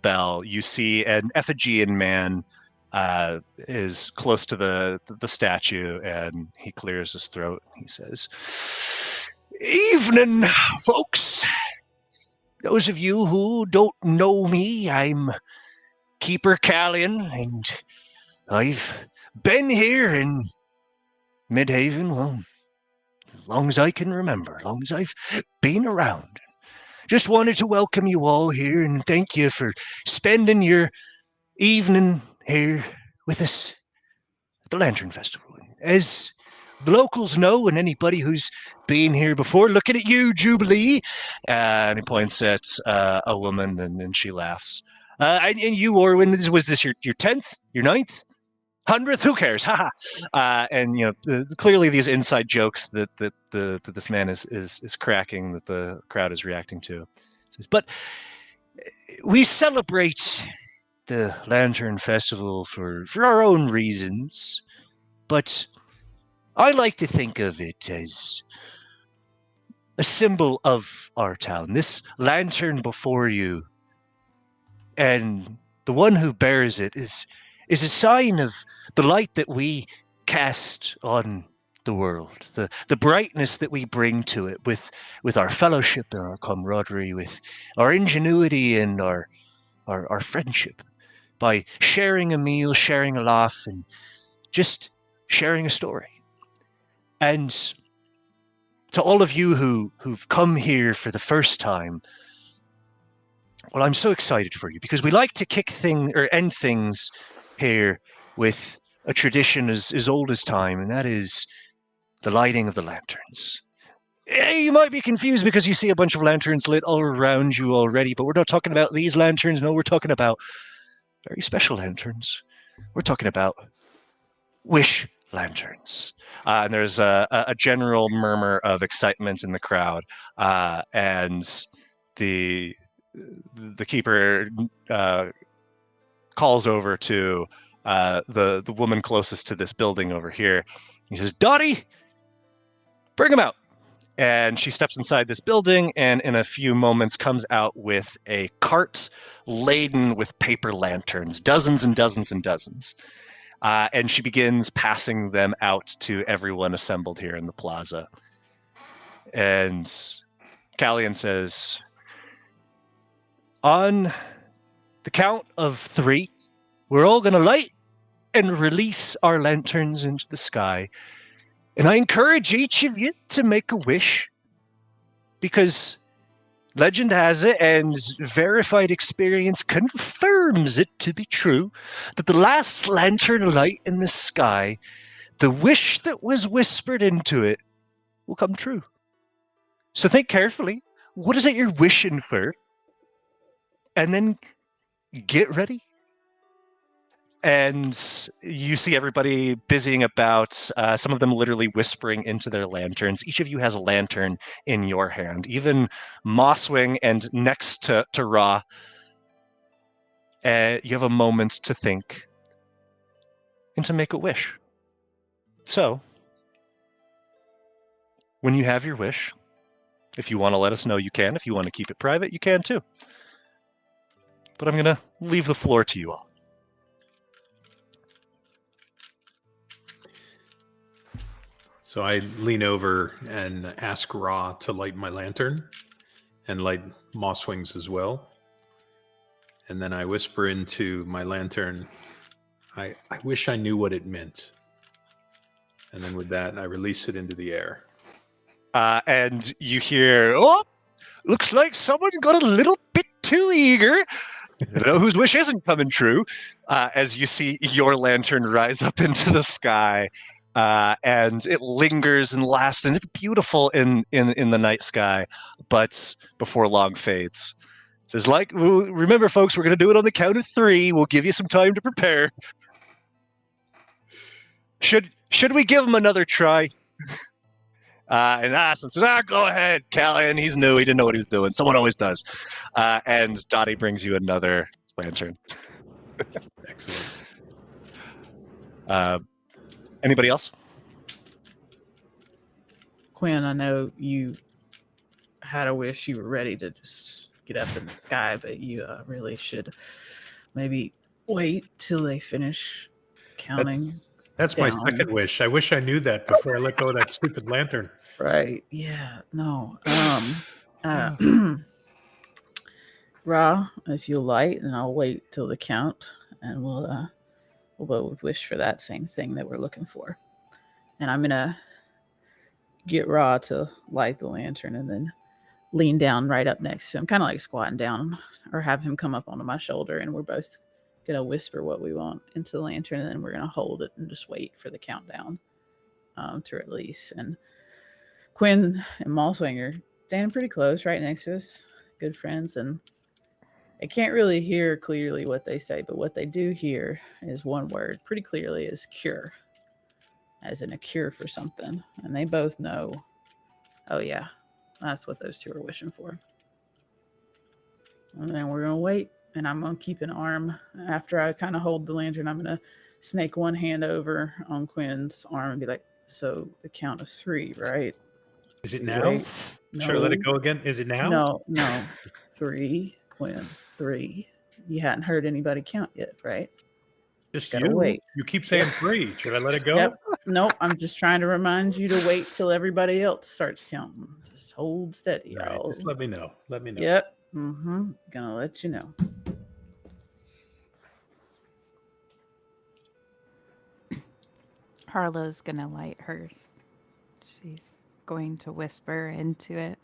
bell, you see an Ephigean man is close to the statue, and he clears his throat. He says, "Evening, folks. Those of you who don't know me, I'm Keeper Callion, and I've been here in Midhaven, well, as long as I can remember, as long as I've been around. Just wanted to welcome you all here and thank you for spending your evening here with us at the Lantern Festival. As the locals know, and anybody who's been here before, looking at you, Jubilee," and he points at a woman, and then she laughs. And you, Orwin, was this your 10th, your 9th, 100th? Who cares? Haha. And clearly these inside jokes that this man is cracking, that the crowd is reacting to. But we celebrate the Lantern Festival for our own reasons, but I like to think of it as a symbol of our town. This lantern before you, and the one who bears it is a sign of the light that we cast on the world, the brightness that we bring to it with our fellowship and our camaraderie, with our ingenuity and our friendship, by sharing a meal, sharing a laugh, and just sharing a story. And to all of you who've come here for the first time, well, I'm so excited for you, because we like to end things here with a tradition as old as time, and that is the lighting of the lanterns. You might be confused because you see a bunch of lanterns lit all around you already, but we're not talking about these lanterns. No, we're talking about very special lanterns. We're talking about wish lanterns. And there's a general murmur of excitement in the crowd, and the keeper calls over to the woman closest to this building over here. He says, "Dottie, bring him out." And she steps inside this building, and in a few moments comes out with a cart laden with paper lanterns, dozens and dozens and dozens. And she begins passing them out to everyone assembled here in the plaza. And Callion says, "On the count of 3, we're all going to light and release our lanterns into the sky. And I encourage each of you to make a wish, because legend has it, and verified experience confirms it to be true, that the last lantern light in the sky, the wish that was whispered into it, will come true. So think carefully. What is it you're wishing for? And then get ready." And you see everybody busying about, some of them literally whispering into their lanterns. Each of you has a lantern in your hand, even Mosswing, and next to Ra. You have a moment to think and to make a wish. So, when you have your wish, if you want to let us know, you can. If you want to keep it private, you can too. but I'm going to leave the floor to you all. So I lean over and ask Ra to light my lantern and light Mosswing's as well. And then I whisper into my lantern, I wish I knew what it meant. And then with that, I release it into the air. And you hear, oh, looks like someone got a little bit too eager. You know whose wish isn't coming true, as you see your lantern rise up into the sky. And it lingers and lasts, and it's beautiful in the night sky, but before long fades. It says, remember, folks, we're going to do it on the count of 3. We'll give you some time to prepare. Should we give him another try? And Aslan says, go ahead, Callan. He's new. He didn't know what he was doing. Someone always does. And Dottie brings you another lantern. Excellent. Anybody else? Quinn, I know you had a wish you were ready to just get up in the sky, but you really should maybe wait till they finish counting. That's my second wish. I wish I knew that before I let go of that stupid lantern. Right. Yeah. No. Ra, if you'll light, then I'll wait till the count, and we'll both wish for that same thing that we're looking for. And I'm gonna get Ra to light the lantern, and then lean down right up next to him, kind of like squatting down, or have him come up onto my shoulder, and we're both gonna whisper what we want into the lantern, and then we're gonna hold it and just wait for the countdown to release. And Quinn and Mosswinger standing pretty close right next to us, good friends, and I can't really hear clearly what they say, but what they do hear is one word pretty clearly, is cure, as in a cure for something. And they both know, oh yeah, that's what those two are wishing for. And then we're going to wait, and I'm going to keep an arm. After I kind of hold the lantern, I'm going to snake one hand over on Quinn's arm and be like, so the count of 3, right? Is it now? Right? Should I let it go again? Is it now? No. 3, Quinn. 3. You hadn't heard anybody count yet, right? Just gotta you. wait. You keep saying 3. Should I let it go? Yep. Nope. I'm just trying to remind you to wait till everybody else starts counting. Just hold steady, All right, y'all. just let me know. Let me know. Yep. Gonna let you know. Harlow's gonna light hers. She's going to whisper into it.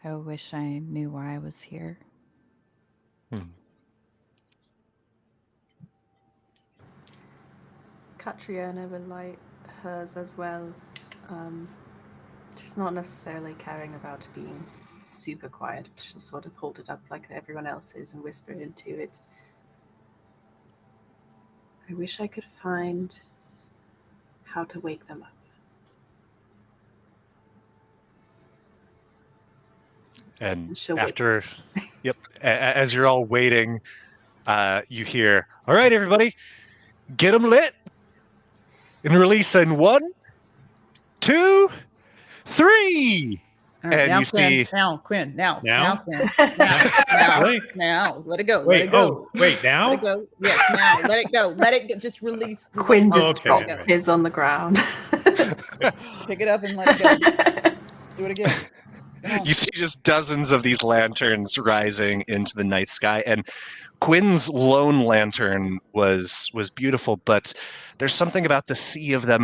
I wish I knew why I was here. Catriona will light hers as well. She's not necessarily caring about being super quiet, but she'll sort of hold it up like everyone else is and whisper into it. I wish I could find how to wake them up. And She'll after, as you're all waiting, you hear, all right, everybody, get them lit. And release in 1, 2, 3. All right, And now, you Quinn, see... now, Quinn, now, Now? Quinn, now, Really? now, let it go, Wait, let it go. wait, now? Let it go. Yes, now, let it go, let it go. Just release. Quinn just okay, dropped right. his on the ground. Pick it up and let it go. Do it again. Come on. You see just dozens of these lanterns rising into the night sky, and Quinn's lone lantern was beautiful, but there's something about the sea of them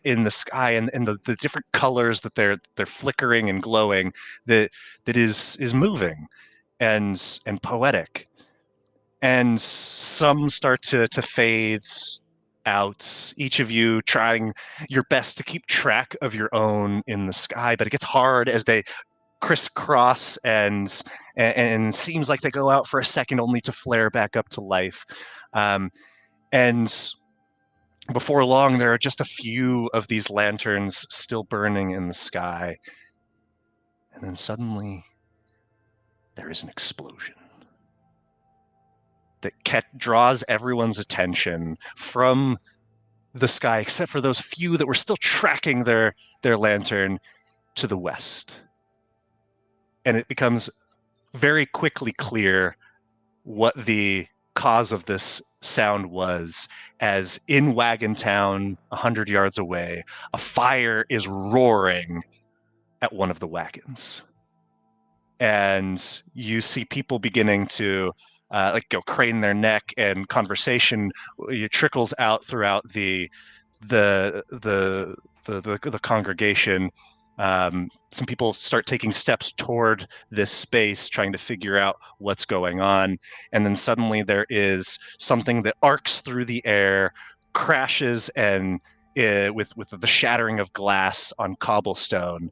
in the sky and the different colors that they're flickering and glowing that is moving and poetic. And some start to fade out, each of you trying your best to keep track of your own in the sky, but it gets hard as they crisscross and seems like they go out for a second only to flare back up to life. And before long, there are just a few of these lanterns still burning in the sky. And then suddenly, there is an explosion that draws everyone's attention from the sky, except for those few that were still tracking their lantern to the west. And it becomes very quickly clear what the cause of this sound was, as in Wagon Town, 100 yards away, a fire is roaring at one of the wagons. And you see people beginning to crane their neck, and conversation trickles out throughout the congregation. Some people start taking steps toward this space, trying to figure out what's going on. And then suddenly there is something that arcs through the air, crashes, and with the shattering of glass on cobblestone,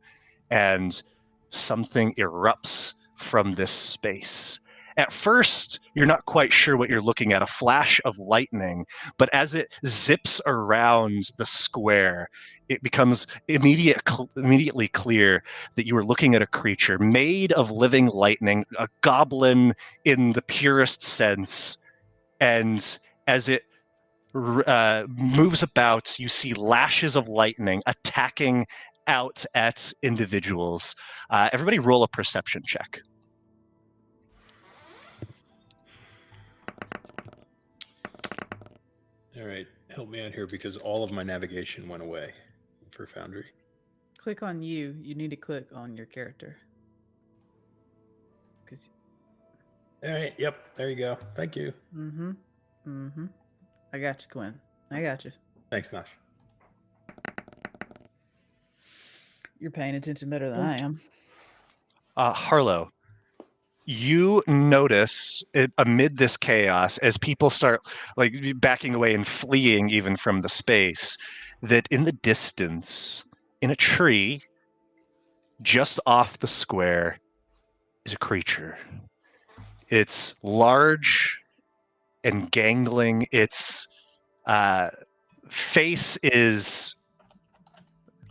and something erupts from this space. At first, you're not quite sure what you're looking at, a flash of lightning, but as it zips around the square, it becomes immediately clear that you are looking at a creature made of living lightning, a goblin in the purest sense. And as it moves about, you see lashes of lightning attacking out at individuals. Everybody roll a perception check. All right, help me out here because all of my navigation went away for Foundry. Click on you. You need to click on your character. All right, yep, there you go. Thank you. I got you, Quinn. I got you. Thanks, Nash. You're paying attention better than I am. Harlow, you notice amid this chaos, as people start backing away and fleeing even from the space, that in the distance, in a tree just off the square, is a creature. It's large and gangling. Its face is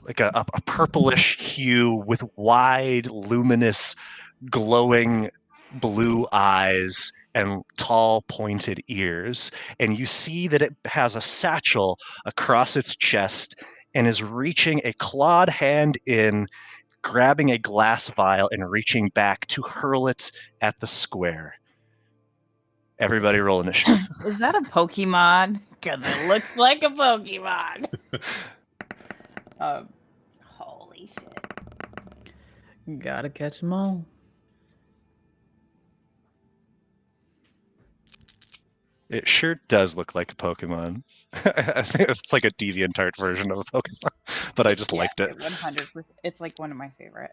like a purplish hue with wide, luminous, glowing blue eyes and tall, pointed ears. And you see that it has a satchel across its chest and is reaching a clawed hand in, grabbing a glass vial and reaching back to hurl it at the square. Everybody roll initiative. Is that a Pokemon? Because it looks like a Pokemon. Holy shit. Gotta catch them all. It sure does look like a Pokemon. I think it's like a DeviantArt version of a Pokemon, but I just liked it. 100%. It's like one of my favorite.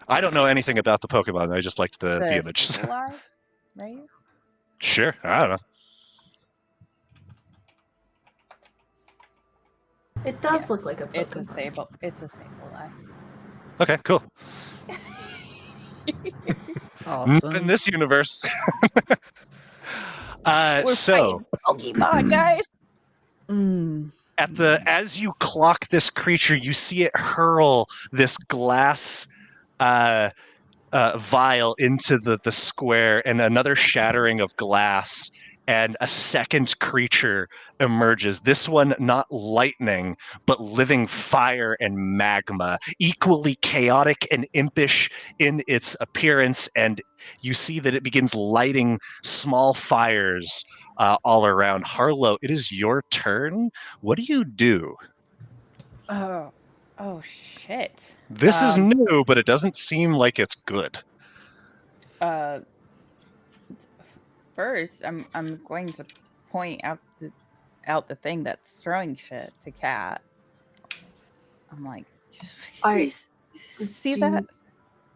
I don't know anything about the Pokemon. I just liked the image. Stelar, right? Sure, I don't know. It does look like a Pokemon. It's a Sable. It's a Sableye. Okay, cool. Awesome. In this universe. We're So Pokemon, guys. as you clock this creature, you see it hurl this glass vial into the square, and another shattering of glass, and a second creature emerges. This one not lightning, but living fire and magma, equally chaotic and impish in its appearance. And you see that it begins lighting small fires all around. Harlow, it is your turn. What do you do? Oh shit. This is new, but it doesn't seem like it's good. First, I'm going to point out the thing that's throwing shit to Cat. I'm like, see that?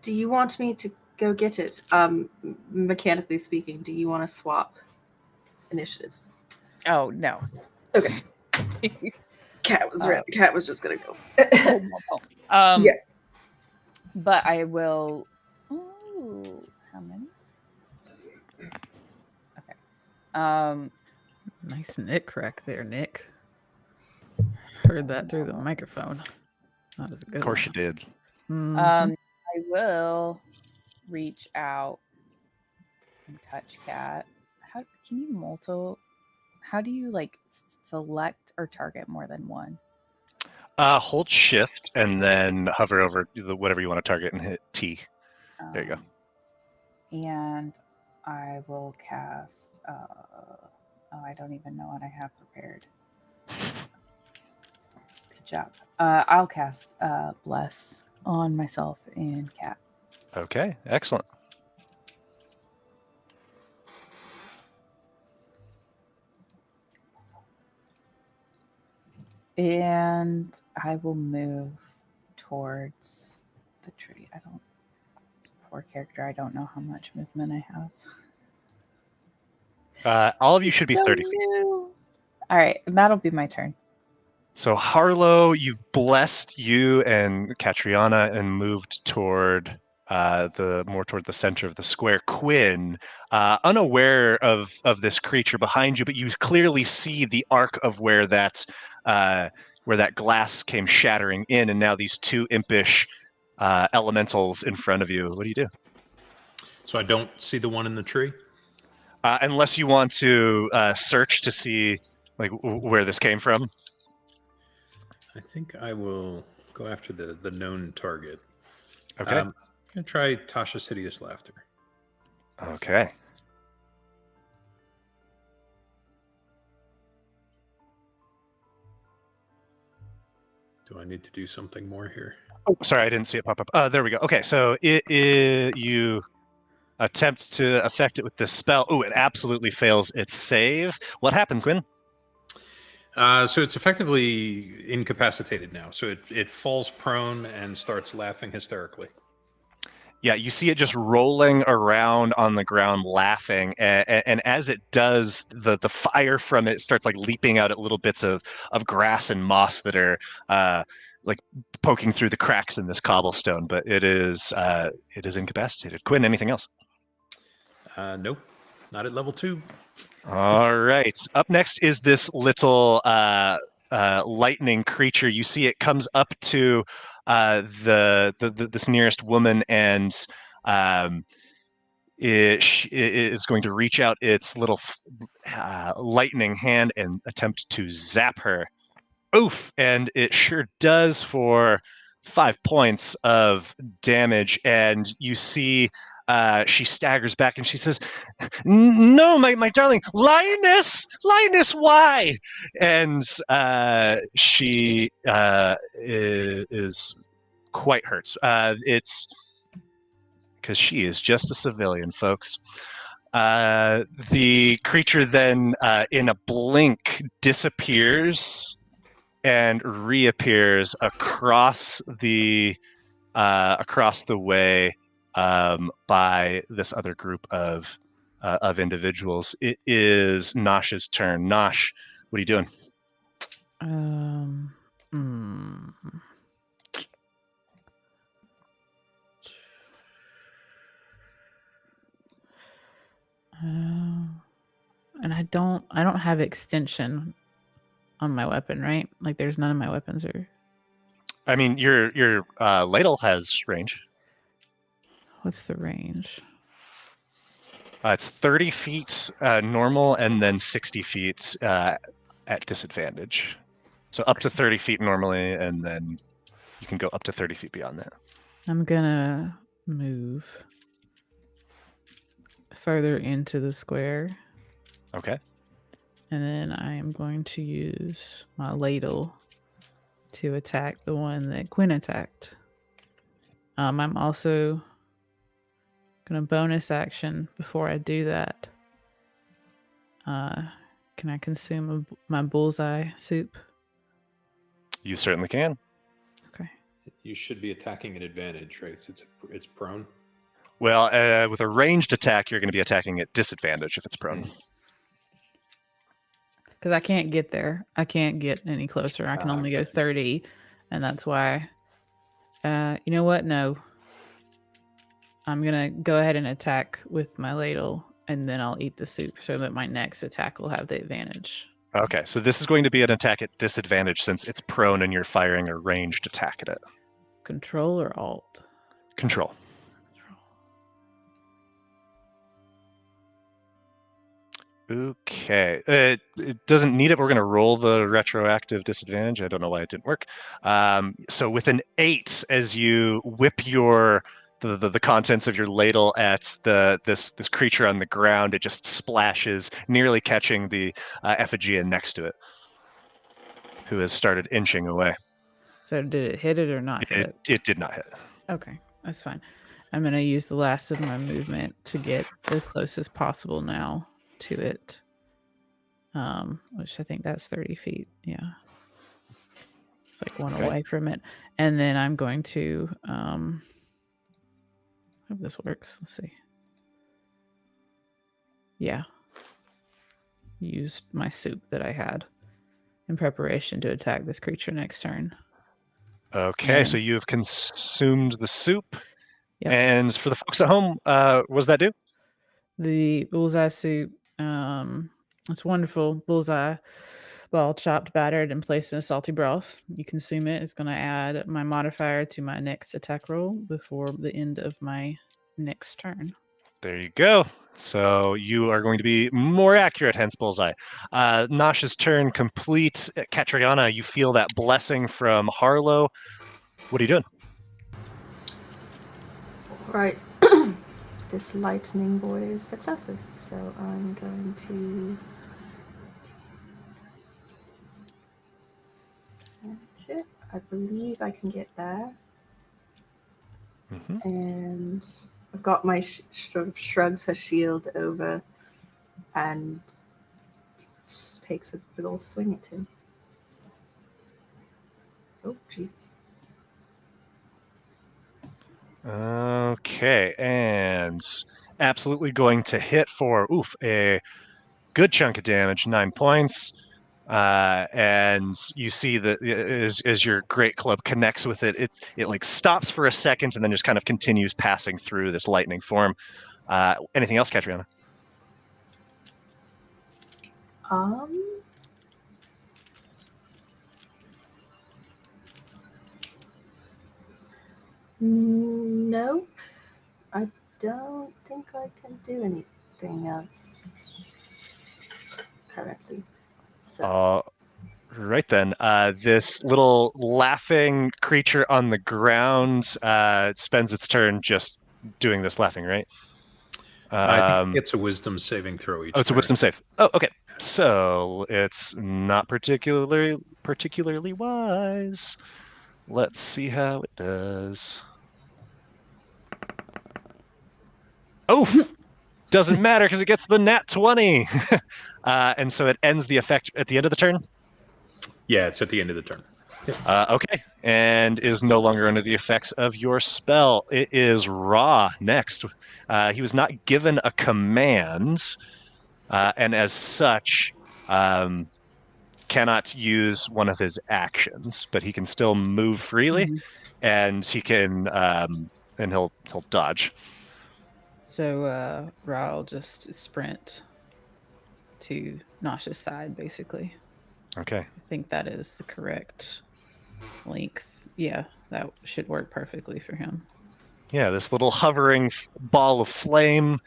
Do you want me to go get it? Mechanically speaking, do you want to swap initiatives? Oh no. Okay. Cat was ready. Cat was just gonna go. Yeah. But I will. Ooh, how many? Okay. Nice Nick crack there, Nick. Heard that through the microphone. That was a good Of course one. you did. Mhm. I will reach out and touch Cat. How can you how do you select or target more than one? Hold shift and then hover over whatever you want to target and hit T. There you go. And I will cast. I don't even know what I have prepared. Good job. I'll cast Bless on myself and Cat. Okay, excellent. And I will move towards the tree. This poor character, I don't know how much movement I have. All of you should be So 30 feet. new. All right, and that'll be my turn. So Harlow, you've blessed you and Catriona and moved toward toward the center of the square. Quinn, unaware of this creature behind you, but you clearly see the arc of where that glass came shattering in, and now these two impish elementals in front of you. What do you do? So I don't see the one in the tree? Unless you want to search to see like where this came from. I think I will go after the known target. Okay. I'm going to try Tasha's Hideous Laughter. Okay. Do I need to do something more here? Oh, sorry, I didn't see it pop up. There we go. Okay, so you attempt to affect it with this spell. Oh, it absolutely fails its save. What happens, Quinn? So it's effectively incapacitated now. So it falls prone and starts laughing hysterically. Yeah, you see it just rolling around on the ground laughing, and as it does, the fire from it starts like leaping out at little bits of grass and moss that are like poking through the cracks in this cobblestone, but it is incapacitated. Quinn, anything else? Nope, not at level 2. All right. Up next is this little lightning creature. You see it comes up to this nearest woman, and it is going to reach out its little lightning hand and attempt to zap her. Oof! And it sure does for 5 points of damage. And you see she staggers back and she says, "No, my darling, Lioness, why?" And she is quite hurt. It's because she is just a civilian, folks. The creature then, in a blink, disappears and reappears across the way by this other group of individuals. It is Nosh's turn. Nosh, what are you doing? And I don't have extension on my weapon, right? Like there's none of my weapons are. I mean, your ladle has range. What's the range? It's 30 feet normal, and then 60 feet at disadvantage. So up to 30 feet normally, and then you can go up to 30 feet beyond that. I'm gonna move further into the square. Okay. And then I am going to use my ladle to attack the one that Quinn attacked. I'm also going to bonus action before I do that. Can I consume my bullseye soup? You certainly can. Okay. You should be attacking at advantage, right? It's prone. Well, with a ranged attack, you're going to be attacking at disadvantage if it's prone. Because I can't get there. I can't get any closer. I can only go 30. And that's why... you know what? No. I'm going to go ahead and attack with my ladle, and then I'll eat the soup so that my next attack will have the advantage. Okay, so this is going to be an attack at disadvantage since it's prone and you're firing a ranged attack at it. Control or Alt? Control. Okay, it doesn't need it. We're going to roll the retroactive disadvantage. I don't know why it didn't work. So with an 8, as you whip your the contents of your ladle at this creature on the ground. It just splashes, nearly catching the effigy next to it, who has started inching away. So did it hit it or not hit it? It did not hit. Okay, that's fine. I'm going to use the last of my movement to get as close as possible now to it. Which I think that's 30 feet. Yeah. It's like one away from it. And then I'm going to, hope this works. Let's see. Yeah. Used my soup that I had in preparation to attack this creature next turn. Okay, so you have consumed the soup. Yep. And for the folks at home, what does that do? The bullseye soup, it's wonderful. Bullseye ball chopped, battered, and placed in a salty broth. You consume it. It's going to add my modifier to my next attack roll before the end of my next turn. There you go. So you are going to be more accurate, hence bullseye. Nosh's turn complete. Catriona, you feel that blessing from Harlow. What are you doing? Right. This lightning boy is the closest, so I'm going to catch it. I believe I can get there. Mm-hmm. And I've got my sort of shrugs her shield over and takes a big old swing at him. Oh, Jesus. Okay, and absolutely going to hit for a good chunk of damage, 9 points. And you see that as your great club connects with it, it like stops for a second and then just kind of continues passing through this lightning form. Anything else, Catriona? Nope. I don't think I can do anything else currently. So. Right then. This little laughing creature on the ground spends its turn just doing this laughing, right? I think it's a wisdom saving throw each. Oh, it's a wisdom save. Oh, okay. So it's not particularly wise. Let's see how it does. Oh, doesn't matter because it gets the nat 20. And so it ends the effect at the end of the turn? Yeah, it's at the end of the turn. Okay, and is no longer under the effects of your spell. It is Ra next. He was not given a command, and as such, cannot use one of his actions, but he can still move freely, and he can, and he'll dodge. So Ra will just sprint to Nosh's side, basically. Okay. I think that is the correct length. Yeah, that should work perfectly for him. Yeah, this little hovering ball of flame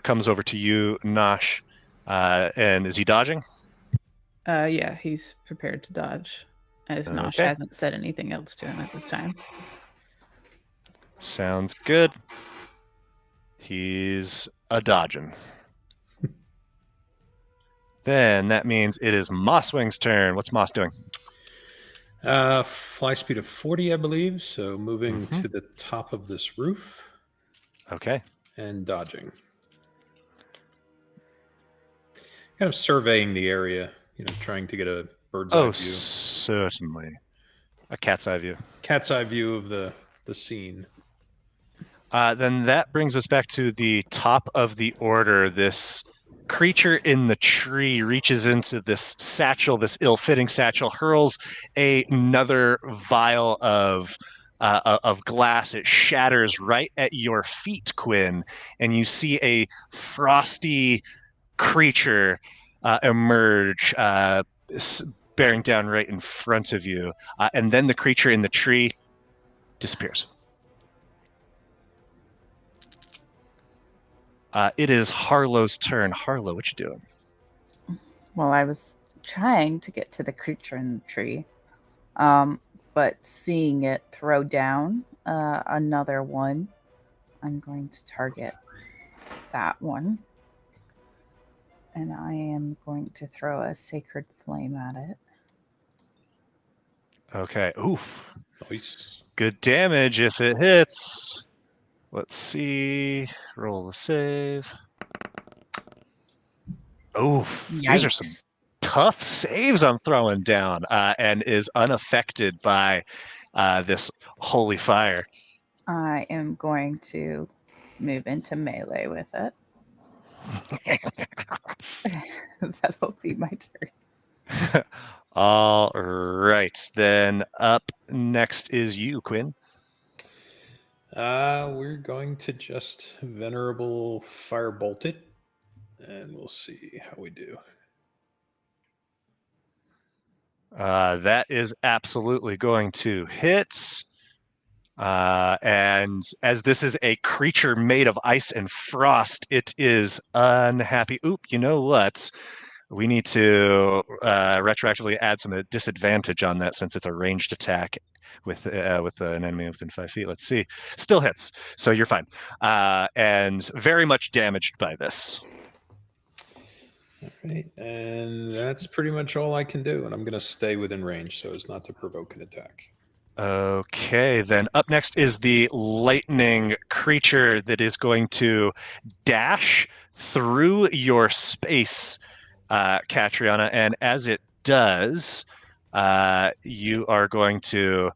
comes over to you, Nosh. And is he dodging? Yeah, he's prepared to dodge, as Nosh hasn't said anything else to him at this time. Sounds good. He's a dodging. Then that means it is Mosswing's turn. What's Moss doing? Fly speed of 40, I believe. So moving to the top of this roof. Okay. And dodging. Kind of surveying the area, trying to get a bird's eye view. Oh, certainly. A cat's eye view. Cat's eye view of the scene. Then that brings us back to the top of the order. This creature in the tree reaches into this satchel, this ill-fitting satchel, hurls another vial of glass. It shatters right at your feet, Quinn, and you see a frosty creature emerge, bearing down right in front of you. And then the creature in the tree disappears. It is Harlow's turn. Harlow, what you doing? Well, I was trying to get to the creature in the tree, but seeing it throw down another one, I'm going to target that one. And I am going to throw a sacred flame at it. Okay. Oof. Nice. Good damage if it hits. Let's see. Roll the save. Oof. These are some Yikes. tough saves I'm throwing down, and is unaffected by this holy fire. I am going to move into melee with it. That'll be my turn. All right. Then up next is you, Quinn. We're going to just Venerable Firebolt it, and we'll see how we do. That is absolutely going to hit. And as this is a creature made of ice and frost, it is unhappy. Oop, you know what? We need to retroactively add some disadvantage on that since it's a ranged attack with an enemy within 5 feet. Let's see. Still hits, so you're fine. And very much damaged by this. All right, and that's pretty much all I can do, and I'm going to stay within range so as not to provoke an attack. Okay, then up next is the lightning creature that is going to dash through your space, Catriona, and as it does, you are going to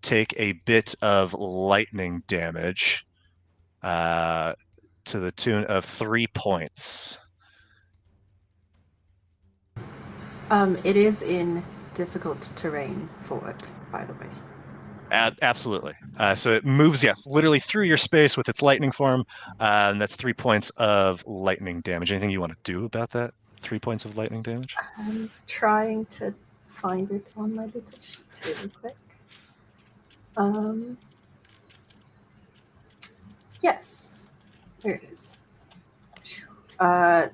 take a bit of lightning damage to the tune of 3 points. It is in difficult terrain for it, by the way. Absolutely. So it moves, literally through your space with its lightning form, and that's 3 points of lightning damage. Anything you want to do about that? 3 points of lightning damage? I'm trying to find it on my little sheet really quick. Yes, there it is.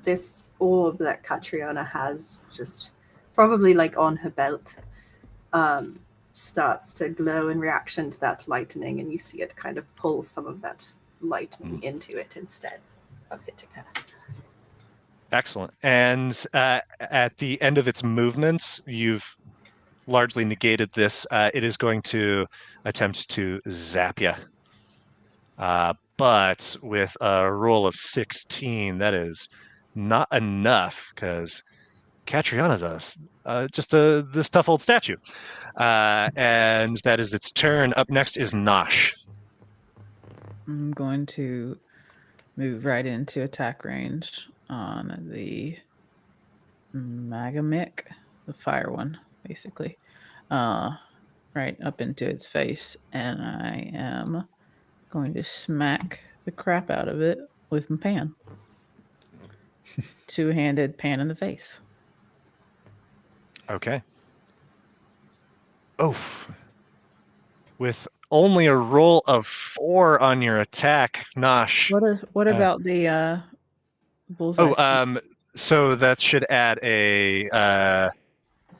This orb that Catriona has, just probably like on her belt, starts to glow in reaction to that lightning, and you see it kind of pull some of that lightning into it instead of hitting her. Excellent. And at the end of its movements, you've largely negated this. It is going to attempt to zap you. But with a roll of 16, that is not enough because Catriona's just this tough old statue. And that is its turn. Up next is Nosh. I'm going to move right into attack range on the Magamic, the fire one, basically. Right up into its face. And I am going to smack the crap out of it with my pan. Two-handed pan in the face. Okay. Oof. With only a roll of 4 on your attack, Nosh. What about the bullseye? So that should add add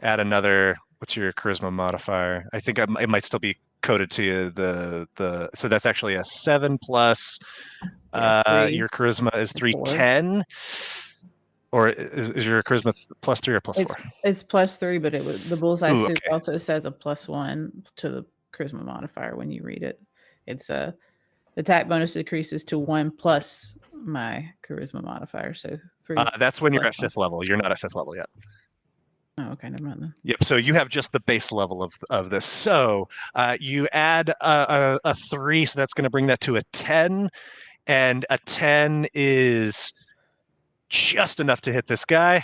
another. What's your charisma modifier? I think it might still be coded to you. So that's actually a 7 plus. Your charisma is 310. Or is your charisma plus 3 or plus 4? It's plus 3, but the bullseye suit also says a +1 to the charisma modifier when you read it. It's attack bonus decreases to 1 plus my charisma modifier. So 3. That's when you're at 5th level. You're not at 5th level yet. Oh, okay, never mind then. Yep. So you have just the base level of this. So you add a 3, so that's going to bring that to a 10, and a 10 is just enough to hit this guy.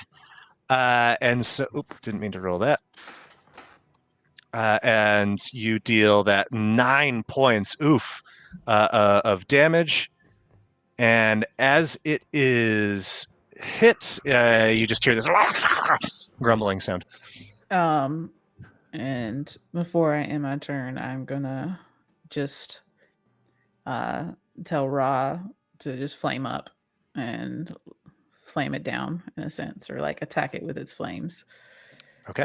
And so, didn't mean to roll that. And you deal that 9 points, of damage. And as it is hit, you just hear this grumbling sound. And before I end my turn, I'm gonna just tell Ra to just flame up and flame it down in a sense, or like attack it with its flames. Okay.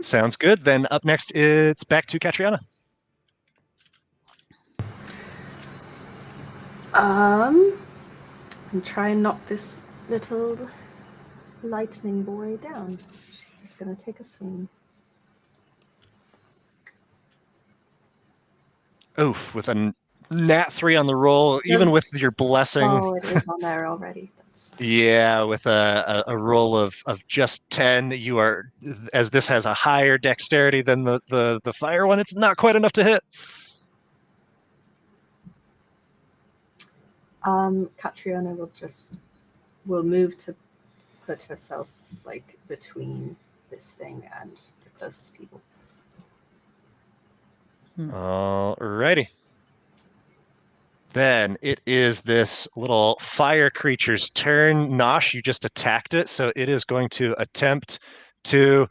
Sounds good. Then up next, it's back to Catriona. And try and knock this little lightning boy down. She's just gonna take a swing. Oof, with a nat 3 on the roll, even Yes. with your blessing. Oh, it is on there already. That's Yeah, with a roll of just 10, you are, as this has a higher dexterity than the fire one, it's not quite enough to hit. Catriona will move to put herself like between this thing and the closest people. Alrighty. Then it is this little fire creature's turn. Nosh, you just attacked it, so it is going to attempt to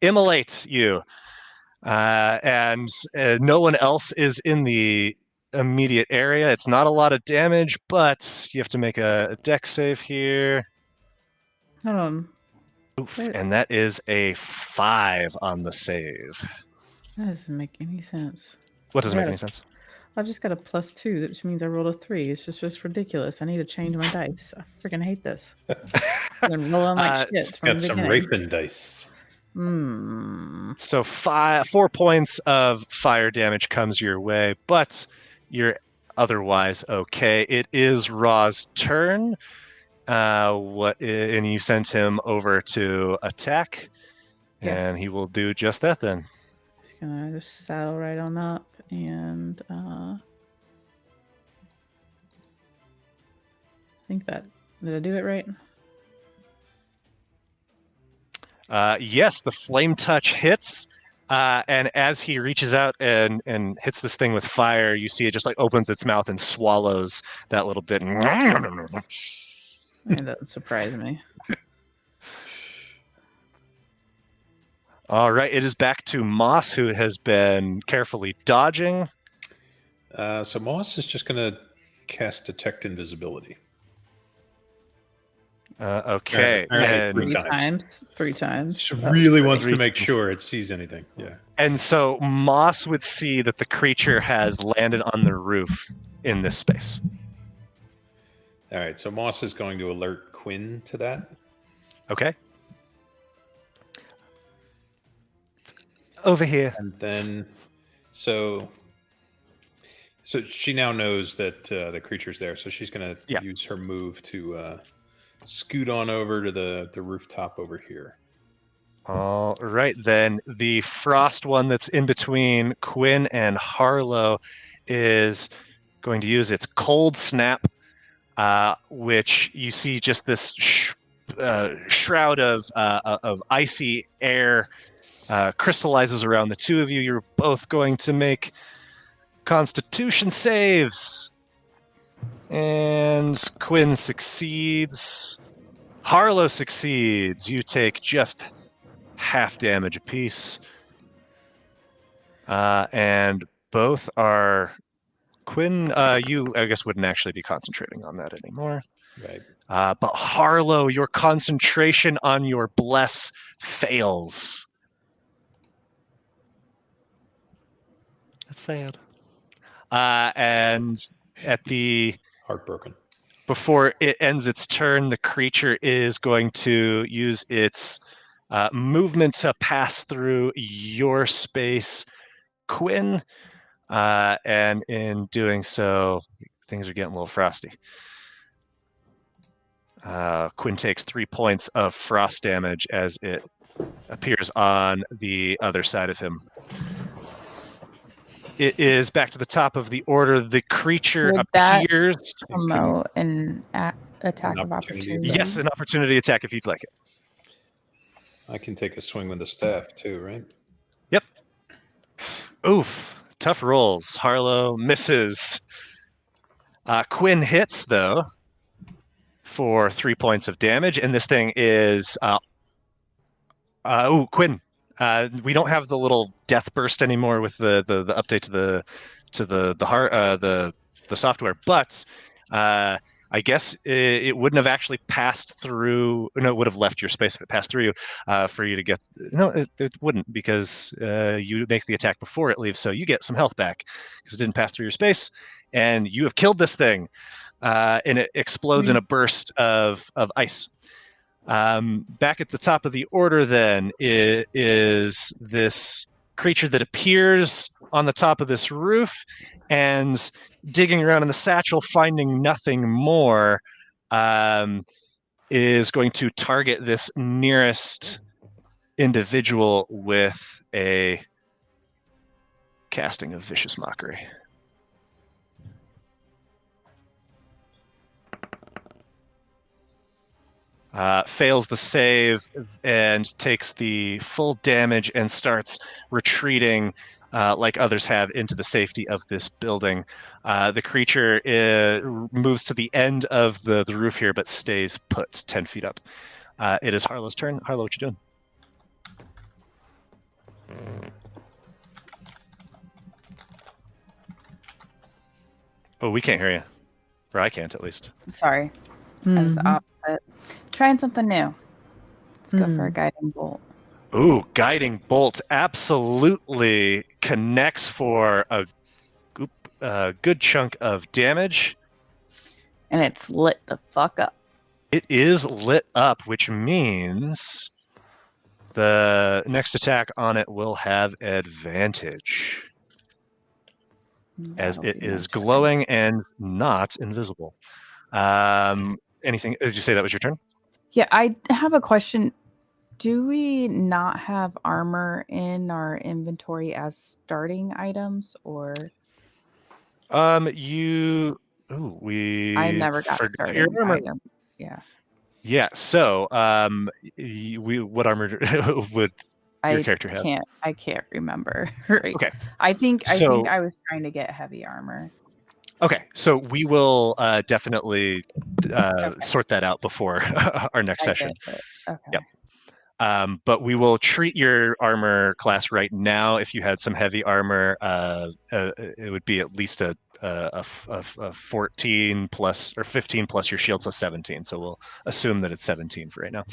immolate you. And no one else is in the immediate area. It's not a lot of damage, but you have to make a dex save here. Oof, Wait. and that is a 5 on the save. That doesn't make any sense. What doesn't make Yeah. any sense? I've just got a +2, which means I rolled a 3. It's just ridiculous. I need to change my dice. I freaking hate this. I'm rolling like shit from Got the some beginning. Rapin dice. So 4 points of fire damage comes your way, but you're otherwise okay. It is Ra's turn. And you sent him over to attack, Yeah. and he will do just that then. He's gonna just saddle right on up and I think that did I do it right? Yes, the flame touch hits, and as he reaches out and hits this thing with fire, you see it just like opens its mouth and swallows that little bit. That doesn't surprise me. All right, it is back to Moss, who has been carefully dodging. So Moss is just going to cast Detect Invisibility. Okay, Apparently and Three times. Just really wants to Three make times. sure it sees anything. Yeah. and so Moss would see that the creature has landed on the roof in this space. All right. So Moss is going to alert Quinn to that. Okay. Over here. And then, so she now knows that the creature's there. So she's going to Yeah. use her move to scoot on over to the rooftop over here. All right, then the frost one that's in between Quinn and Harlow is going to use its cold snap, which you see just this shroud of icy air crystallizes around the two of you. You're both going to make Constitution saves, and Quinn succeeds. Harlow succeeds. You take just half damage apiece. And both are... Quinn, you, I guess, wouldn't actually be concentrating on that anymore. Right. But Harlow, your concentration on your bless fails. That's sad. And at the... Heartbroken. Before it ends its turn, the creature is going to use its movement to pass through your space, Quinn. And in doing so, things are getting a little frosty. Quinn takes 3 points of frost damage as it appears on the other side of him. It is back to the top of the order. The creature Would that appears... promote an attack An of opportunity. opportunity. Yes, an opportunity attack if you'd like it. I can take a swing with the staff too, right? Yep. Oof. Tough rolls. Harlow misses. Quinn hits, though, for 3 points of damage, and this thing is... Quinn. We don't have the little death burst anymore with the update to the software, but I guess it wouldn't have actually passed through. No, it would have left your space if it passed through you for you to get. No, it wouldn't, because you make the attack before it leaves, so you get some health back because it didn't pass through your space, and you have killed this thing, and it explodes in a burst of ice. Back at the top of the order, then, is this creature that appears on the top of this roof, and digging around in the satchel, finding nothing more, is going to target this nearest individual with a casting of Vicious Mockery. Fails the save and takes the full damage and starts retreating like others have into the safety of this building. The creature moves to the end of the roof here, but stays put 10 feet up. It is Harlow's turn. Harlow, what you doing? Oh, we can't hear you. Or I can't, at least. Sorry. I was opposite. Trying something new. Let's go for a guiding bolt. Ooh, guiding bolt absolutely connects for a good chunk of damage. And it's lit the fuck up. It is lit up, which means the next attack on it will have advantage, as it is glowing and not invisible. Anything? Did you say that was your turn? Yeah, I have a question. Do we not have armor in our inventory as starting items, or? I never got a starting item. Yeah. Yeah. So, what armor would your character have? I can't remember. Right. Okay. I think I was trying to get heavy armor. Okay, so we will definitely sort that out before our next session. Okay. Yep. But we will treat your armor class right now. If you had some heavy armor, it would be at least a 14 plus or 15 plus your shield, so 17. So we'll assume that it's 17 for right now.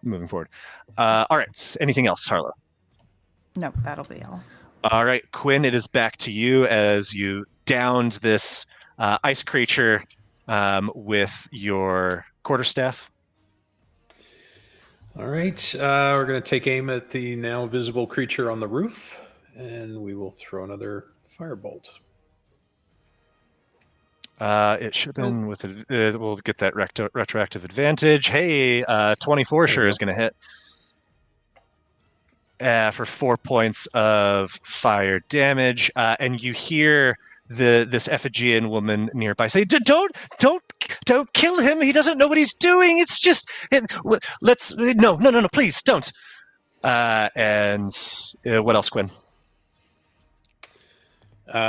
Moving forward. All right. Anything else, Harlow? No, that'll be all. All right, Quinn, it is back to you as you downed this ice creature with your quarterstaff. All right, we're going to take aim at the now visible creature on the roof, and we will throw another firebolt. It should have been with we'll get that retroactive advantage. Hey, 24 sure is going to hit. For 4 points of fire damage, and you hear this Ephigean woman nearby say, "Don't kill him. He doesn't know what he's doing. It's just no, please don't." And what else, Quinn?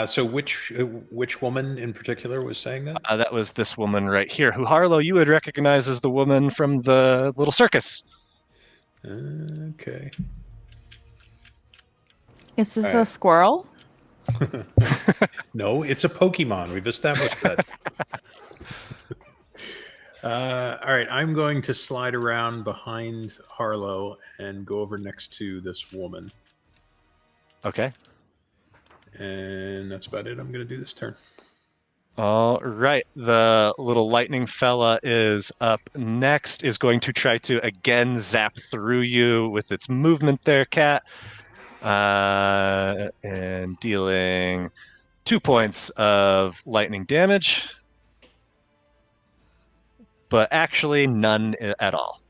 So which woman in particular was saying that? That was this woman right here, who, Harlow, you would recognize as the woman from the little circus. Okay. Is this a squirrel? No, it's a Pokemon. We've established that. All right, I'm going to slide around behind Harlow and go over next to this woman. Okay. And that's about it. I'm going to do this turn. All right. The little lightning fella is up next, is going to try to again zap through you with its movement there, Cat. And dealing 2 points of lightning damage, but actually none at all.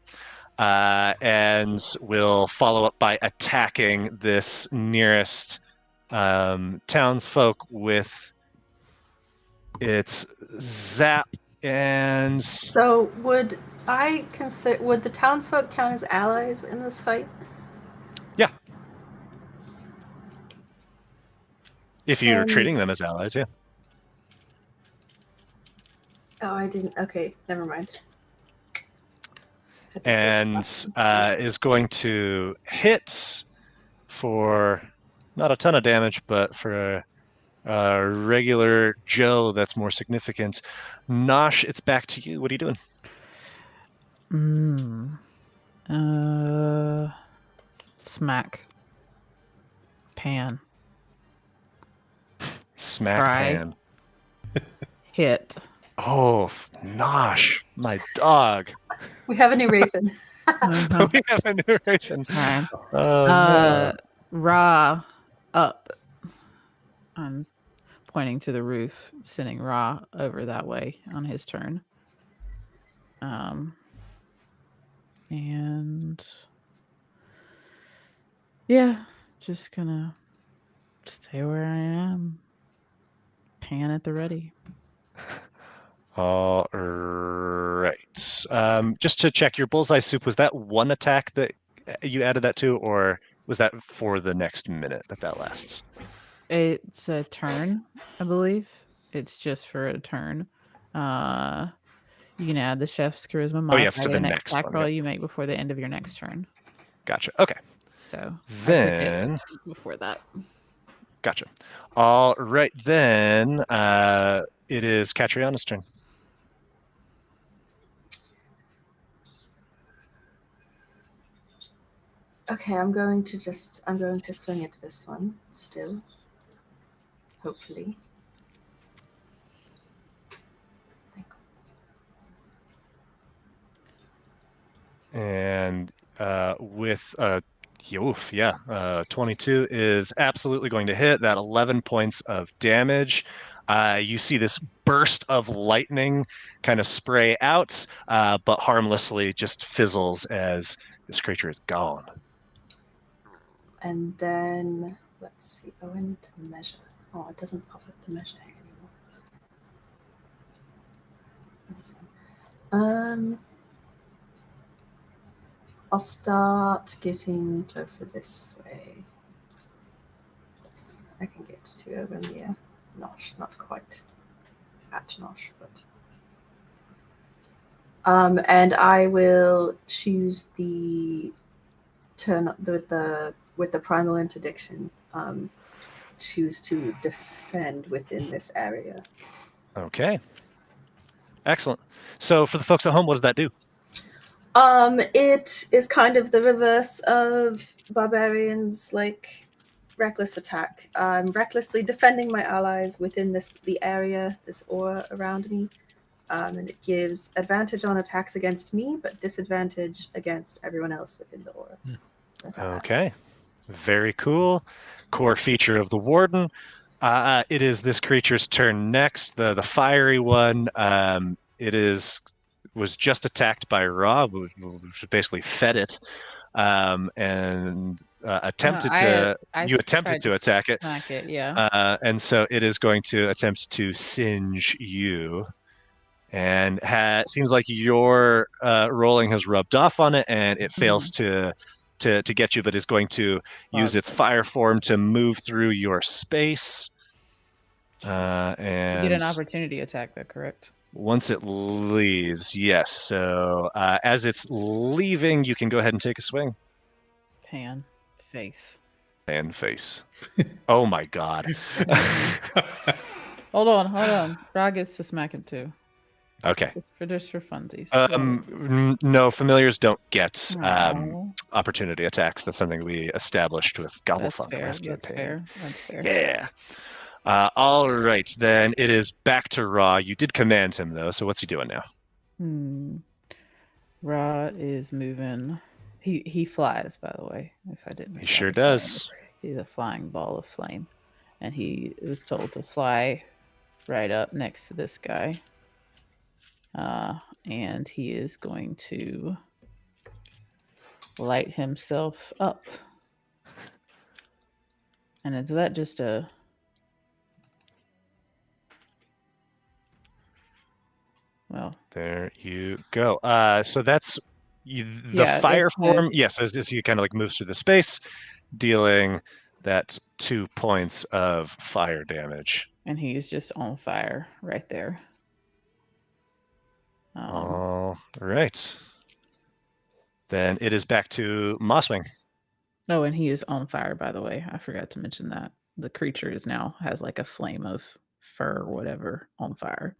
And will follow up by attacking this nearest townsfolk with its zap. And so would the townsfolk count as allies in this fight? Yeah. If you're treating them as allies, yeah. Oh, I didn't. Okay, never mind. And is going to hit for not a ton of damage, but for a regular Joe that's more significant. Nosh, it's back to you. What are you doing? Smack. Pan. Smack Cry. Pan. Hit. Oh, Nosh, my dog. We have a new raven. Uh-huh. We have a new raven. Fine. Oh, no. Ra up. I'm pointing to the roof, sending Ra over that way on his turn. And yeah, just gonna stay where I am. Pan at the ready. All right. Just to check, your bullseye soup, was that one attack that you added that to, or was that for the next minute that lasts? It's a turn, I believe. It's just for a turn. You can add the chef's charisma modifier yes, to to the the next next attack one, roll yep. you make before the end of your next turn. Gotcha. Okay. So Then, I took it before that. gotcha. All right, then it is Catriana's turn. Okay, I'm going to swing at this one still. Hopefully. And with 22 is absolutely going to hit that 11 points of damage. You see this burst of lightning kind of spray out, but harmlessly just fizzles as this creature is gone. And then let's see. Oh, I need to measure. Oh, it doesn't pop up the measuring anymore. That's fine. I'll start getting closer this way. I can get to over near Nosh, not quite at Nosh, but. And I will choose the turn with the primal interdiction. Choose to defend within this area. Okay. Excellent. So for the folks at home, what does that do? It is kind of the reverse of barbarians, like reckless attack. I'm recklessly defending my allies within the area, this aura around me. And it gives advantage on attacks against me, but disadvantage against everyone else within the aura. Okay. Very cool. Core feature of the Warden. It is this creature's turn next. The fiery one. Was just attacked by Ra, which basically fed it, and attempted You attempted to attack it. Smack it, yeah. And so it is going to attempt to singe you. And seems like your rolling has rubbed off on it, and it fails to get you, but is going to use its fire form to move through your space. And you get an opportunity attack, though, correct? Once it leaves, yes. So as it's leaving, you can go ahead and take a swing. Pan face. Pan face. Oh my god. Hold on. Ra gets to smack it too. Okay. Just for funsies. No, familiars don't get opportunity attacks. That's something we established with Gobblefunk last campaign. That's fair. Yeah. All right, then it is back to Ra. You did command him though, so what's he doing now? Ra is moving. He flies, by the way. If I didn't. He sure does. He's a flying ball of flame, and he was told to fly right up next to this guy. And he is going to light himself up. And is that just a... Well, there you go. So that's the fire form. Yes, as he kind of like moves through the space, dealing that 2 points of fire damage. And he's just on fire right there. All right. Then it is back to Mosswing. Oh, and he is on fire, by the way. I forgot to mention that. The creature has like a flame of fur or whatever on fire.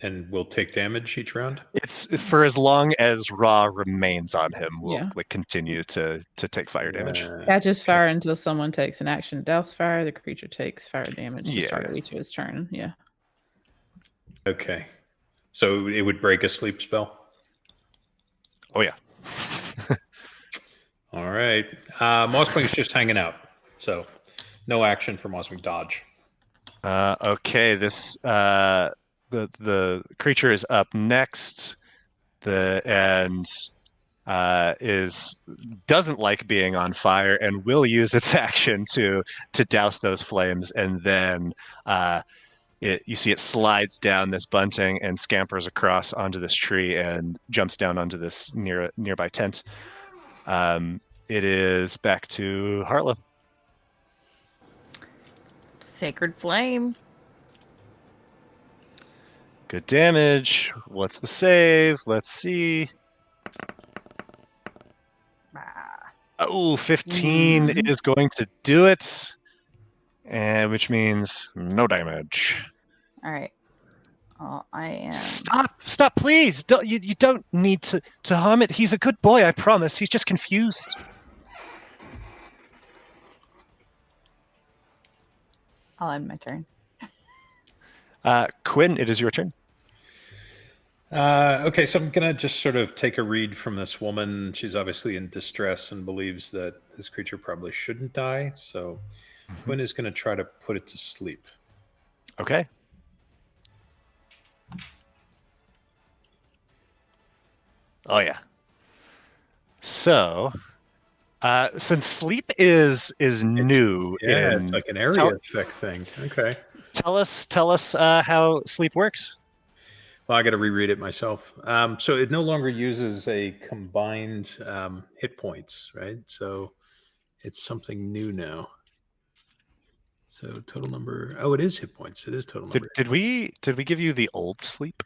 And will take damage each round? It's for as long as Ra remains on him, will like continue to take fire damage. Catches fire until someone takes an action to douse fire. The creature takes fire damage to start each of his turn. Yeah. Okay. So it would break a sleep spell? Oh yeah. All right. Mosswing's just hanging out. So no action for Mosswing. Dodge. Okay, this the creature is up next. And doesn't like being on fire and will use its action to douse those flames, and then you see it slides down this bunting and scampers across onto this tree and jumps down onto this nearby tent. It is back to Harlow. Sacred Flame. Good damage. What's the save? Let's see. Oh, 15 is going to do it, and which means no damage. All right. Oh, I am. Stop, please. You don't need to harm it. He's a good boy, I promise. He's just confused. I'll end my turn. Quinn, it is your turn. Okay, so I'm going to just sort of take a read from this woman. She's obviously in distress and believes that this creature probably shouldn't die. So Quinn is going to try to put it to sleep. Okay. Oh, yeah. So, since sleep is new, it's like an area effect thing. Okay. Tell us how sleep works. Well, I got to reread it myself. So it no longer uses a combined hit points, right? So it's something new now. So total number. Oh, it is hit points. It is total number. Did we give you the old sleep?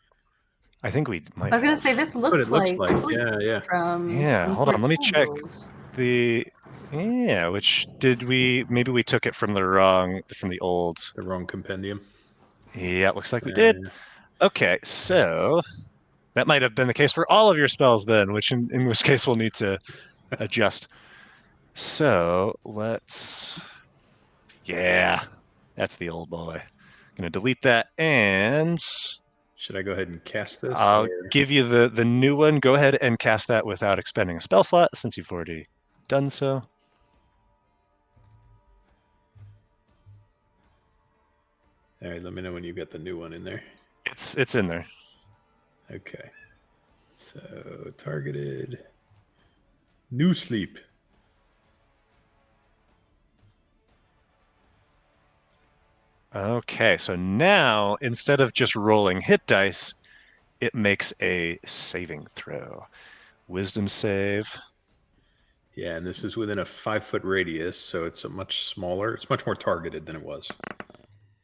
I think we might. I was going to say this looks like sleep from Hold on, let me check rules. which did we? Maybe we took it from the wrong compendium. Yeah, it looks like we did. Okay, so that might have been the case for all of your spells then, in which case we'll need to adjust. So that's the old boy. I'm gonna delete that, and should I go ahead and cast this? I'll give you the new one. Go ahead and cast that without expending a spell slot, since you've already done so. All right, let me know when you get the new one in there. It's in there. Okay. So targeted. New sleep. Okay, so now instead of just rolling hit dice, it makes a saving throw. Wisdom save. Yeah, and this is within a 5-foot radius, so it's a much smaller. It's much more targeted than it was.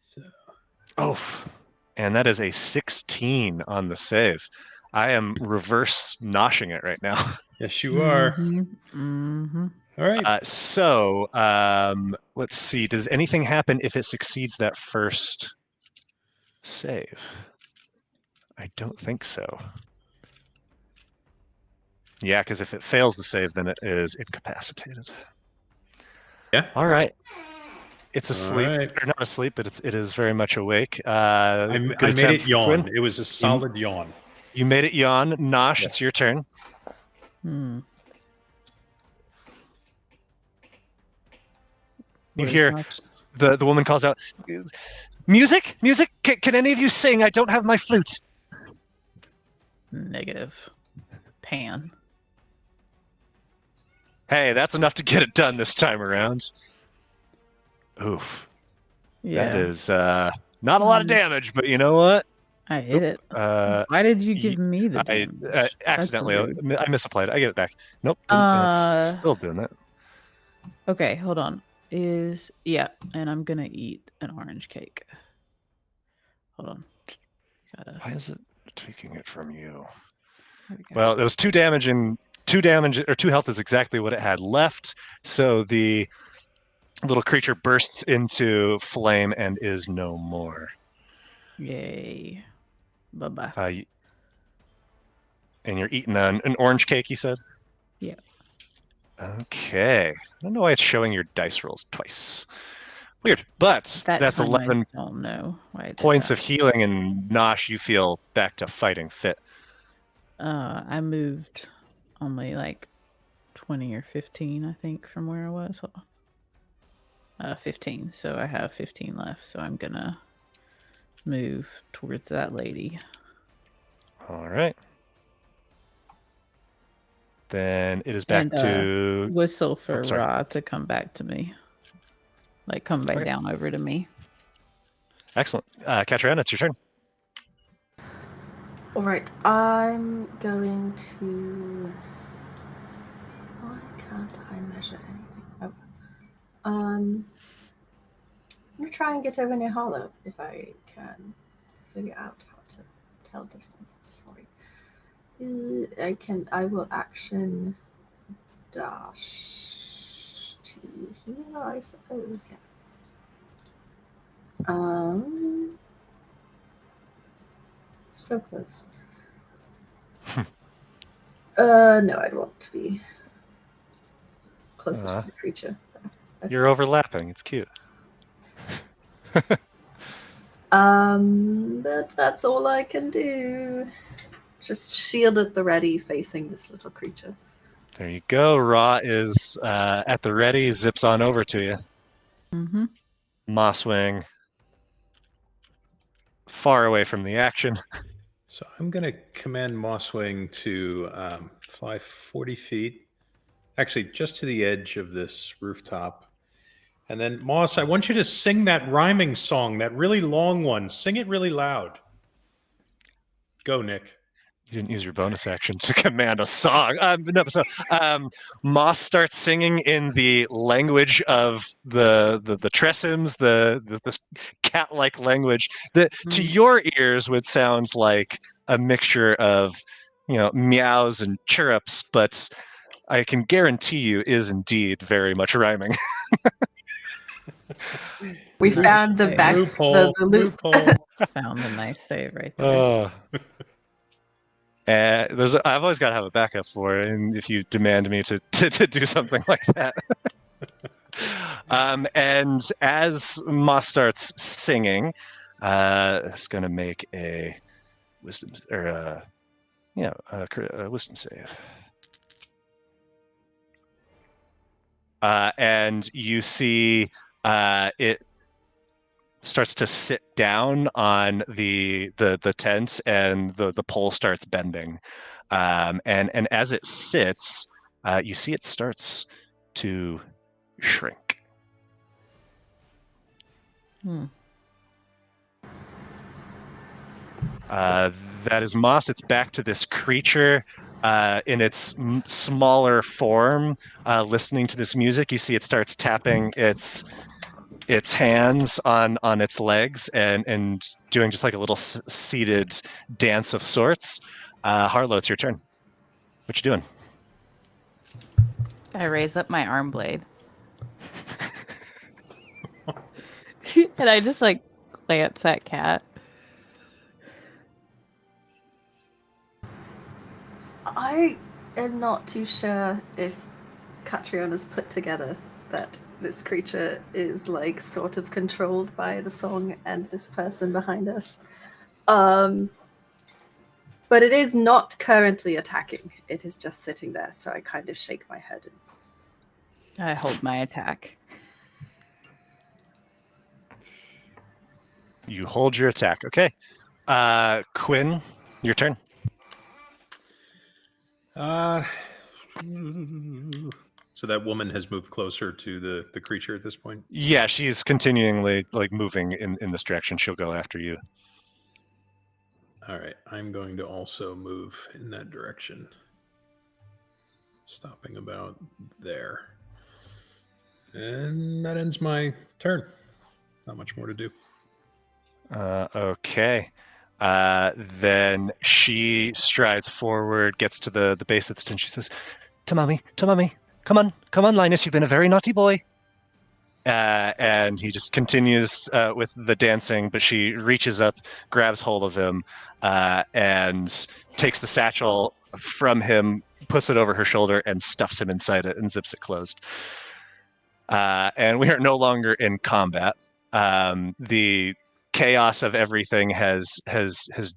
So. Oh, and that is a 16 on the save. I am reverse noshing it right now. Yes, you are. All right. So let's see. Does anything happen if it succeeds that first save? I don't think so. Yeah, because if it fails the save, then it is incapacitated. Yeah. All right. It's asleep, right. or not asleep, but it is very much awake. I made it yawn. Quinn. It was a solid yawn. You made it yawn. Nosh, It's your turn. You hear the woman calls out, "Music! Music! Can any of you sing? I don't have my flute." Negative. Pan. Hey, that's enough to get it done this time around. Oof. Yeah. That is not a lot of damage, but you know what? I hit it. Why did you give me the damage? Accidentally, I misapplied it. I get it back. Nope. It's still doing that. Okay, hold on. And I'm gonna eat an orange cake. Hold on. Why is it taking it from you? Well, it was 2 damage, and 2 health is exactly what it had left. So the little creature bursts into flame and is no more. Yay. Bye-bye. And you're eating an orange cake, you said? Yeah. Okay. I don't know why it's showing your dice rolls twice. Weird, but That that's time 11 I don't know why I did points that. of healing, and Nosh, you feel back to fighting fit. I moved only like 20 or 15, I think, from where I was. 15. So I have 15 left. So I'm gonna move towards that lady. All right. Then it is back And to whistle for sorry. Ra to come back to me. Like come back Okay. down over to me. Excellent. Catriona, it's your turn. All right, I'm going to. Why can't I measure anything? Oh, I'm gonna try and get over near Hollow if I can figure out how to tell distances. Sorry. I will action dash to here, I suppose. Yeah. So close. No, I'd want to be closer to the creature. You're overlapping. It's cute. But that's all I can do. Just shield at the ready, facing this little creature. There you go. Ra is at the ready, zips on over to you. Mm-hmm. Mosswing, far away from the action. So I'm going to command Mosswing to fly 40 feet, actually just to the edge of this rooftop. And then, Moss, I want you to sing that rhyming song, that really long one. Sing it really loud. Go, Nick. You didn't use your bonus action to command a song. Moss starts singing in the language of the Tressims, this cat-like language that to your ears would sound like a mixture of, meows and chirrups, but I can guarantee you is indeed very much rhyming. We found the back Loophole. the loop. Loophole. Found a nice save right there. I've always got to have a backup for it, and if you demand me to do something like that. And as Moss starts singing, it's going to make a wisdom a wisdom save. And you see it starts to sit down on the tent, and the pole starts bending, and as it sits, you see it starts to shrink. That is Moss. It's back to this creature in its smaller form, listening to this music. You see it starts tapping its hands on its legs and doing just like a little seated dance of sorts. Harlow, it's your turn. What you doing? I raise up my arm blade. And I just like glance at Cat. I am not too sure if Catriona's put together that this creature is like sort of controlled by the song and this person behind us. But it is not currently attacking. It is just sitting there, so I kind of shake my head. I hold my attack. You hold your attack. Okay. Quinn, your turn. So that woman has moved closer to the creature at this point? Yeah, she's continually like moving in this direction. She'll go after you. All right, I'm going to also move in that direction. Stopping about there. And that ends my turn. Not much more to do. Okay. Then she strides forward, gets to the base of the tent. She says, Tamami, come on, Linus, you've been a very naughty boy. And he just continues with the dancing, but she reaches up, grabs hold of him, and takes the satchel from him, puts it over her shoulder, and stuffs him inside it and zips it closed. and we are no longer in combat. The chaos of everything has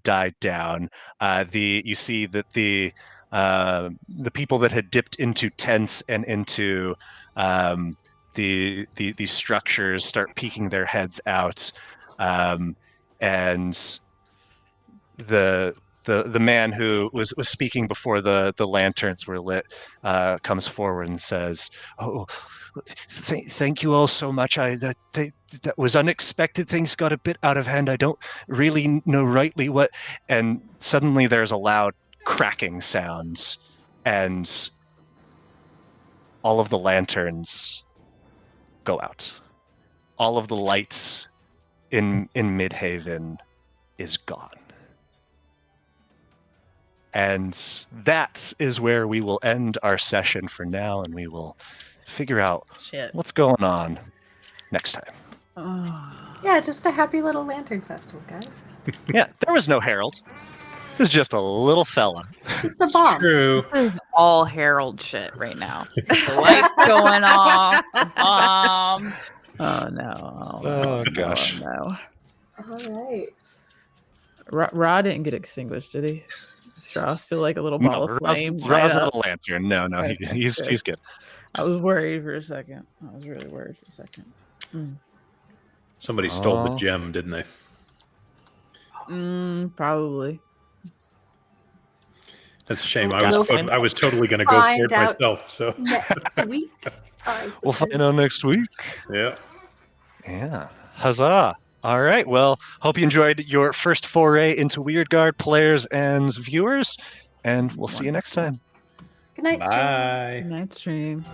died down. You see that the people that had dipped into tents and into the structures start peeking their heads out, and the man who was speaking before the lanterns were lit comes forward and says, "Oh, thank you all so much. That was unexpected. Things got a bit out of hand. I don't really know rightly what." And suddenly there's a loud cracking sounds, and all of the lanterns go out. All of the lights in Midhaven is gone. And that is where we will end our session for now, and we will figure out what's going on next time. Yeah, just a happy little lantern festival, guys. Yeah, there was no herald. It was just a little fella. Just a bomb. True. This is all Harold shit right now. The lights going off. Oh no! Oh, gosh. Oh, no! All right. Ra didn't get extinguished, did he? Strauss still like a little ball of flame. Ra's with a lantern. No, he's good. I was worried for a second. I was really worried for a second. Somebody stole the gem, didn't they? Probably. That's a shame. We'll I was totally going to go for it myself. So next week. We'll find out next week. Yeah. Yeah. Huzzah. All right. Well, hope you enjoyed your first foray into Wydgard, players and viewers, and we'll see you next time. Good night, stream. Bye. Night stream.